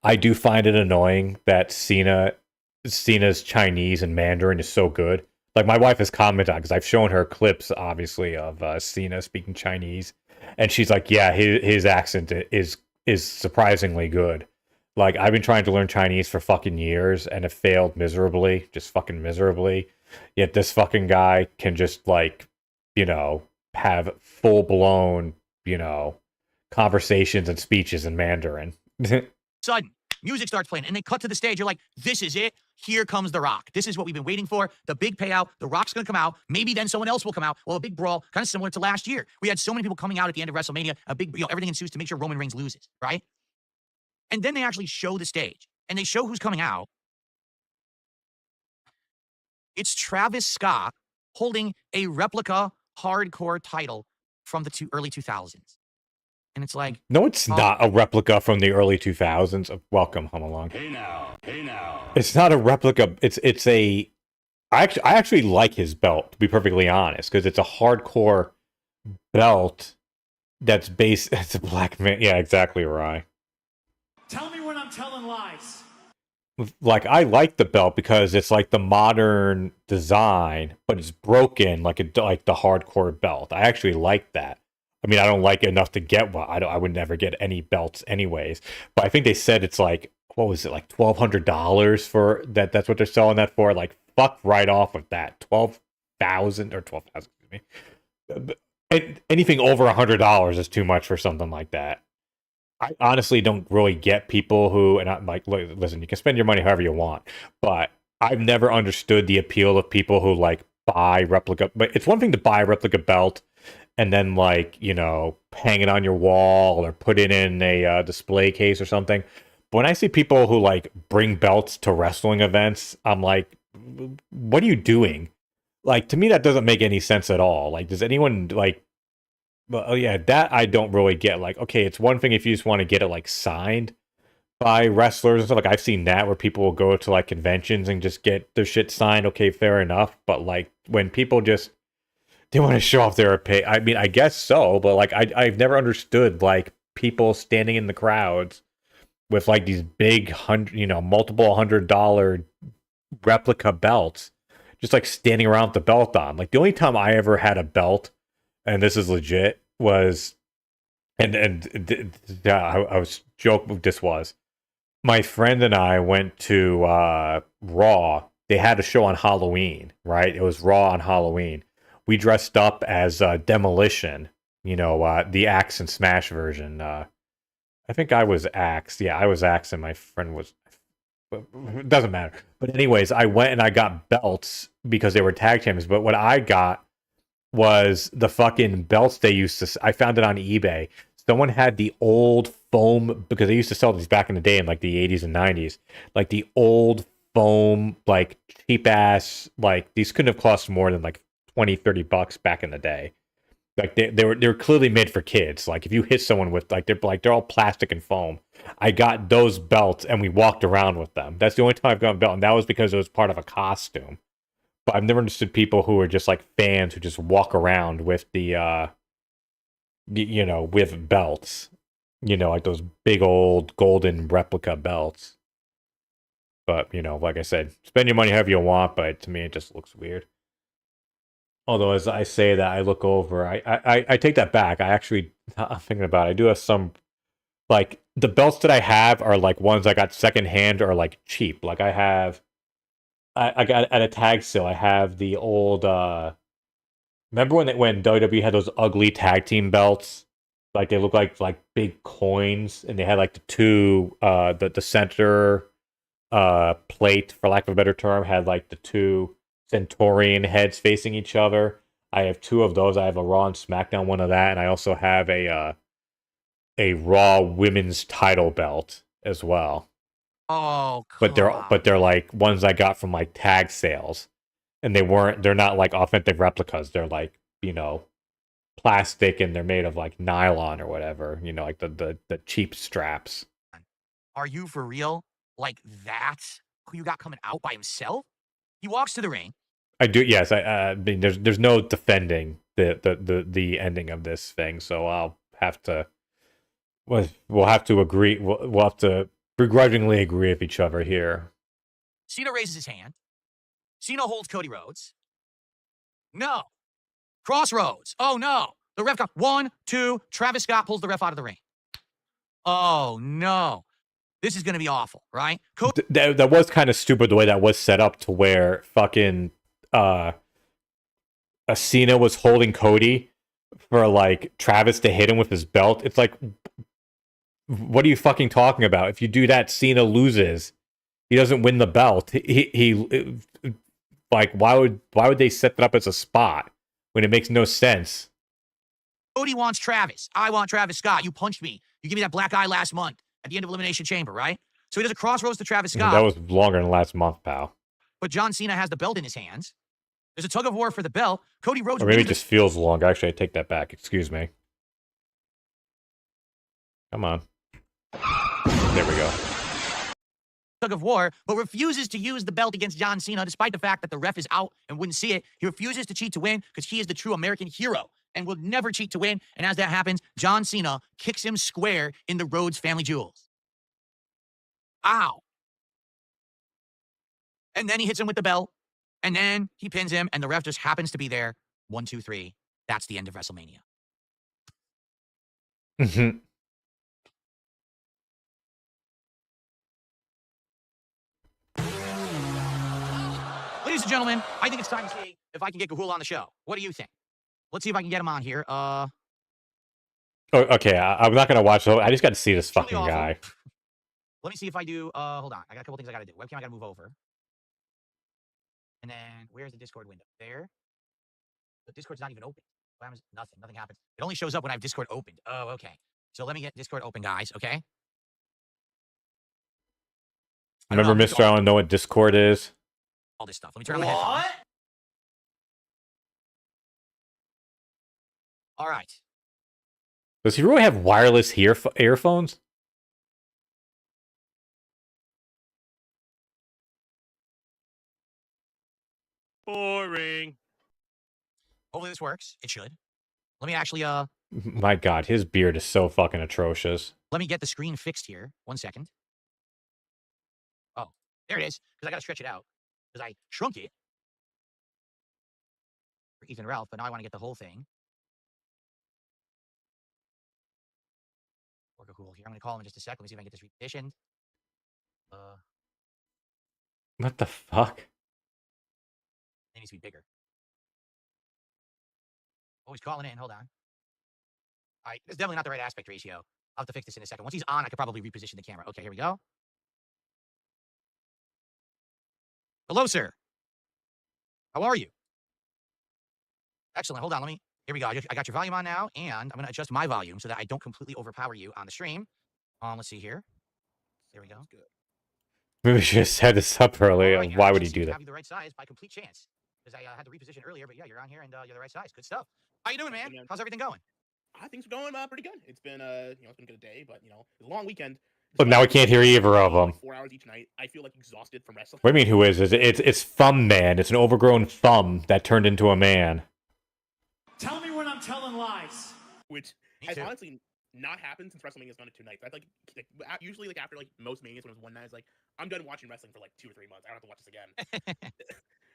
I do find it annoying that Cena's Chinese and Mandarin is so good. Like, my wife has commented on, because I've shown her clips, obviously, of Cena speaking Chinese. And she's like, yeah, his accent is surprisingly good. Like, I've been trying to learn Chinese for fucking years and have failed miserably, just fucking miserably. Yet this fucking guy can just, like, you know, have full-blown, you know, conversations and speeches in Mandarin. Sudden, music starts playing, and they cut to the stage. You're like, this is it. Here comes The Rock. This is what we've been waiting for. The big payout. The Rock's going to come out. Maybe then someone else will come out. Well, a big brawl, kind of similar to last year. We had so many people coming out at the end of WrestleMania. A big, everything ensues to make sure Roman Reigns loses, right? And then they actually show the stage, and they show who's coming out. It's Travis Scott holding a replica hardcore title from the early 2000s. And it's like... No, it's not a replica from the early 2000s. Welcome, home along. Hey now. It's not a replica. It's a... I actually like his belt, to be perfectly honest, because it's a hardcore belt that's based... It's a black man. Yeah, exactly right. Tell me when I'm telling lies. Like, I like the belt because it's like the modern design, but it's broken like the hardcore belt. I actually like that. I mean, I don't like it enough to get one. I would never get any belts anyways. But I think they said it's like, what was it, like $1,200 for that? That's what they're selling that for. Like, fuck right off with that. 12,000 or 12,000. Excuse me. Anything over $100 is too much for something like that. I honestly don't really get people who, and I'm like, look, listen, you can spend your money however you want, but I've never understood the appeal of people who like buy replica. But it's one thing to buy a replica belt and then, like, you know, hang it on your wall or put it in a display case or something. But when I see people who like bring belts to wrestling events, I'm like, what are you doing? Like, to me, that doesn't make any sense at all. Like, does anyone like? Well, yeah, that I don't really get. Like, okay, it's one thing if you just want to get it like signed by wrestlers and stuff. Like, I've seen that where people will go to like conventions and just get their shit signed. Okay, fair enough. But like when people just they want to show off their pay, I mean, I guess so. But like, I've never understood like people standing in the crowds with like these big multiple $100 replica belts, just like standing around with the belt on. Like, the only time I ever had a belt and this is legit, was I was joking. This was my friend and I went to Raw. They had a show on Halloween, right? It was Raw on Halloween. We dressed up as Demolition, the Axe and Smash version. I think I was Axe. Yeah, I was Axe, and my friend was. It doesn't matter. But anyways, I went and I got belts because they were tag champions. But what I got was the fucking belts they used to. I found it on eBay. Someone had the old foam, because they used to sell these back in the day in like the 80s and 90s, like the old foam, like cheap ass, like these couldn't have cost more than like 20-30 bucks back in the day. Like they were clearly made for kids. Like if you hit someone with they're all plastic and foam. I got those belts and we walked around with them. That's the only time I've gotten a belt, and that was because it was part of a costume. But I've never understood people who are just like fans who just walk around with with belts, like those big old golden replica belts. But, like I said, spend your money however you want, but to me it just looks weird. Although, as I say that, I look over, I take that back. I'm thinking about it. I do have some, like, the belts that I have are like ones I got secondhand or like cheap. Like I got at a tag sale, I have the old, remember when WWE had those ugly tag team belts? Like they look like big coins, and they had like the two, the center plate, for lack of a better term, had like the two Centaurian heads facing each other. I have two of those. I have a Raw and SmackDown one of that, and I also have a Raw women's title belt as well. Oh, but they're like ones I got from like tag sales, and they're not like authentic replicas. They're like plastic, and they're made of like nylon or whatever. Like the cheap straps. Are you for real? Like that's who you got coming out by himself? He walks to the ring. I do, yes. I mean, there's no defending the ending of this thing, so I'll have to. We'll have to agree. We'll have to begrudgingly agree with each other here. Cena raises his hand. Cena holds Cody Rhodes. No. Crossroads. Oh no. The ref got 1, 2. Travis Scott pulls the ref out of the ring. Oh no. This is going to be awful, right? That was kind of stupid the way that was set up, to where fucking Cena was holding Cody for like Travis to hit him with his belt. It's like, what are you fucking talking about? If you do that, Cena loses. He doesn't win the belt. He like, why would they set that up as a spot when it makes no sense? Cody wants Travis. I want Travis Scott. You punched me. You gave me that black eye last month at the end of Elimination Chamber, right? So he does a crossroads to Travis Scott. That was longer than last month, pal. But John Cena has the belt in his hands. There's a tug of war for the belt. Cody Rhodes. Or maybe it just feels long. Actually, I take that back. Excuse me. Come on. There we go. Tug of war, but refuses to use the belt against John Cena, despite the fact that the ref is out and wouldn't see it. He refuses to cheat to win because he is the true American hero and will never cheat to win. And as that happens, John Cena kicks him square in the Rhodes family jewels. Ow. And then he hits him with the belt, and then he pins him, and the ref just happens to be there. 1, 2, 3. That's the end of WrestleMania. Mm-hmm. Ladies and gentlemen, I think it's time to see if I can get Gahul on the show. What do you think? Let's see if I can get him on here. Oh, okay, I'm not going to watch. I just got to see this fucking guy. Let me see if I do. Hold on. I got a couple things I got to do. Webcam I got to move over. And then, where's the Discord window? There. The Discord's not even open. What happens? Nothing. Nothing happens. It only shows up when I have Discord opened. Oh, okay. So let me get Discord open, guys, okay? Remember, Mr. I don't know what Discord is? All this stuff. Let me turn on my headphones. All right. Does he really have wireless earphones? Boring. Hopefully this works. It should. Let me actually, My God, his beard is so fucking atrocious. let me get the screen fixed here. 1 second. Oh, there it is. Because I got to stretch it out. Because I shrunk it for Ethan Ralph, but now I want to get the whole thing. cool here. I'm gonna call him in just a sec. Let me see if I can get this repositioned. What the fuck? It needs to be bigger. Oh, he's calling in. Hold on. All right, it's definitely not the right aspect ratio. I'll have to fix this in a second. Once he's on, I could probably reposition the camera. Okay, here we go. Hello, sir. How are you? Excellent. Hold on. Here we go. I got your volume on now, and I'm going to adjust my volume so that I don't completely overpower you on the stream. Let's see here. There we go. Maybe we should have set this up earlier. Right, Why would he do that? Have you the right size by complete chance? Because I had to reposition earlier, but yeah, you're on here, and you're the right size. Good stuff. How you doing, man? How's everything going? Things are going pretty good. It's been it's been a good day, but it's a long weekend. But now we can't hear either of them. Like 4 hours each night. I feel like exhausted from wrestling. What do you mean? Who is? It's Thumb Man. It's an overgrown thumb that turned into a man. Tell me when I'm telling lies. Which has honestly not happened since WrestleMania's done it 2 nights. I usually after most manias when it was one night, it's like I'm done watching wrestling for 2 or 3 months. I don't have to watch this again.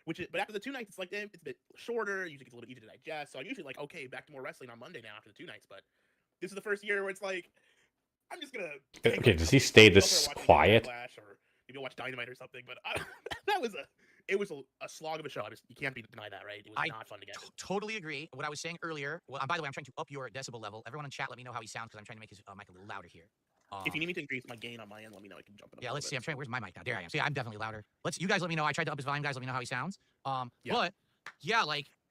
But after the 2 nights, it's it's a bit shorter. Usually it's a little bit easier to digest. So I'm usually okay, back to more wrestling on Monday now after the 2 nights. But this is the first year where it's I'm just gonna. Okay, does he stay this quiet? Or maybe watch Dynamite or something. But it was a slog of a show. You can't deny that, right? It was not fun to get. Totally agree. What I was saying earlier. Well, by the way, I'm trying to up your decibel level. Everyone in chat, let me know how he sounds because I'm trying to make his mic a little louder here. If you need me to increase my gain on my end, let me know. I can jump it up. Yeah, let's see. I'm trying. Where's my mic now? There I am. See, I'm definitely louder. You guys let me know. I tried to up his volume. Guys, let me know how he sounds. But yeah,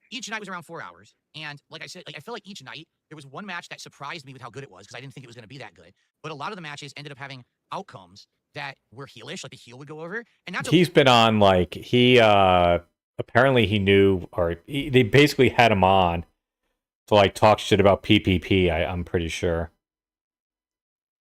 each night was around 4 hours, and like I said, I feel like each night there was one match that surprised me with how good it was because I didn't think it was going to be that good. But a lot of the matches ended up having outcomes that were heelish, like the heel would go over, and that's he's been on he apparently he knew they basically had him on to talk shit about PPP. I'm pretty sure.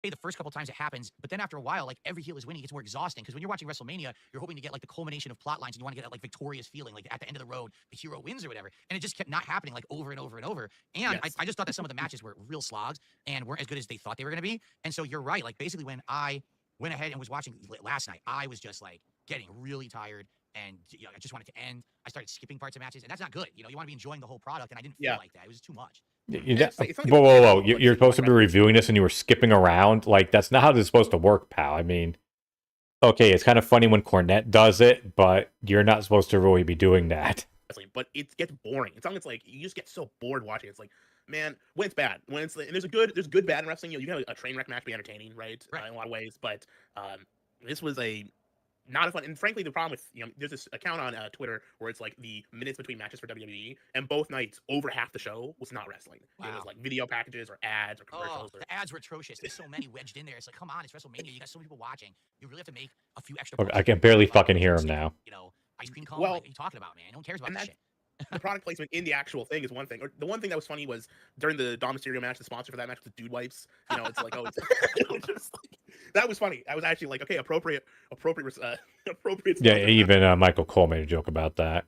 The first couple times it happens, but then after a while, every heel is winning, it gets more exhausting because when you're watching WrestleMania, you're hoping to get the culmination of plot lines and you want to get that victorious feeling, at the end of the road, the hero wins or whatever. And it just kept not happening over and over and over. And yes. I just thought that some of the matches were real slogs and weren't as good as they thought they were going to be. And so you're right. Basically when I went ahead and was watching last night, I was just getting really tired and I just wanted to end. I started skipping parts of matches and that's not good. You want to be enjoying the whole product and I didn't feel like that. It was too much. Whoa. You're supposed to be reviewing this and you were skipping around. That's not how this is supposed to work, pal. I mean, okay, it's kind of funny when Cornette does it, but you're not supposed to really be doing that. But it gets boring. It's you just get so bored watching. It's man, when it's bad, and there's good bad in wrestling. You can have a train wreck match be entertaining, right? In a lot of ways. But this was not a fun, and frankly, the problem with there's this account on Twitter where it's the minutes between matches for WWE, and both nights over half the show was not wrestling. Wow. It was video packages or ads or commercials. The ads were atrocious. There's so many wedged in there. It's come on, it's WrestleMania. You got so many people watching. You really have to make a few extra. Okay, I can barely fucking hear him now. Ice cream cone. What are you talking about, man? No one cares about that shit. The product placement in the actual thing is one thing. Or the one thing that was funny was during the Dom Mysterio match, the sponsor for that match was Dude Wipes. It's just that was funny. I was actually okay, appropriate. Yeah, even Michael Cole made a joke about that.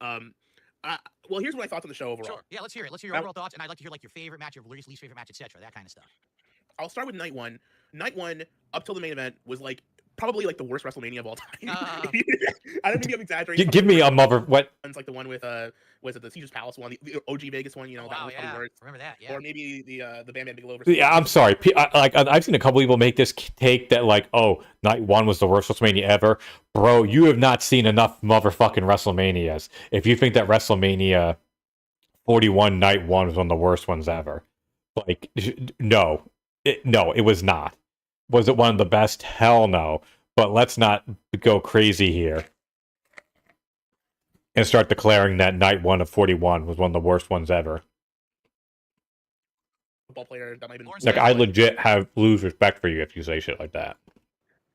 Well, here's my thoughts on the show overall. Sure. Yeah, let's hear it. Let's hear your overall thoughts, and I'd like to hear your favorite match, your least favorite match, etc. That kind of stuff. I'll start with night one. Night one, up till the main event, was probably the worst WrestleMania of all time. I don't think I'm exaggerating. Give me a mother. What? It's the one with was it the Caesar's Palace one, the OG Vegas one? That was remember that? Yeah. Or maybe the Bam Bam Bigelow. Yeah, I'm sorry. I've seen a couple people make this take that night one was the worst WrestleMania ever. Bro, you have not seen enough motherfucking WrestleManias. If you think that WrestleMania 41 night one was one of the worst ones ever, no, it was not. Was it one of the best? Hell no. But let's not go crazy here and start declaring that night one of 41 was one of the worst ones ever. Football player that might have been I legit lose respect for you if you say shit like that.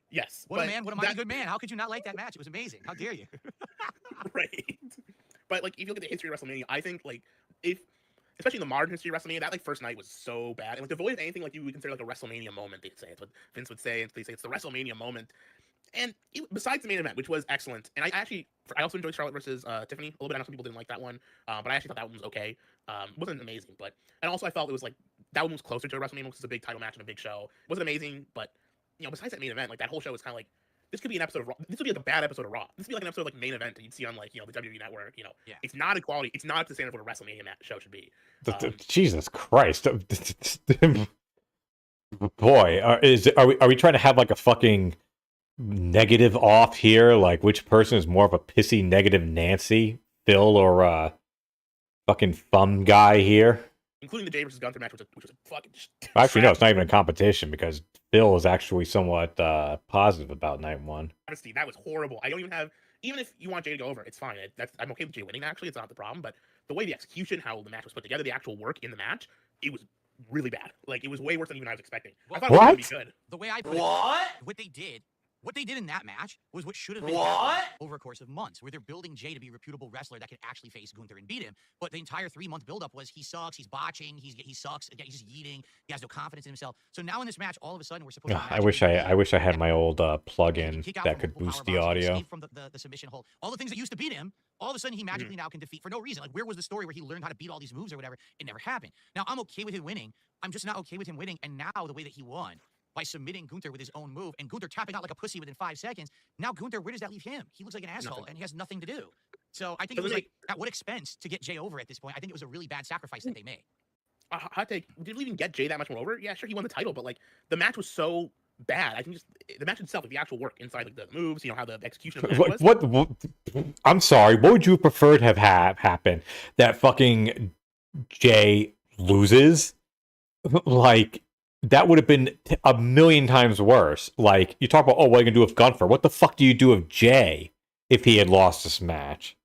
Yes. What a man, what a mighty good man. How could you not like that match? It was amazing. How dare you? Right. But if you look at the history of WrestleMania, I think especially in the modern history of WrestleMania, that first night was so bad. And devoid of anything you would consider a WrestleMania moment, they'd say. It's what Vince would say, and they say it's the WrestleMania moment. And besides the main event, which was excellent, and I also enjoyed Charlotte versus Tiffany a little bit. I know some people didn't like that one, but I actually thought that one was okay. Wasn't amazing, and also I felt it was that one was closer to a WrestleMania because it's a big title match and a big show. It wasn't amazing, but besides that main event, that whole show was kind of this could be an episode of Raw. This would be a bad episode of Raw. This would be an episode of main event that you'd see on the WWE Network. It's not a quality. It's not the standard of what a WrestleMania show should be. Jesus Christ! boy, are we trying to have like a fucking negative off here? Like, which person is more of a pissy negative Nancy, Phil, or fucking thumb guy here? Including the Jay versus Gunther match, which was a fucking. Actually, no, it's not even a competition because Phil is actually somewhat positive about night one. Honestly, that was horrible. I don't even have. Even if you want Jay to go over, it's fine. I'm okay with Jay winning. Actually, it's not the problem. But the way the execution, how the match was put together, the actual work in the match, it was really bad. Like, it was way worse than even I was expecting. I thought it was going to be good. The way I put it, what they did in that match was what should have been over a course of months, where they're building Jay to be a reputable wrestler that could actually face Gunther and beat him. But the entire 3-month buildup was he sucks, he's botching, he sucks, he's just yeeting, he has no confidence in himself. So now in this match, all of a sudden we're supposed to. I wish I had my old plug-in that could boost the audio. From the submission hold, all the things that used to beat him, all of a sudden he magically now can defeat for no reason. Like, where was the story where he learned how to beat all these moves or whatever? It never happened. Now I'm okay with him winning. I'm just not okay with him winning. And now the way that he won, by submitting Gunther with his own move, and Gunther tapping out like a pussy within 5 seconds. Now Gunther, where does that leave him? He looks like an asshole, and he has nothing to do. So I think it was like, at what expense to get Jay over at this point? I think it was a really bad sacrifice that they made. Hot take. Did we even get Jay that much more over? Yeah, sure, he won the title, but like the match was so bad. I think just the match itself, like the actual work inside, like the moves, how the execution of the match was. What? I'm sorry. What would you prefer to have happen? That fucking Jay loses? Like, that would have been a million times worse. Like, you talk about, what are you going to do with Gunther? What the fuck do you do with Jay if he had lost this match?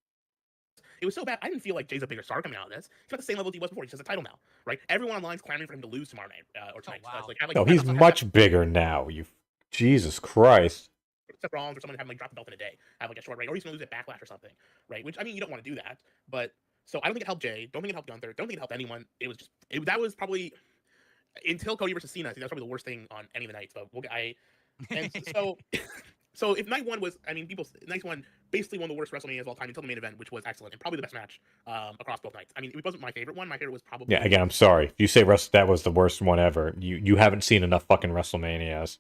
It was so bad. I didn't feel like Jay's a bigger star coming out of this. He's not the same level as he was before. He just has a title now, right? Everyone online is clamoring for him to lose tomorrow night or tonight. Oh, wow. So No, he's much bigger now. Jesus Christ. Except for Rollins or someone to have like drop the belt in a day, have like a short reign, or he's gonna lose at Backlash or something, right? Which, I mean, you don't want to do that, but so I don't think it helped Jay. Don't think it helped Gunther. Don't think it helped anyone. It was just that was probably. Until Cody versus Cena, I think that's probably the worst thing on any of the nights. But so if night one was, I mean, night one basically one of the worst WrestleManias of all time until the main event, which was excellent and probably the best match across both nights. I mean, it wasn't my favorite one. My favorite was probably. Yeah, again, I'm sorry. If you say that was the worst one ever, you haven't seen enough fucking WrestleManias.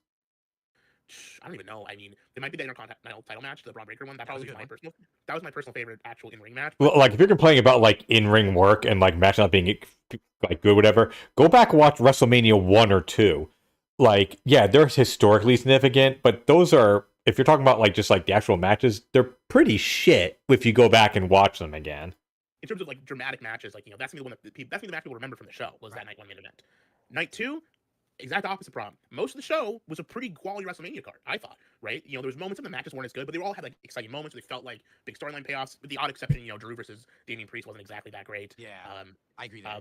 I don't even know. I mean, there might be the Intercontinental title match, the Braun Breaker one. That probably was that was my personal favorite actual in-ring match. Well, like, if you're complaining about like in-ring work and like match not being like good, whatever, go back and watch WrestleMania 1 or 2. Like, yeah, they're historically significant, but those are, if you're talking about like just like the actual matches, they're pretty shit if you go back and watch them again. In terms of like dramatic matches, like, that's gonna be the one that's gonna be the match people remember from the show, was that night one main event. Night two, exact opposite problem. Most of the show was a pretty quality WrestleMania card, I thought, right? There was moments in the matches weren't as good, but they all had like exciting moments where they felt like big storyline payoffs, with the odd exception, Drew versus Damian Priest wasn't exactly that great. Yeah, I agree there.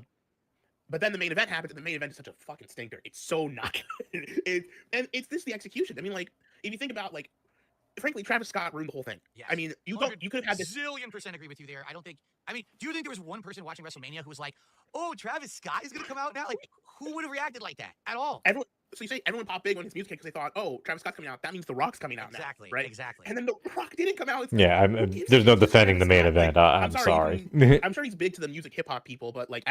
But then the main event happens, and the main event is such a fucking stinker. It's so not good. And it's the execution. I mean, like, if you think about, like, frankly, Travis Scott ruined the whole thing. Yes. I mean, you could have had this. Zillion% agree with you there. I mean, do you think there was one person watching WrestleMania who was like, oh, Travis Scott is going to come out now? Like, who would have reacted like that at all? So you say everyone popped big when his music hit because they thought, oh, Travis Scott's coming out. That means The Rock's coming out now, right? Exactly. And then The Rock didn't come out. Yeah, there's no defending the main event. I'm sorry. I'm sure he's big to the music hip hop people, but like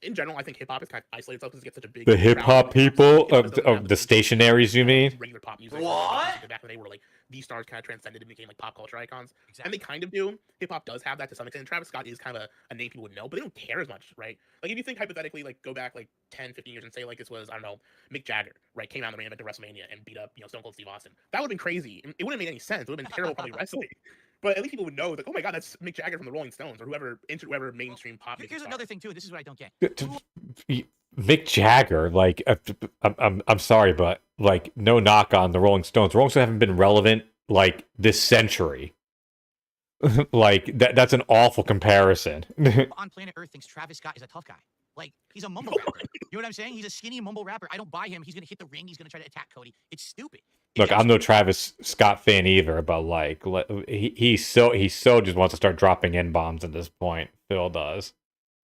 in general, I think hip hop is kind of isolated itself because it gets such a big. The hip hop people of the stationaries, you mean? Regular pop music. What? Back in the day, where like these stars kind of transcended and became like pop culture icons, and they kind of do. Hip hop does have that to some extent. And Travis Scott is kind of a name people would know, but they don't care as much, right? Like if you think hypothetically, like go back like 10, 15 years and say like this was, I don't know, Mick Jagger, right? Came out in the main event of WrestleMania and beat up Stone Cold Steve Austin. That would have been crazy. It wouldn't have made any sense. It would have been terrible probably wrestling. But at least people would know, like, oh my god, that's Mick Jagger from the Rolling Stones or whoever mainstream pop. Here's another thing too. This is what I don't get. Mick Jagger, like, I'm sorry, but like, no knock on the Rolling Stones. The Rolling Stones haven't been relevant like this century. Like that's an awful comparison. On planet Earth thinks Travis Scott is a tough guy. Like, he's a mumble rapper. You know what I'm saying? He's a skinny mumble rapper. I don't buy him. He's gonna hit the ring. He's gonna try to attack Cody. It's stupid. Look, I'm no Travis Scott fan either, but like he so just wants to start dropping N-bombs at this point. Phil does.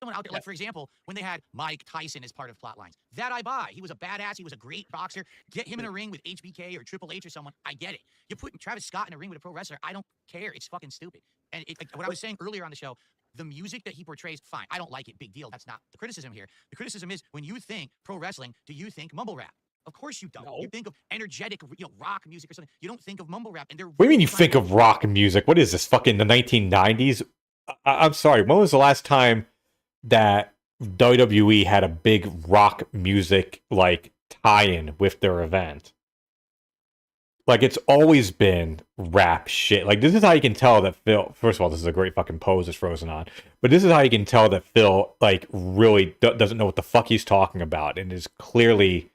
Someone out there, like for example, when they had Mike Tyson as part of plot lines, that I buy. He was a badass. He was a great boxer. Get him in a ring with HBK or Triple H or someone. I get it. You're putting Travis Scott in a ring with a pro wrestler. I don't care. It's fucking stupid. And like what I was saying earlier on the show, the music that he portrays, fine. I don't like it. Big deal. That's not the criticism here. The criticism is when you think pro wrestling, do you think mumble rap? Of course you don't. No. You think of energetic, rock music or something. You don't think of mumble rap. And what do you mean you think of rock music? What is this, fucking the 1990s? I'm sorry. When was the last time that WWE had a big rock music like tie-in with their event. Like, it's always been rap shit. Like, this is how you can tell that Phil... First of all, this is a great fucking pose that's frozen on. But this is how you can tell that Phil, like, really doesn't know what the fuck he's talking about. And is clearly...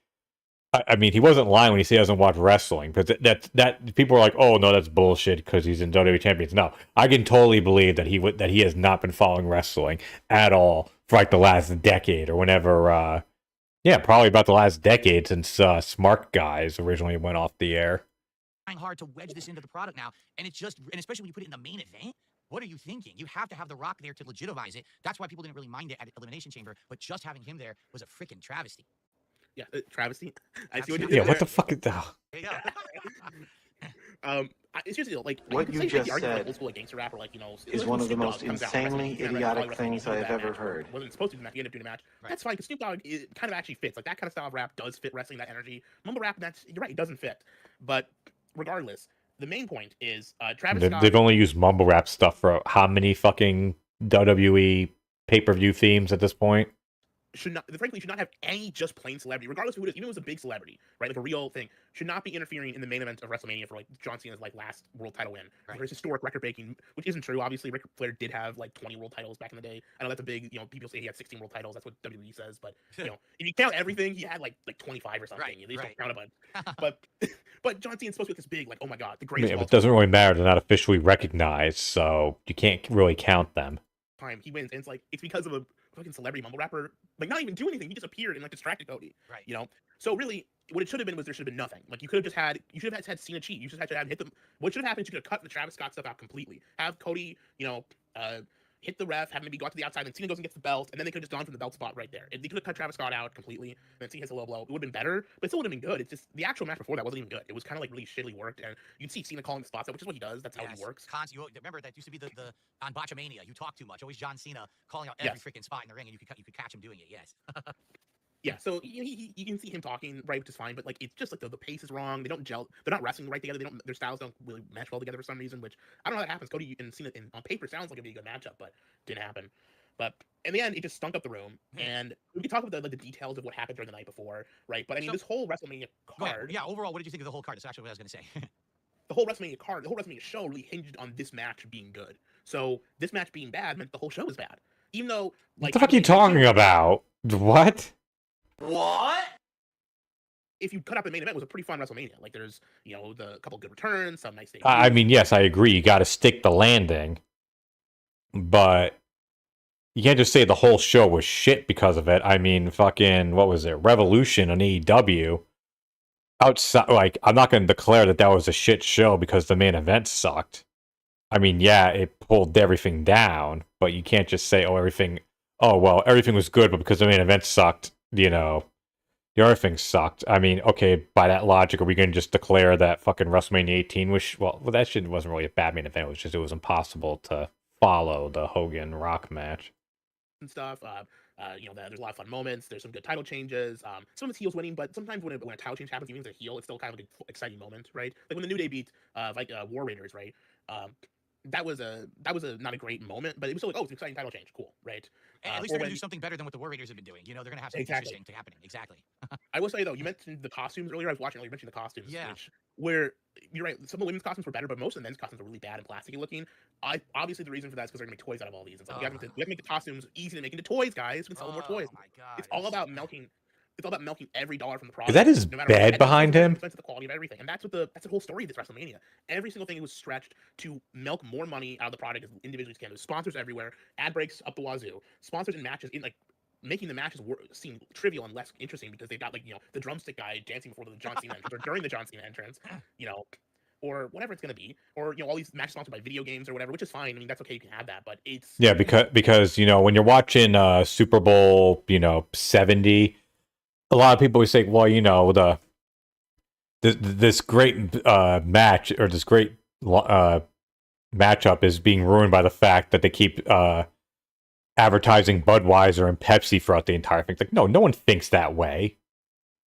I mean, he wasn't lying when he said he doesn't watch wrestling. But that people are like, oh, no, that's bullshit because he's in WWE Champions. No, I can totally believe that he has not been following wrestling at all for, like, the last decade or whenever... yeah, probably about the last decade since Smart Guys originally went off the air. Hard to wedge this into the product now, and it's just, and especially when you put it in the main event, what are you thinking? You have to have The Rock there to legitimize it. That's why people didn't really mind it at Elimination Chamber, but just having him there was a freaking travesty. Yeah, travesty. I see what you did. Yeah, what the fuck is that? There you go. It's just like What you just said old school like gangster rapper, like, you know, is one of the most insanely idiotic things I have ever heard. Wasn't supposed to do that. You end up doing a match. Right. That's fine because Snoop Dogg kind of actually fits. Like that kind of style of rap does fit wrestling. That energy, mumble rap. You're right. It doesn't fit. But regardless, the main point is Travis Scott. They've only used mumble rap stuff for how many fucking WWE pay-per-view themes at this point? Should not have any just plain celebrity, regardless of who it is, even if it was a big celebrity, right? Like a real thing, should not be interfering in the main event of WrestleMania for like John Cena's like last world title win. Right. For his historic record breaking, which isn't true. Obviously, Ric Flair did have like 20 world titles back in the day. I know that's a big, you know, people say he had 16 world titles. That's what WWE says, but you know, if you count everything, he had like 25 or something. Right, at least don't count a bunch. but John Cena's supposed to be this big, like, oh my god, the greatest. Yeah, but it doesn't really matter. They're not officially recognized, so you can't really count them. Time he wins, and it's because of a fucking celebrity mumble rapper, like not even do anything. He just appeared and like distracted Cody. Right. You know. So really, what it should have been was there should have been nothing. Like you should have had Cena cheat. You just had to have hit them. What should have happened is you could have cut the Travis Scott stuff out completely. Have Cody, you know, hit the ref, have him maybe go out to the outside, and Cena goes and gets the belt, and then they could have just gone from the belt spot right there. They could have cut Travis Scott out completely, and then Cena hits a low blow. It would have been better, but it still would have been good. It's just the actual match before that wasn't even good. It was kind of like really shittily worked, and you can see Cena calling the spots out, which is what he does. That's how he works. You remember that used to be the on Botchamania. You talk too much. Always John Cena calling out every freaking spot in the ring, and you could catch him doing it. Yes. Yeah, so you can see him talking, right, which is fine, but like it's just like the pace is wrong. They don't gel. They're not wrestling right together. Their styles don't really mesh well together for some reason, which I don't know how that happens. Cody and Cena on paper sounds like it'd be a good matchup, but didn't happen. But in the end, it just stunk up the room. And we can talk about the details of what happened during the night before, right? But I mean, this whole WrestleMania card. Yeah, overall, what did you think of the whole card? That's actually what I was going to say. The whole WrestleMania card, the whole WrestleMania show really hinged on this match being good. So this match being bad meant the whole show was bad. Even though, like, what the fuck are you talking about? What? What? If you cut out the main event, it was a pretty fun WrestleMania. Like, there's, you know, the couple good returns, some nice things. I mean, yes, I agree. You got to stick the landing, but you can't just say the whole show was shit because of it. I mean, fucking, what was it? Revolution on AEW. Outside, like, I'm not going to declare that was a shit show because the main event sucked. I mean, yeah, it pulled everything down, but you can't just say, everything was good, but because the main event sucked, you know, the other thing sucked. I mean, okay, by that logic, are we going to just declare that fucking WrestleMania 18 was, that shit wasn't really a bad main event. It was impossible to follow the Hogan Rock match. And stuff. You know, there's a lot of fun moments. There's some good title changes. Some of it's heels winning, but sometimes when a title change happens, even if it's a heel, it's still kind of an exciting moment, right? Like when the New Day beat War Raiders, right? That was not a great moment, but it was still like, it's an exciting title change, cool, right? At least they're gonna do something better than what the War Raiders have been doing. You know, they're gonna have something interesting happening. Exactly. I will say though, you mentioned the costumes earlier. I was watching. You mentioned the costumes, where you're right. Some of the women's costumes were better, but most of the men's costumes were really bad and plasticky looking. Obviously the reason for that is because they're gonna make toys out of all these. And so we have to make the costumes easy to make into toys, guys. We can sell more toys. My God. It's all about milking. It's all about milking every dollar from the product. Is that his bed behind him? The quality of everything, and that's the whole story of this WrestleMania. Every single thing was stretched to milk more money out of the product as individually as can. There's sponsors everywhere, ad breaks up the wazoo, sponsors in matches, in like making the matches seem trivial and less interesting because they've got like, you know, the drumstick guy dancing before the John Cena entrance or during the John Cena entrance, you know, or whatever it's gonna be, or, you know, all these matches sponsored by video games or whatever, which is fine. I mean, that's okay, you can have that, but it's because you know, when you're watching Super Bowl, you know, 70. A lot of people would say, well, you know, this great match or this great matchup is being ruined by the fact that they keep advertising Budweiser and Pepsi throughout the entire thing. It's like, no one thinks that way.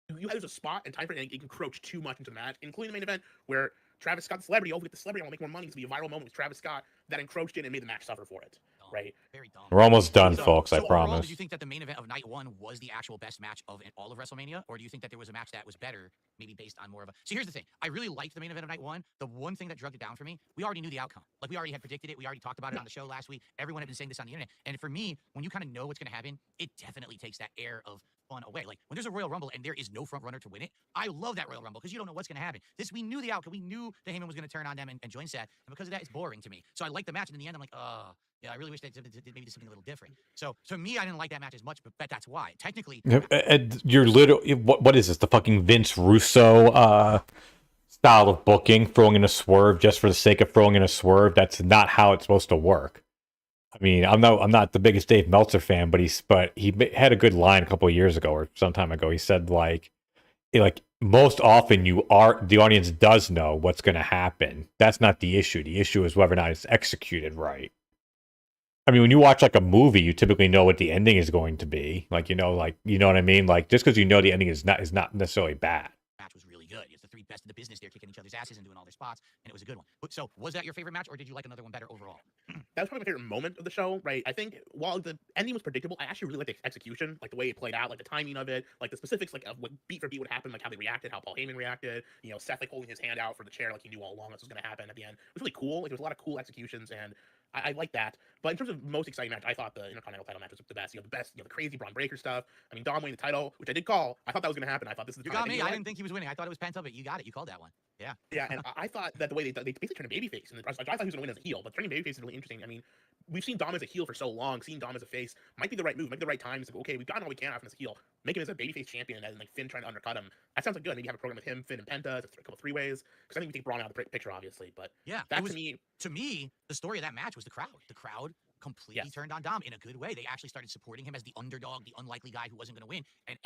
There's a spot and time frame and it can encroach too much into the match, including the main event where Travis Scott, the celebrity, get the celebrity, I want to make more money. It's going to be a viral moment with Travis Scott that encroached in and made the match suffer for it. right? Very dumb. We're almost done, So- folks. I so Overall, promise. did you think that the main event of night one was the actual best match of all of WrestleMania, or do you think that there was a match that was better, maybe based on more of a? So here's the thing: I really liked the main event of night one. The one thing that drugged it down for me, we already knew the outcome. Like we already had predicted it. We already talked about it on the show last week. Everyone had been saying this on the internet. And for me, when you kind of know what's going to happen, it definitely takes that air of fun away. Like when there's a Royal Rumble and there is no front runner to win it, I love that Royal Rumble because you don't know what's going to happen. This we knew the outcome. We knew that Heyman was going to turn on them and join Seth, and because of that, it's boring to me. So I like the match, and in the end, I'm like, oh. Yeah, I really wish they did maybe something a little different. So for me, I didn't like that match as much, but that's why. Technically, You're literally what is this? The fucking Vince Russo style of booking, throwing in a swerve just for the sake of throwing in a swerve. That's not how it's supposed to work. I mean, I'm not the biggest Dave Meltzer fan, but he had a good line a couple of years ago or some time ago. He said like most often the audience does know what's going to happen. That's not the issue. The issue is whether or not it's executed right. I mean, when you watch like a movie, you typically know what the ending is going to be. Like you know what I mean. Like just because you know the ending is not necessarily bad. Match was really good. It's the three best in the business. They're kicking each other's asses and doing all their spots, and it was a good one. So was that your favorite match, or did you like another one better overall? That was probably my favorite moment of the show, right? I think while the ending was predictable, I actually really liked the execution, like the way it played out, like the timing of it, like the specifics, like of what beat for beat would happen, like how they reacted, how Paul Heyman reacted, Seth like holding his hand out for the chair, like he knew all along this was going to happen at the end. It was really cool. Like there was a lot of cool executions, and I like that. But in terms of most exciting match, I thought the Intercontinental title match was the best. The crazy Braun Breaker stuff. I mean, Dom winning the title, which I did call. I thought that was going to happen. I thought this is the You got me. I didn't think he was winning. I thought it was pent up, but you got it. You called that one. Yeah. Yeah, and I thought that the way they basically turned a babyface, and I thought he was going to win as a heel, but turning babyface is really interesting. I mean, we've seen Dom as a heel for so long. Seeing Dom as a face might be the right move, might be the right time. It's like, okay, we've gotten all we can out of him as a heel. Make him as a babyface champion, and then like Finn trying to undercut him. That sounds like good. Maybe have a program with him, Finn, and Penta, a couple three ways. Because I think we take Braun out of the picture, obviously. But yeah, that to me, the story of that match was the crowd. The crowd completely turned on Dom in a good way. They actually started supporting him as the underdog, the unlikely guy who wasn't going to win. And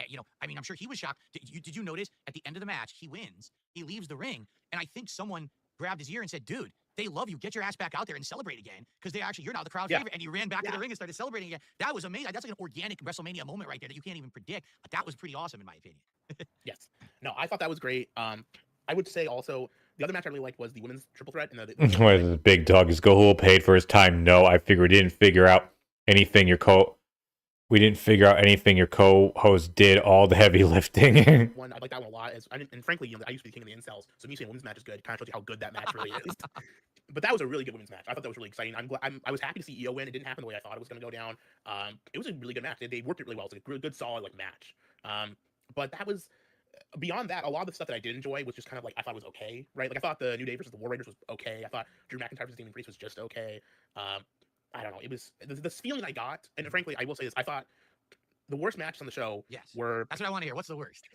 I mean, I'm sure he was shocked. Did you notice at the end of the match, he wins, he leaves the ring, and I think someone grabbed his ear and said, "Dude, they love you. Get your ass back out there and celebrate again, because you're now the crowd favorite." And he ran back to the ring and started celebrating again. That was amazing. That's like an organic WrestleMania moment right there that you can't even predict. That was pretty awesome in my opinion. Yes. No, I thought that was great. I would say also the other match I really liked was the women's triple threat. And the big dog is Gahul paid for his time. No, I figure we didn't figure out anything your co-host did all the heavy lifting. One, I like that one a lot. And frankly, I used to be king of the incels, so me saying women's match is good. It kind of shows you how good that match really is. But that was a really good women's match. I thought that was really exciting. I was happy to see Io win. It didn't happen the way I thought it was going to go down. It was a really good match. They worked it really well. It was a good solid match. But that was beyond that. A lot of the stuff that I did enjoy was just kind of like I thought was okay, right? Like I thought the New Day versus the War Raiders was okay. I thought Drew McIntyre versus Damien Priest was just okay. I don't know. It was this feeling I got, and frankly, I will say this: I thought the worst matches on the show were. That's what I want to hear. What's the worst?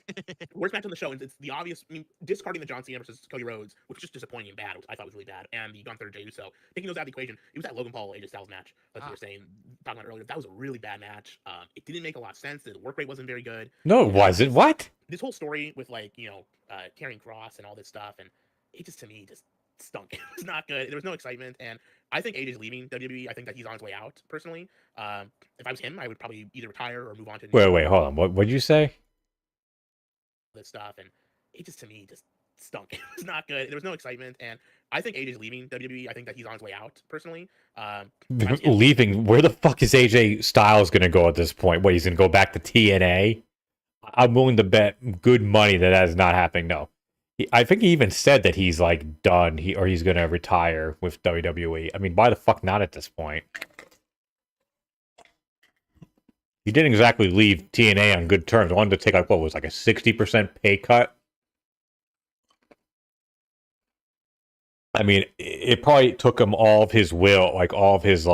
Worst match on the show, and it's the obvious. I mean, discarding the John Cena versus Cody Rhodes, which was just disappointing and bad, which I thought was really bad, and the Gunther Jey Uso. Taking those out of the equation, it was that Logan Paul AJ Styles match, like we were talking about earlier. That was a really bad match. It didn't make a lot of sense. The work rate wasn't very good. No, it wasn't. What? This whole story with carrying Cross and all this stuff, and it just to me just stunk. It was not good. There was no excitement, and I think AJ's leaving WWE. I think that he's on his way out. Personally, if I was him, I would probably either retire or move on to. Wait, hold on. What did you say? This stuff, and it just to me just stunk. It was not good. There was no excitement, and I think AJ's leaving WWE. I think that he's on his way out. Personally, leaving. Where the fuck is AJ Styles going to go at this point? What, he's going to go back to TNA? I'm willing to bet good money that is not happening. No. I think he even said that he's done. He's going to retire with WWE. I mean, why the fuck not at this point? He didn't exactly leave TNA on good terms. I wanted to take a 60% pay cut. I mean, it probably took him all of his will, all of his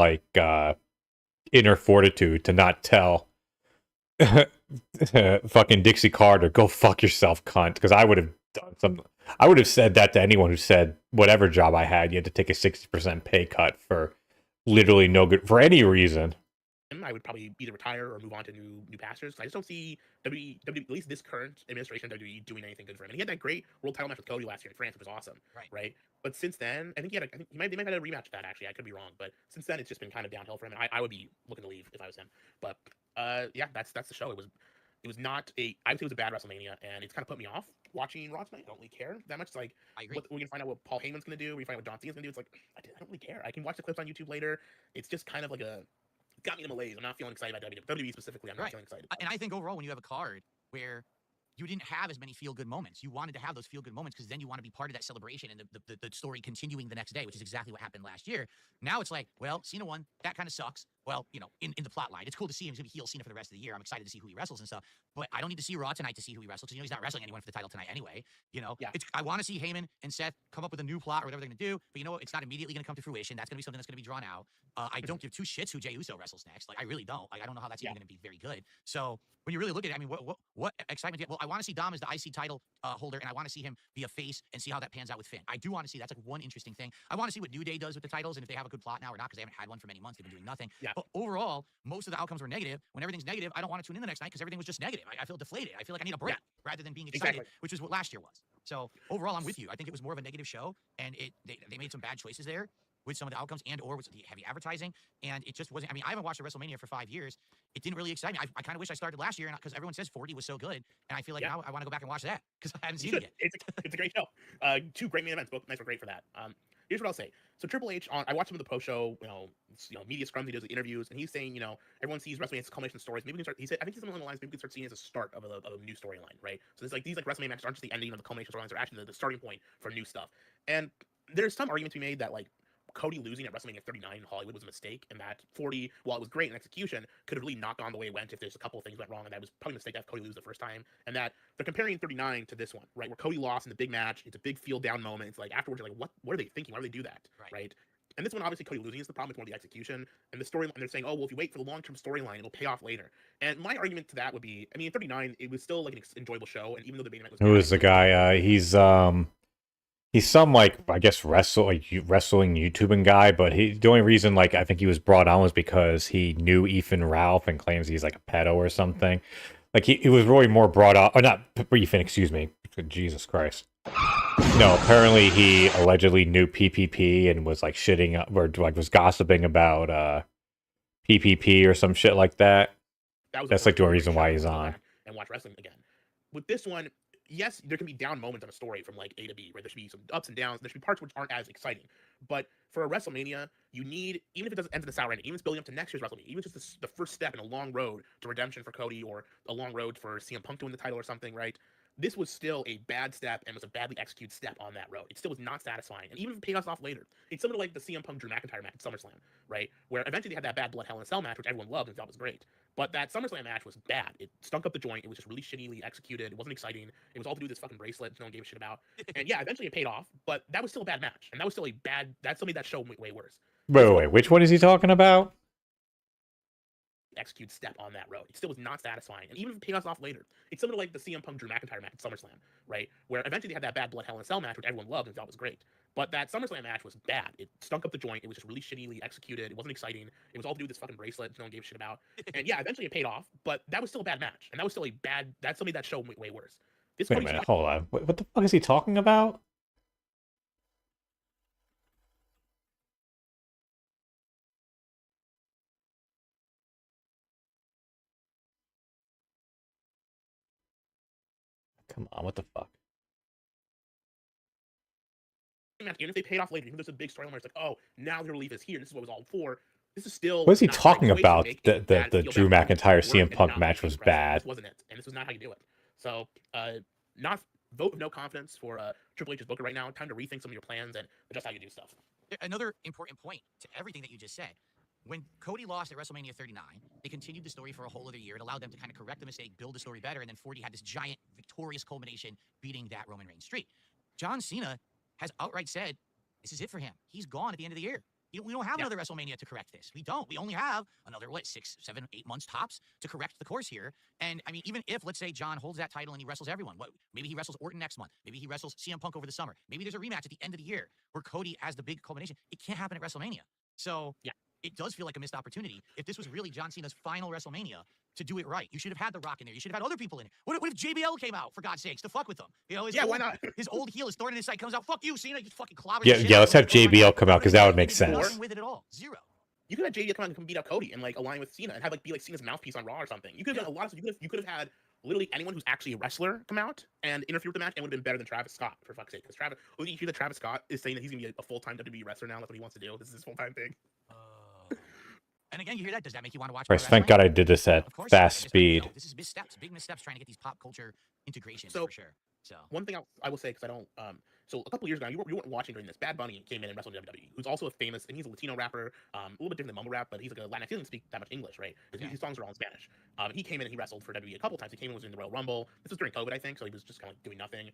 inner fortitude to not tell fucking Dixie Carter, go fuck yourself, cunt. Because I would have done something. I would have said that to anyone who said whatever job I had, you had to take a 60% pay cut for literally no good for any reason. I would probably either retire or move on to new pastures. I just don't see WWE, at least this current administration of WWE, doing anything good for him. And he had that great world title match with Cody last year in France, which was awesome. Right. But since then, I think they might have had a rematch of that actually. I could be wrong, but since then it's just been kind of downhill for him. And I would be looking to leave if I was him. But yeah, that's the show. It was it was not a. I would say it was a bad WrestleMania, and it's kind of put me off watching Raw tonight. I don't really care that much. It's like, I agree. we're gonna find out what Paul Heyman's gonna do. We find out what John Cena's gonna do. It's like I don't really care. I can watch the clips on YouTube later. It's just kind of like a got me in a malaise. I'm not feeling excited about WWE specifically. I'm not feeling excited. And I think overall, when you have a card where you didn't have as many feel-good moments, you wanted to have those feel-good moments because then you want to be part of that celebration and the story continuing the next day, which is exactly what happened last year. Now it's like, well, Cena won. That kind of sucks. Well, you know, in the plot line, it's cool to see him. He's going to be heel Cena for the rest of the year. I'm excited to see who he wrestles and stuff. But I don't need to see Raw tonight to see who he wrestles because, you know, he's not wrestling anyone for the title tonight anyway. You know, I want to see Heyman and Seth come up with a new plot or whatever they're going to do. But you know what? It's not immediately going to come to fruition. That's going to be something that's going to be drawn out. I don't give two shits who Jey Uso wrestles next. Like, I really don't. Like, I don't know how that's even going to be very good. So when you really look at it, I mean, what excitement? Well, I want to see Dom as the IC title holder, and I want to see him be a face and see how that pans out with Finn. I do want to see that's like one interesting thing. I want to see what New Day does with the titles and if they have a good plot now or not because they haven't had one for many months. They've been doing nothing. But overall, most of the outcomes were negative. When everything's negative, I don't want to tune in the next night because everything was just negative. I feel deflated. I feel like I need a break rather than being excited, which is what last year was. So overall, I'm with you. I think it was more of a negative show, and they made some bad choices there with some of the outcomes and or with the heavy advertising, and it just wasn't. I mean, I haven't watched a WrestleMania for 5 years. It didn't really excite me. I kind of wish I started last year because everyone says 40 was so good, and I feel like now I want to go back and watch that because I haven't seen it yet. It's a great show. 2 great main events, both nice were great for that. Here's what I'll say. So Triple H I watched some of the post show, media scrums. He does the interviews, and he's saying, everyone sees WrestleMania as a culmination of stories. Maybe we can start. He said, I think he's something along the lines. Maybe we can start seeing it as a start of a new storyline, right? So there's these WrestleMania matches aren't just the ending of the culmination storylines; they're actually the starting point for new stuff. And there's some argument to be made that Cody losing at WrestleMania 39 in Hollywood was a mistake, and that 40, while it was great in execution, could have really knocked on the way it went if there's a couple of things went wrong, and that was probably a mistake to have Cody lose the first time, and that they're comparing 39 to this one, right, where Cody lost in the big match. It's a big feel down moment. It's like afterwards, you're like, what are they thinking? Why do they do that, right? And this one, obviously, Cody losing is the problem. It's more the execution and the storyline. They're saying, oh, well, if you wait for the long-term storyline, it'll pay off later. And my argument to that would be, I mean, in 39, it was still an enjoyable show, and even though the main event was who is the guy? He's some I guess wrestling YouTubing guy, but the only reason I think he was brought on was because he knew Ethan Ralph and claims he's like a pedo or something. He was really more brought up, or not Ethan, excuse me. Jesus Christ. No, apparently he allegedly knew PPP and was shitting up or was gossiping about PPP or some shit like that. That's the only reason why he's on. And watch wrestling again. With this one, yes, there can be down moments on a story from A to B, where there should be some ups and downs. There should be parts which aren't as exciting. But for a WrestleMania, you need, even if it doesn't end in a sour ending, even if it's building up to next year's WrestleMania, even if it's just the first step in a long road to redemption for Cody or a long road for CM Punk to win the title or something, right? This was still a bad step and was a badly executed step on that road. It still was not satisfying. And even if it paid us off later, it's similar to the CM Punk Drew McIntyre match at SummerSlam, right? Where eventually they had that bad Blood Hell in a Cell match, which everyone loved and thought was great. But that SummerSlam match was bad. It stunk up the joint. It was just really shittily executed. It wasn't exciting. It was all to do with this fucking bracelet no one gave a shit about. And yeah, eventually it paid off, but that was still a bad match. And that was still that made that show way worse. Wait, which one is he talking about? Execute step on that road. It still was not satisfying. And even if it paid us off later, it's similar to the CM Punk Drew McIntyre match at SummerSlam, right? Where eventually they had that bad Blood Hell in a Cell match, which everyone loved and thought was great. But that SummerSlam match was bad. It stunk up the joint. It was just really shittily executed. It wasn't exciting. It was all to do with this fucking bracelet no one gave a shit about. And yeah, eventually it paid off, but that was still a bad match. And that was still that still made that show way worse. Wait a minute, hold on. What the fuck is he talking about? Come on, what the fuck? Even if they paid off later, even if there's a big storyline where it's oh, now the relief is here, this is what it was all for. This is still. What is he talking about? The Drew McIntyre CM Punk match was bad. This wasn't it, and this was not how you do it. So, not vote of no confidence for Triple H's booker right now. Time to rethink some of your plans and adjust how you do stuff. Another important point to everything that you just said. When Cody lost at WrestleMania 39, they continued the story for a whole other year. It allowed them to kind of correct the mistake, build the story better, and then 40 had this giant victorious culmination beating that Roman Reigns streak. John Cena has outright said, this is it for him. He's gone at the end of the year. We don't have another WrestleMania to correct this. We don't. We only have another, 6, 7, 8 months tops to correct the course here. And, I mean, even if, let's say, John holds that title and he wrestles everyone, maybe he wrestles Orton next month. Maybe he wrestles CM Punk over the summer. Maybe there's a rematch at the end of the year where Cody has the big culmination. It can't happen at WrestleMania. So, yeah. It does feel like a missed opportunity. If this was really John Cena's final WrestleMania to do it right, you should have had The Rock in there. You should have had other people in it. What if JBL came out, for God's sakes, to fuck with them? Why not? His old heel, his thorn in his side, comes out, fuck you, Cena, you just fucking clobber. Yeah, let's have JBL come out because that would make sense. Nothing with it at all. Zero. You could have JBL come out and beat up Cody and align with Cena and have be Cena's mouthpiece on Raw or something. You could have done a lot of stuff. You could have had literally anyone who's actually a wrestler come out and interfere with the match, and would have been better than Travis Scott, for fuck's sake. Because you hear that Travis Scott is saying that he's gonna be a full-time WWE wrestler now. That's what he wants to do. This is his full-time thing. And again, you hear that? Does that make you want to watch? Christ, thank God I did this at Of course, fast so. speed. This is missteps, big missteps, trying to get these pop culture integrations So, for sure. So one thing I will say, because I don't, so a couple years ago, you weren't watching during this. Bad Bunny came in and wrestled in WWE, who's also a famous, and he's a Latino rapper, a little bit different than mumble rap, but he's like a Latin. He doesn't speak that much English, right? His songs are all in Spanish. He came in and he wrestled for WWE a couple times. He came in and was in the Royal Rumble. This was during COVID, I think, so he was just kind of like doing nothing.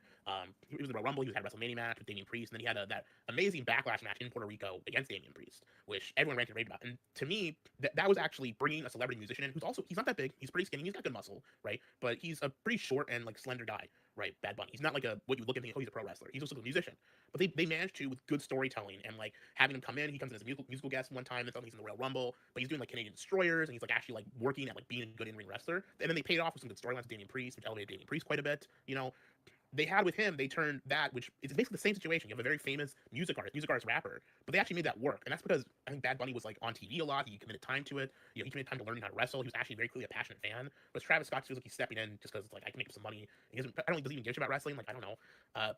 He was in the Royal Rumble. He had a WrestleMania match with Damian Priest, and then he had that amazing backlash match in Puerto Rico against Damian Priest, which everyone ranted and raved about. And to me, that was actually bringing a celebrity musician in who's also, he's not that big, he's pretty skinny, he's got good muscle, right? But he's a pretty short and like slender guy, right? Bad Bunny. He's not like what you look at and think, oh, he's a pro wrestler. He's also a musician. But they managed to, with good storytelling and like having him come in. He comes in as a musical guest one time, and he's in the Royal Rumble, but he's doing like Canadian Destroyers, and he's like actually like working at like being a good in-ring wrestler. And then they paid off with some good storylines with Damian Priest, which elevated Damian Priest quite a bit. You know, they had with him, they turned that, which is basically the same situation. You have a very famous music artist rapper, but they actually made that work. And that's because I think Bad Bunny was like on TV a lot. He committed time to it. You know, he committed time to learning how to wrestle. He was actually very clearly a passionate fan. But Travis Scott feels like he's stepping in just because it's like, I can make some money. I don't think he doesn't even give a shit about wrestling. Like, I don't know.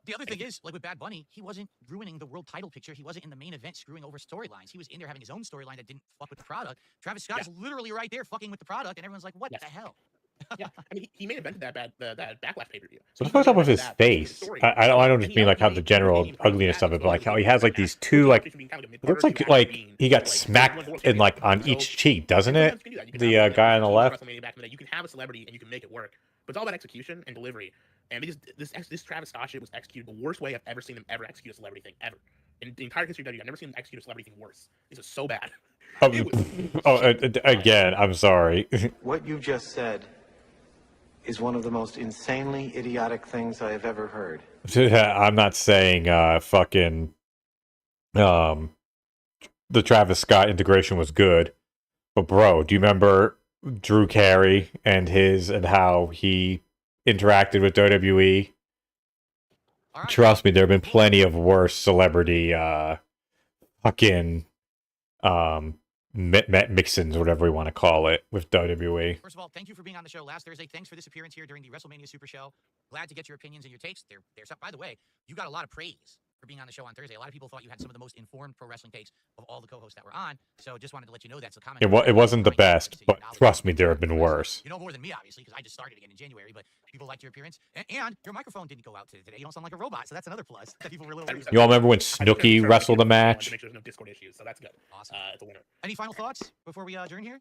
the other thing is, like with Bad Bunny, he wasn't ruining the world title picture. He wasn't in the main event screwing over storylines. He was in there having his own storyline that didn't fuck with the product. Travis Scott's literally right there fucking with the product, and everyone's like, what the hell? Yeah, I mean, he main evented that backlash pay-per-view. So what the fuck's up with his face? I don't just mean like how the general ugliness of it, but like how he has like these two like, it looks like he got smacked in like on each cheek, doesn't it? The guy on the left. You can have a celebrity and you can make it work, but it's all about execution and delivery. And this Travis Scott shit was executed the worst way I've ever seen him ever execute a celebrity thing ever. In the entire history of WWE, I've never seen him execute a celebrity thing worse. This is so bad. Again, I'm sorry. What you just said is one of the most insanely idiotic things I have ever heard. I'm not saying fucking the Travis Scott integration was good, but bro, do you remember Drew Carey and how he interacted with WWE? Right. Trust me, there have been plenty of worse celebrity fucking mixins, whatever we want to call it, with WWE. First of all, thank you for being on the show last Thursday. Thanks for this appearance here during the WrestleMania Super Show. Glad to get your opinions and your takes. They're by the way, you got a lot of praise for being on the show on Thursday. A lot of people thought you had some of the most informed pro wrestling takes of all the co-hosts that were on. So just wanted to let you know that's a comment. It wasn't the best, but trust me, there have been worse. You know more than me, obviously, because I just started again in January, but people liked your appearance. And your microphone didn't go out today. You don't sound like a robot, so that's another plus. That people were a little you all remember when Snooki wrestled a match? To make sure there's no Discord issues, so that's good. Awesome. It's a winner. Any final thoughts before we adjourn here?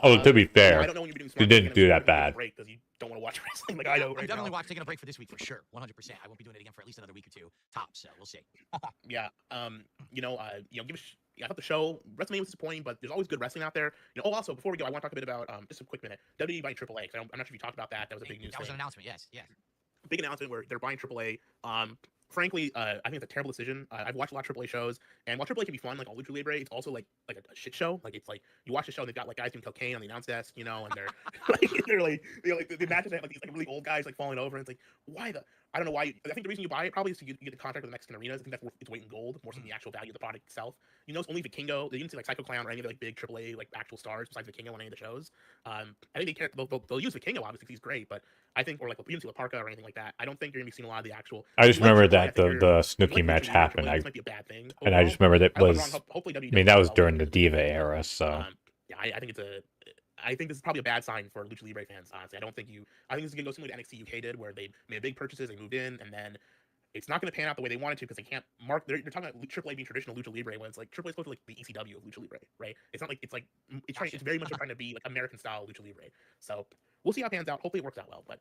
Oh, to be fair, I don't know when you're doing you didn't do that bad. Because you don't want to watch wrestling like I know. I'm definitely taking a break for this week for sure, 100%. I won't be doing it again for at least another week or two tops. So we'll see. Yeah. I thought the show WrestleMania was disappointing, but there's always good wrestling out there. Also before we go, I want to talk a bit about just a quick minute. WWE buying AAA. I'm not sure if you talked about that. That was a big news. That was an announcement. Yes. Big announcement where they're buying AAA. Frankly, I think it's a terrible decision. I've watched a lot of AAA shows, and while AAA can be fun, like all Lucha Libre, it's also like a shit show. Like it's like you watch the show and they've got like guys doing cocaine on the announce desk, and they're the matches have like these like really old guys like falling over, and it's like I don't know why. I think the reason you buy it probably is to get the contract with the Mexican arenas. I think that's worth its weight in gold more than the actual value of the product itself. It's only Vikingo. They didn't see like Psycho Clown or any of the like big AAA like actual stars besides Vikingo on any of the shows. I think they can't. They'll use Vikingo obviously because he's great, but I think or like you didn't see La Parka or anything like that. I don't think you're gonna be seeing a lot of the actual. I just remember that the Snooki match happened. This might be a bad thing. And I just remember that was. Hopefully, I mean, that was during the Diva era, so. Yeah, I think this is probably a bad sign for Lucha Libre fans, honestly. I think this is going to go similar to NXT UK did, where they made big purchases, they moved in, and then it's not going to pan out the way they wanted to because they can't mark. They're talking about AAA being traditional Lucha Libre when it's like AAA is supposed to like the ECW of Lucha Libre, right? It's not like it's very much trying to be like American style Lucha Libre. So we'll see how it pans out. Hopefully it works out well. But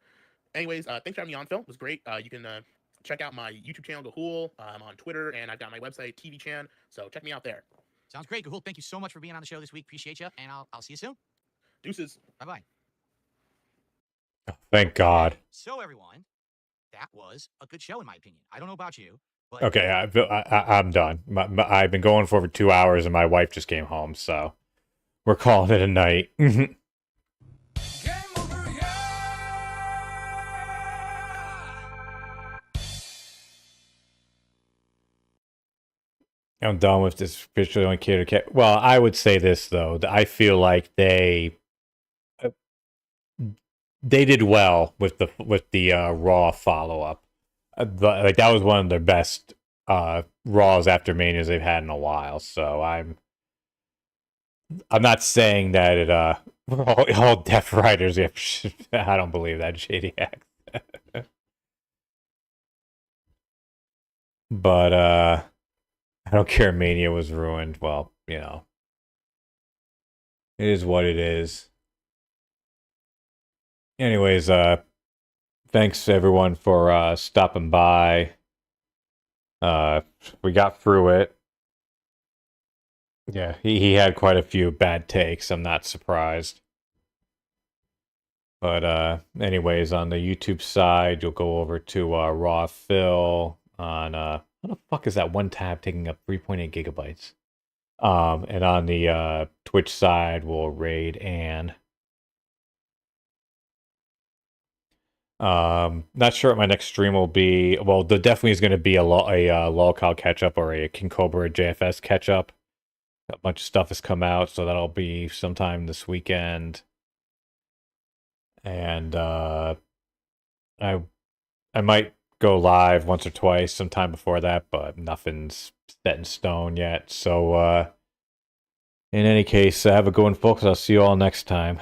anyways, thanks for having me on, Phil. It was great. You can check out my YouTube channel, Gahul. I'm on Twitter, and I've got my website, TV Chan. So check me out there. Sounds great, Gahul. Thank you so much for being on the show this week. Appreciate you, and I'll see you soon. Deuces. Bye-bye. Thank God. So, everyone, that was a good show, in my opinion. I don't know about you. But okay, I'm done. I've been going for over 2 hours, and my wife just came home, so we're calling it a night. I'm done with this officially on Cater Cat. Well, I would say this though, that I feel like they they did well with the Raw follow up. Like that was one of their best Raws after Manias they've had in a while. So I'm not saying that it we're all Death Riders. I don't believe that shady act. But I don't care. Mania was ruined. Well, you know, it is what it is. Anyways, thanks everyone for stopping by. We got through it. Yeah, he had quite a few bad takes. I'm not surprised. But anyways, on the YouTube side, you'll go over to Raw Phil on how the fuck is that one tab taking up 3.8 gigabytes? And on the Twitch side, we'll raid Ann. Not sure what my next stream will be. Well, there definitely is going to be a lolcow catch up or a King Cobra JFS catch up. A bunch of stuff has come out, so that'll be sometime this weekend. And I might go live once or twice sometime before that, but nothing's set in stone yet. So in any case, have a good one, folks. I'll see you all next time.